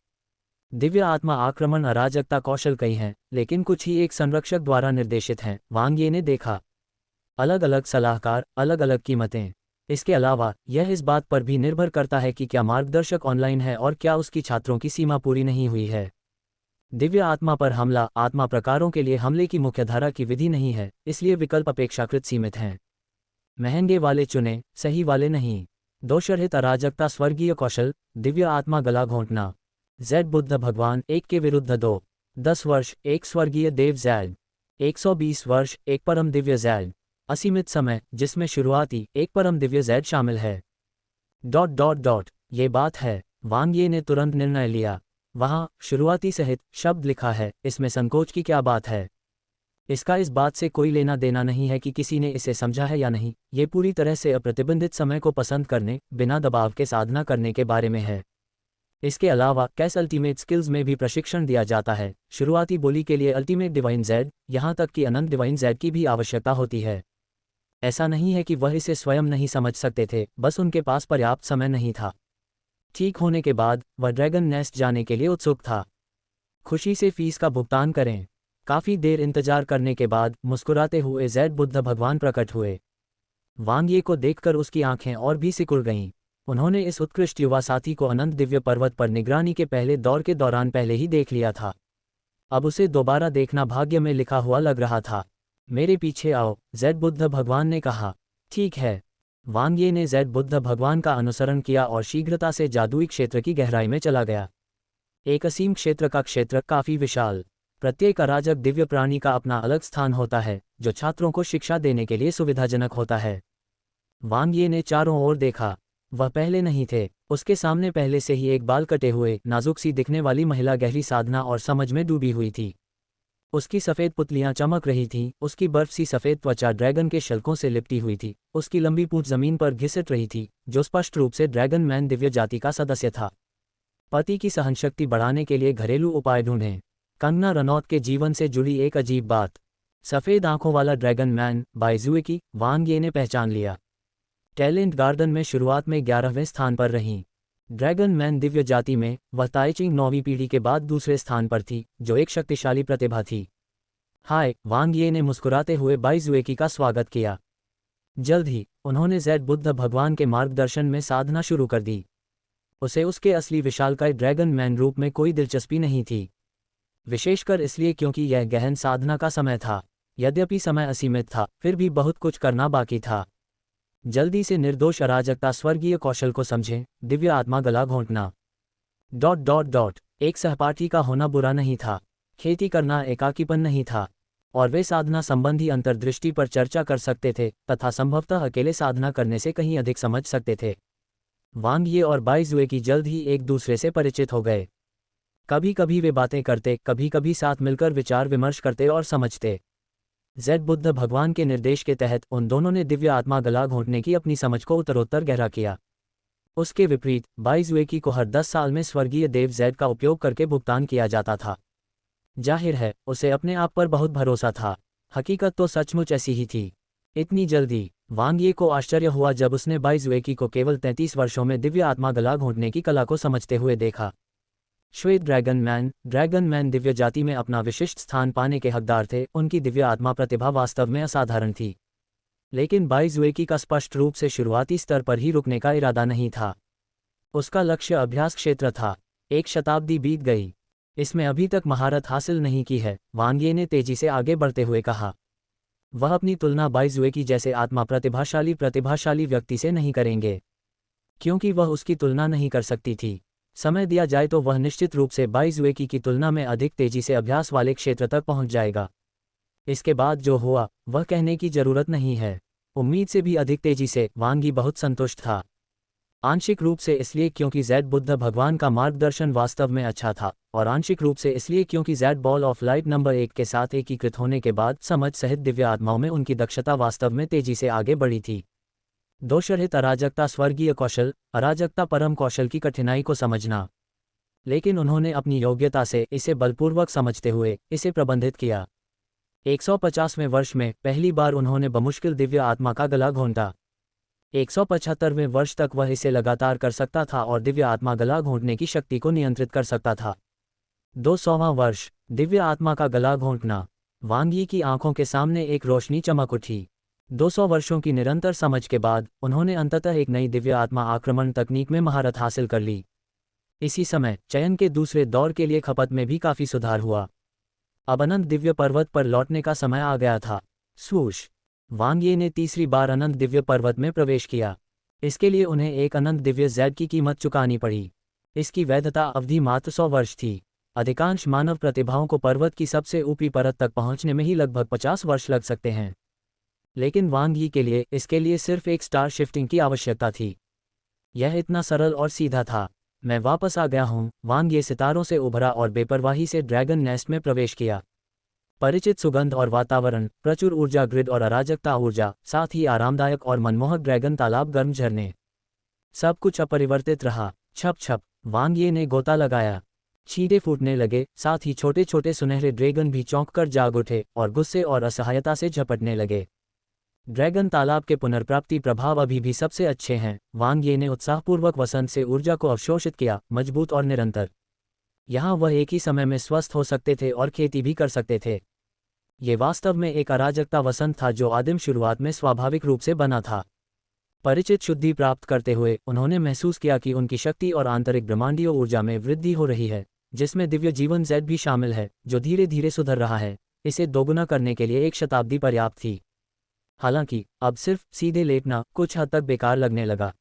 दिव्य आत्मा आक्रमण अराजकता कौशल कई हैं, लेकिन कुछ ही एक संरक्षक द्वारा निर्देशित हैं, वांग ये ने देखा। अलग अलग सलाहकार, अलग अलग कीमतें। इसके अलावा यह इस बात पर भी निर्भर करता है कि क्या मार्गदर्शक ऑनलाइन है और क्या उसकी छात्रों की सीमा पूरी नहीं हुई है। दिव्य आत्मा पर हमला आत्मा प्रकारों के लिए हमले की मुख्यधारा की विधि नहीं है, इसलिए विकल्प अपेक्षाकृत सीमित हैं। महंगे वाले चुनें, सही वाले नहीं। दोषरहित अराजकता स्वर्गीय कौशल, दिव्य आत्मा गला घोंटना। ज़ैड बुद्ध भगवान 1 के विरुद्ध 2। 10 वर्ष एक स्वर्गीय देव ज़ैड। 120 वर्ष एक परम दिव्य ज़ैड। असीमित समय जिसमें शुरुआती एक परम दिव्य ज़ैड शामिल है। ... ये बात है। वांग ये ने तुरंत निर्णय लिया। वहाँ शुरुआती सहित शब्द लिखा है, इसमें संकोच की क्या बात है। इसका इस बात से कोई लेना देना नहीं है कि किसी ने इसे समझा है या नहीं। ये पूरी तरह से अप्रतिबंधित समय को पसंद करने, बिना दबाव के साधना करने के बारे में है। इसके अलावा कैस अल्टीमेट स्किल्स में भी प्रशिक्षण दिया जाता है। शुरुआती बोली के लिए अल्टीमेट डिवाइन ज़ैड, यहाँ तक कि अनंत डिवाइन ज़ैड की भी आवश्यकता होती है। ऐसा नहीं है कि वह इसे स्वयं नहीं समझ सकते थे, बस उनके पास पर्याप्त समय नहीं था। ठीक होने के बाद वह ड्रैगन नेस्ट जाने के लिए उत्सुक था। खुशी से फीस का भुगतान करें। काफ़ी देर इंतजार करने के बाद मुस्कुराते हुए ज़ैड बुद्ध भगवान प्रकट हुए। वांग ये को देखकर उसकी आंखें और भी सिकुड़ गईं। उन्होंने इस उत्कृष्ट युवा साथी को अनंत दिव्य पर्वत पर निगरानी के पहले दौर के दौरान पहले ही देख लिया था। अब उसे दोबारा देखना भाग्य में लिखा हुआ लग रहा था। मेरे पीछे आओ, ज़ैड बुद्ध भगवान ने कहा। ठीक है। वांग ये ने ज़ैड बुद्ध भगवान का अनुसरण किया और शीघ्रता से जादुई क्षेत्र की गहराई में चला गया। एक असीम क्षेत्र का क्षेत्र काफ़ी विशाल। प्रत्येक अराजक दिव्य प्राणी का अपना अलग स्थान होता है, जो छात्रों को शिक्षा देने के लिए सुविधाजनक होता है। वांग ये ने चारों ओर देखा। वह पहले नहीं थे, उसके सामने पहले से ही एक बाल कटे हुए, नाजुक सी दिखने वाली महिला गहरी साधना और समझ में डूबी हुई थी। उसकी सफ़ेद पुतलियां चमक रही थीं, उसकी बर्फ सी सफ़ेद त्वचा ड्रैगन के शल्कों से लिपटी हुई थी, उसकी लंबी पूंछ ज़मीन पर घिसट रही थी, जो स्पष्ट रूप से ड्रैगन मैन दिव्य जाति का सदस्य था। पति की सहनशक्ति बढ़ाने के लिए घरेलू उपाय ढूंढें। कंगना रनौत के जीवन से जुड़ी एक अजीब बात। सफ़ेद आंखों वाला ड्रैगन मैन बाइजुए की वांग ये ने पहचान लिया। टैलेंट गार्डन में शुरुआत में 11वें स्थान पर रहीं। ड्रैगन मैन दिव्य जाति में वह ताइचिंग 9वीं पीढ़ी के बाद दूसरे स्थान पर थी, जो एक शक्तिशाली प्रतिभा थी। हाय, वांग ये ने मुस्कुराते हुए बाइजुएकी का स्वागत किया। जल्द ही उन्होंने ज़ैड बुद्ध भगवान के मार्गदर्शन में साधना शुरू कर दी। उसे उसके असली विशालकाय ड्रैगन मैन रूप में कोई दिलचस्पी नहीं थी, विशेषकर इसलिए क्योंकि यह गहन साधना का समय था। यद्यपि समय असीमित था, फिर भी बहुत कुछ करना बाकी था। जल्दी से निर्दोष अराजकता स्वर्गीय कौशल को समझें। दिव्य आत्मा गला घोंटना। ... एक सहपाठी का होना बुरा नहीं था। खेती करना एकाकीपन नहीं था। और वे साधना संबंधी अंतर्दृष्टि पर चर्चा कर सकते थे तथा संभवतः अकेले साधना करने से कहीं अधिक समझ सकते थे। वांग ये और बाई जुए की जल्द ही एक दूसरे से परिचित हो गए। कभी कभी वे बातें करते, कभी कभी साथ मिलकर विचार विमर्श करते और समझते। जेड बुद्ध भगवान के निर्देश के तहत उन दोनों ने दिव्य आत्मा गला घोंटने की अपनी समझ को उत्तरोत्तर गहरा किया। उसके विपरीत बाई जुएकी को हर 10 साल में स्वर्गीय देव जेड का उपयोग करके भुगतान किया जाता था। जाहिर है उसे अपने आप पर बहुत भरोसा था। हकीकत तो सचमुच ऐसी ही थी। इतनी जल्दी वांग ये को आश्चर्य हुआ जब उसने बाई जुएकी को केवल 33 वर्षों में दिव्य आत्मा गला घोंटने की कला को समझते हुए देखा। श्वेत ड्रैगन मैन दिव्य जाति में अपना विशिष्ट स्थान पाने के हकदार थे। उनकी दिव्य आत्मा प्रतिभा वास्तव में असाधारण थी। लेकिन बाई जुएकी का स्पष्ट रूप से शुरुआती स्तर पर ही रुकने का इरादा नहीं था। उसका लक्ष्य अभ्यास क्षेत्र था। 1 शताब्दी बीत गई, इसमें अभी तक महारत हासिल नहीं की है, वांग ये ने तेजी से आगे बढ़ते हुए कहा। वह अपनी तुलना बाई जुएकी जैसे आत्मा प्रतिभाशाली व्यक्ति से नहीं करेंगे, क्योंकि वह उसकी तुलना नहीं कर सकती थी। समय दिया जाए तो वह निश्चित रूप से बाई जुएकी की तुलना में अधिक तेजी से अभ्यास वाले क्षेत्र तक पहुंच जाएगा। इसके बाद जो हुआ वह कहने की जरूरत नहीं है। उम्मीद से भी अधिक तेजी से वांगी बहुत संतुष्ट था। आंशिक रूप से इसलिए क्योंकि जेड बुद्ध भगवान का मार्गदर्शन वास्तव में अच्छा था, और आंशिक रूप से इसलिए क्योंकि Z ball of light number 1 के साथ एकीकृत होने के बाद समझ सहित दिव्य आत्माओं में उनकी दक्षता वास्तव में तेजी से आगे बढ़ी थी। दोषरहित अराजकता स्वर्गीय कौशल, अराजकता परम कौशल की कठिनाई को समझना। लेकिन उन्होंने अपनी योग्यता से इसे बलपूर्वक समझते हुए इसे प्रबंधित किया। 150वें वर्ष में पहली बार उन्होंने बमुश्किल दिव्य आत्मा का गला घोंटा। 175वें वर्ष तक वह इसे लगातार कर सकता था और दिव्य आत्मा गला घोंटने की शक्ति को नियंत्रित कर सकता था। 200वां वर्ष, दिव्य आत्मा का गला घोंटना। वांग यी की आंखों के सामने एक रोशनी चमक उठी। 200 वर्षों की निरंतर समझ के बाद उन्होंने अंततः एक नई दिव्य आत्मा आक्रमण तकनीक में महारत हासिल कर ली। इसी समय चयन के दूसरे दौर के लिए खपत में भी काफी सुधार हुआ। अब अनंत दिव्य पर्वत पर लौटने का समय आ गया था। स्वूश, वांग ये ने तीसरी बार अनंत दिव्य पर्वत में प्रवेश किया। इसके लिए उन्हें एक अनंत दिव्य जेड की कीमत चुकानी पड़ी। इसकी वैधता अवधि मात्र 100 वर्ष थी। अधिकांश मानव प्रतिभाओं को पर्वत की सबसे ऊपरी परत तक पहुंचने में ही लगभग 50 वर्ष लग सकते हैं, लेकिन वांग यी के लिए इसके लिए सिर्फ एक स्टार शिफ्टिंग की आवश्यकता थी। यह इतना सरल और सीधा था। मैं वापस आ गया हूं, वांग ये सितारों से उभरा और बेपरवाही से ड्रैगन नेस्ट में प्रवेश किया। परिचित सुगंध और वातावरण, प्रचुर ऊर्जा ग्रिड और अराजकता ऊर्जा, साथ ही आरामदायक और मनमोहक ड्रैगन तालाब, गर्म झरने, सब कुछ अपरिवर्तित रहा। छप छप, वांग ये ने गोता लगाया। छींटे फूटने लगे, साथ ही छोटे छोटे सुनहरे ड्रैगन भी चौंक कर जाग उठे और गुस्से और असहायता से झपटने लगे। ड्रैगन तालाब के पुनर्प्राप्ति प्रभाव अभी भी सबसे अच्छे हैं। वांग ये ने उत्साहपूर्वक वसंत से ऊर्जा को अवशोषित किया, मजबूत और निरंतर। यहाँ वह एक ही समय में स्वस्थ हो सकते थे और खेती भी कर सकते थे। ये वास्तव में एक अराजकता वसंत था जो आदिम शुरुआत में स्वाभाविक रूप से बना था। परिचित शुद्धि प्राप्त करते हुए उन्होंने महसूस किया कि उनकी शक्ति और आंतरिक ब्रह्मांडीय ऊर्जा में वृद्धि हो रही है, जिसमें दिव्य जीवन जेड भी शामिल है, जो धीरे धीरे सुधर रहा है। इसे दोगुना करने के लिए 1 शताब्दी पर्याप्त थी। हालांकि अब सिर्फ सीधे लेटना कुछ हद तक बेकार लगने लगा।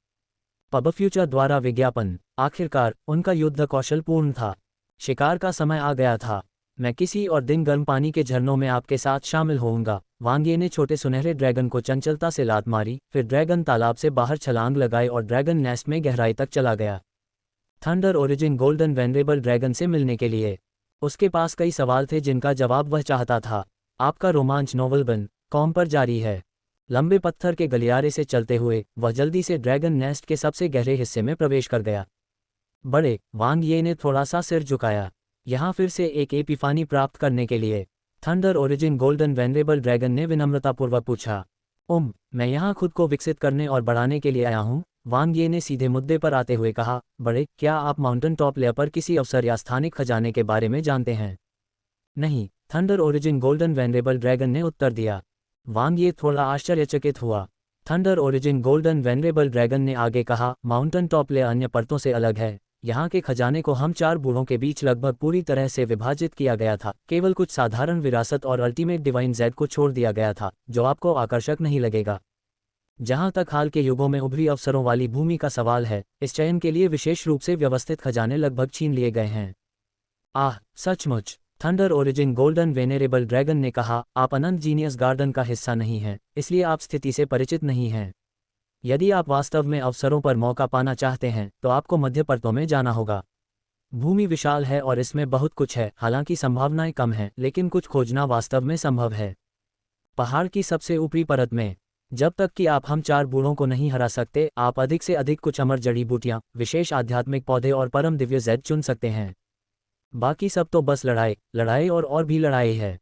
पब फ्यूचर द्वारा विज्ञापन, आखिरकार उनका युद्ध कौशल पूर्ण था। शिकार का समय आ गया था। मैं किसी और दिन गर्म पानी के झरनों में आपके साथ शामिल होऊंगा। वांग ये ने छोटे सुनहरे ड्रैगन को चंचलता से लात मारी, फिर ड्रैगन तालाब से बाहर छलांग लगाई और ड्रैगन नेस्ट में गहराई तक चला गया। Thunder origin golden venerable dragon से मिलने के लिए उसके पास कई सवाल थे जिनका जवाब वह चाहता था। आपका रोमांच novelbin.com पर जारी है। लंबे पत्थर के गलियारे से चलते हुए वह जल्दी से ड्रैगन नेस्ट के सबसे गहरे हिस्से में प्रवेश कर गया। बड़े, वांग ये ने थोड़ा सा सिर झुकाया। यहाँ फिर से एक एपिफानी प्राप्त करने के लिए? Thunder origin golden venerable dragon ने विनम्रतापूर्वक पूछा। मैं यहाँ खुद को विकसित करने और बढ़ाने के लिए आया हूँ, वांग ये ने सीधे मुद्दे पर आते हुए कहा। बड़े, क्या आप माउंटेन टॉप लेयर पर किसी अवसर या स्थानिक खजाने के बारे में जानते हैं? नहीं, thunder origin golden venerable dragon ने उत्तर दिया। वांग ये थोड़ा आश्चर्यचकित हुआ। Thunder origin golden venerable dragon ने आगे कहा, माउंटेन टॉप लेयर अन्य परतों से अलग है। यहाँ के खजाने को हम 4 बूढ़ों के बीच लगभग पूरी तरह से विभाजित किया गया था। केवल कुछ साधारण विरासत और अल्टीमेट डिवाइन जेड को छोड़ दिया गया था, जो आपको आकर्षक नहीं लगेगा। जहाँ तक हाल के युगों में उभरी अवसरों वाली भूमि का सवाल है, इस चयन के लिए विशेष रूप से व्यवस्थित खजाने लगभग छीन लिए गए हैं। आह, सचमुच, थंडर ओरिजिन गोल्डन वेनेरेबल ड्रैगन ने कहा, आप अनंत जीनियस गार्डन का हिस्सा नहीं हैं, इसलिए आप स्थिति से परिचित नहीं हैं। यदि आप वास्तव में अवसरों पर मौका पाना चाहते हैं तो आपको मध्य परतों में जाना होगा। भूमि विशाल है और इसमें बहुत कुछ है, हालांकि संभावनाएं कम हैं, लेकिन कुछ खोजना वास्तव में संभव है। पहाड़ की सबसे ऊपरी परत में, जब तक कि आप हम 4 बूढ़ों को नहीं हरा सकते, आप अधिक से अधिक कुछ अमर जड़ी बूटियां, विशेष आध्यात्मिक पौधे और परम दिव्य जैद चुन सकते हैं। बाकी सब तो बस लड़ाई, लड़ाई और भी लड़ाई है।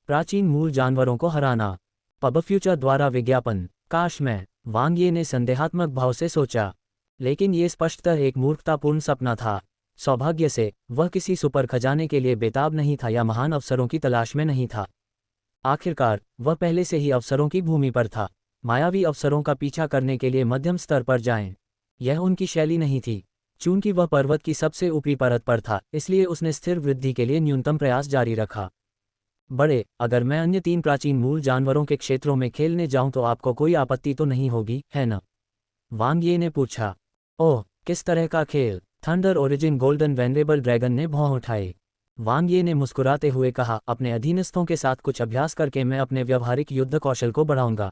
प्राचीन मूल जानवरों को हराना। पब फ्यूचर द्वारा विज्ञापन। काश मैं, वांग ये ने संदेहात्मक भाव से सोचा। लेकिन ये स्पष्टतः एक मूर्खतापूर्ण सपना था। सौभाग्य से वह किसी सुपर खजाने के लिए बेताब नहीं था या महान अवसरों की तलाश में नहीं था। आखिरकार वह पहले से ही अवसरों की भूमि पर था। मायावी अवसरों का पीछा करने के लिए मध्यम स्तर पर जाएं, यह उनकी शैली नहीं थी। चूंकि वह पर्वत की सबसे ऊपरी परत पर था, इसलिए उसने स्थिर वृद्धि के लिए न्यूनतम प्रयास जारी रखा। अगर मैं अन्य 3 प्राचीन मूल जानवरों के क्षेत्रों में खेलने जाऊं तो आपको कोई आपत्ति तो नहीं होगी, है न? वांग ये ने पूछा। ओह, किस तरह का खेल? Thunder origin golden venerable dragon ने भौं उठाए। वांग ये ने मुस्कुराते हुए कहा, अपने अधीनस्थों के साथ कुछ अभ्यास करके मैं अपने व्यावहारिक युद्ध कौशल को बढ़ाऊंगा।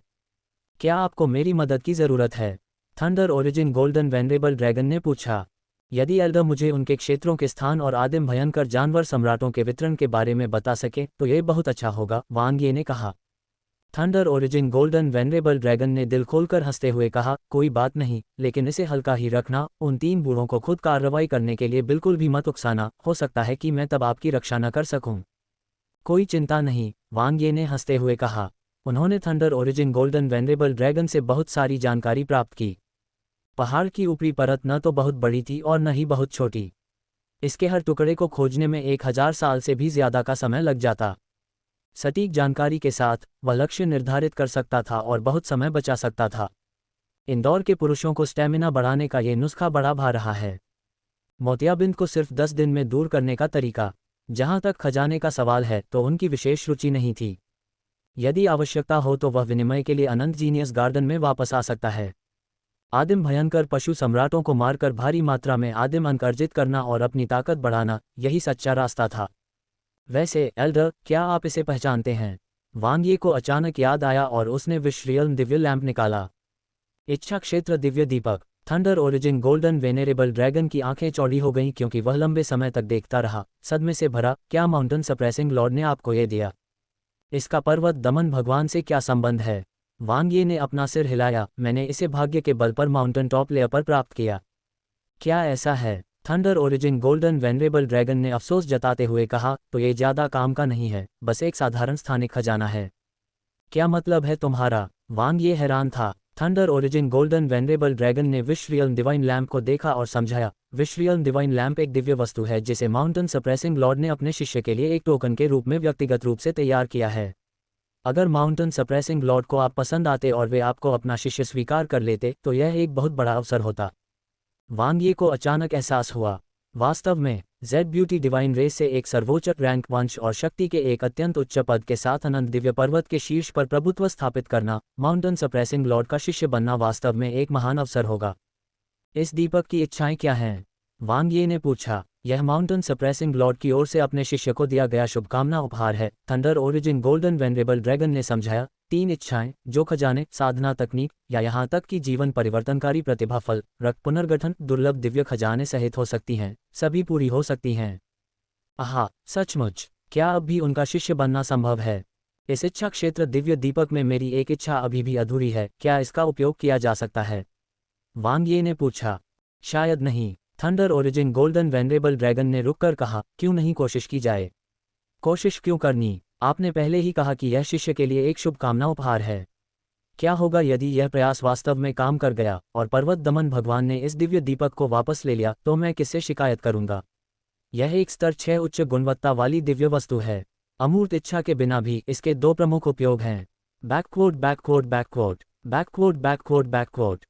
क्या आपको मेरी मदद की ज़रूरत है? Thunder origin golden venerable dragon ने पूछा। यदि एल्डर मुझे उनके क्षेत्रों के स्थान और आदिम भयंकर जानवर सम्राटों के वितरण के बारे में बता सके तो यह बहुत अच्छा होगा, वांग ये ने कहा। Thunder origin golden venerable dragon ने दिल खोलकर हंसते हुए कहा, कोई बात नहीं, लेकिन इसे हल्का ही रखना। उन 3 बूढ़ों को खुद कार्रवाई करने के लिए बिल्कुल भी मत उकसाना, हो सकता है कि मैं तब आपकी रक्षा न कर सकूं। कोई चिंता नहीं, वांग ये ने हंसते हुए कहा। उन्होंने thunder origin golden venerable dragon से बहुत सारी जानकारी प्राप्त की। पहाड़ की ऊपरी परत न तो बहुत बड़ी थी और न ही बहुत छोटी। इसके हर टुकड़े को खोजने में 1000 साल से भी ज्यादा का समय लग जाता। सटीक जानकारी के साथ वह लक्ष्य निर्धारित कर सकता था और बहुत समय बचा सकता था। इंदौर के पुरुषों को स्टैमिना बढ़ाने का ये नुस्खा बड़ा भा रहा है। मोतियाबिंद को सिर्फ 10 दिन में दूर करने का तरीका। जहां तक खजाने का सवाल है तो उनकी विशेष रुचि नहीं थी। यदि आवश्यकता हो तो वह विनिमय के लिए अनंत जीनियस गार्डन में वापस आ सकता है। आदिम भयंकर पशु सम्राटों को मारकर भारी मात्रा में आदिम अंक अर्जित करना और अपनी ताकत बढ़ाना, यही सच्चा रास्ता था। वैसे एल्डर, क्या आप इसे पहचानते हैं? वांग ये को अचानक याद आया और उसने विश्रियल दिव्य लैंप निकाला। इच्छा क्षेत्र दिव्य दीपक। थंडर ओरिजिन गोल्डन वेनेरेबल ड्रैगन की आंखें चौड़ी हो गईं क्योंकि वह लंबे समय तक देखता रहा, सदमे से भरा। क्या माउंटेन सप्रेसिंग लॉर्ड ने आपको ये दिया? इसका पर्वत दमन भगवान से क्या संबंध है? वांग ये ने अपना सिर हिलाया। मैंने इसे भाग्य के बल पर माउंटेन टॉप लेयर पर प्राप्त किया। क्या ऐसा है? Thunder origin golden venerable dragon ने अफसोस जताते हुए कहा, तो ये ज्यादा काम का नहीं है, बस एक साधारण स्थानिक खजाना है। क्या मतलब है तुम्हारा? वांग ये हैरान था। Thunder origin golden venerable dragon ने विश्रियल डिवाइन लैंप को देखा और समझाया। विश्रियल डिवाइन लैंप एक दिव्य वस्तु है जिसे माउंटेन सप्रेसिंग लॉर्ड ने अपने शिष्य के लिए एक टोकन के रूप में व्यक्तिगत रूप से तैयार किया है। अगर माउंटेन सप्रेसिंग लॉर्ड को आप पसंद आते और वे आपको अपना शिष्य स्वीकार कर लेते तो यह एक बहुत बड़ा अवसर होता। वांग ये को अचानक एहसास हुआ, वास्तव में जेड ब्यूटी डिवाइन रेस से एक सर्वोच्च रैंक वंश और शक्ति के एक अत्यंत उच्च पद के साथ अनंत दिव्य पर्वत के शीर्ष पर प्रभुत्व स्थापित करना, माउंटेन सप्रेसिंग लॉर्ड का शिष्य बनना वास्तव में एक महान अवसर होगा। इस दीपक की इच्छाएं क्या हैं? वांग ये ने पूछा। यह माउंटेन सप्रेसिंग लॉर्ड की ओर से अपने शिष्य को दिया गया शुभकामना उपहार है, thunder origin golden venerable dragon ने समझाया। 3 इच्छाएं, जो खजाने, साधना तकनीक या यहाँ तक कि जीवन परिवर्तनकारी प्रतिभा फल, रक्त पुनर्गठन, दुर्लभ दिव्य खजाने सहित हो सकती हैं, सभी पूरी हो सकती हैं। आहा, सचमुच, क्या अब भी उनका शिष्य बनना संभव है? इस इच्छा क्षेत्र दिव्य दीपक में मेरी एक इच्छा अभी भी अधूरी है, क्या इसका उपयोग किया जा सकता है? वांग ये ने पूछा। शायद नहीं, thunder origin golden venerable dragon ने रुककर कहा, क्यों नहीं कोशिश की जाए? कोशिश क्यों करनी? आपने पहले ही कहा कि यह शिष्य के लिए एक शुभकामना उपहार है। क्या होगा यदि यह प्रयास वास्तव में काम कर गया और पर्वत दमन भगवान ने इस दिव्य दीपक को वापस ले लिया, तो मैं किससे शिकायत करूंगा? यह एक स्तर 6 उच्च गुणवत्ता वाली दिव्य वस्तु है। अमूर्त इच्छा के बिना भी इसके 2 प्रमुख उपयोग हैं। Backward backward backward backward backward backward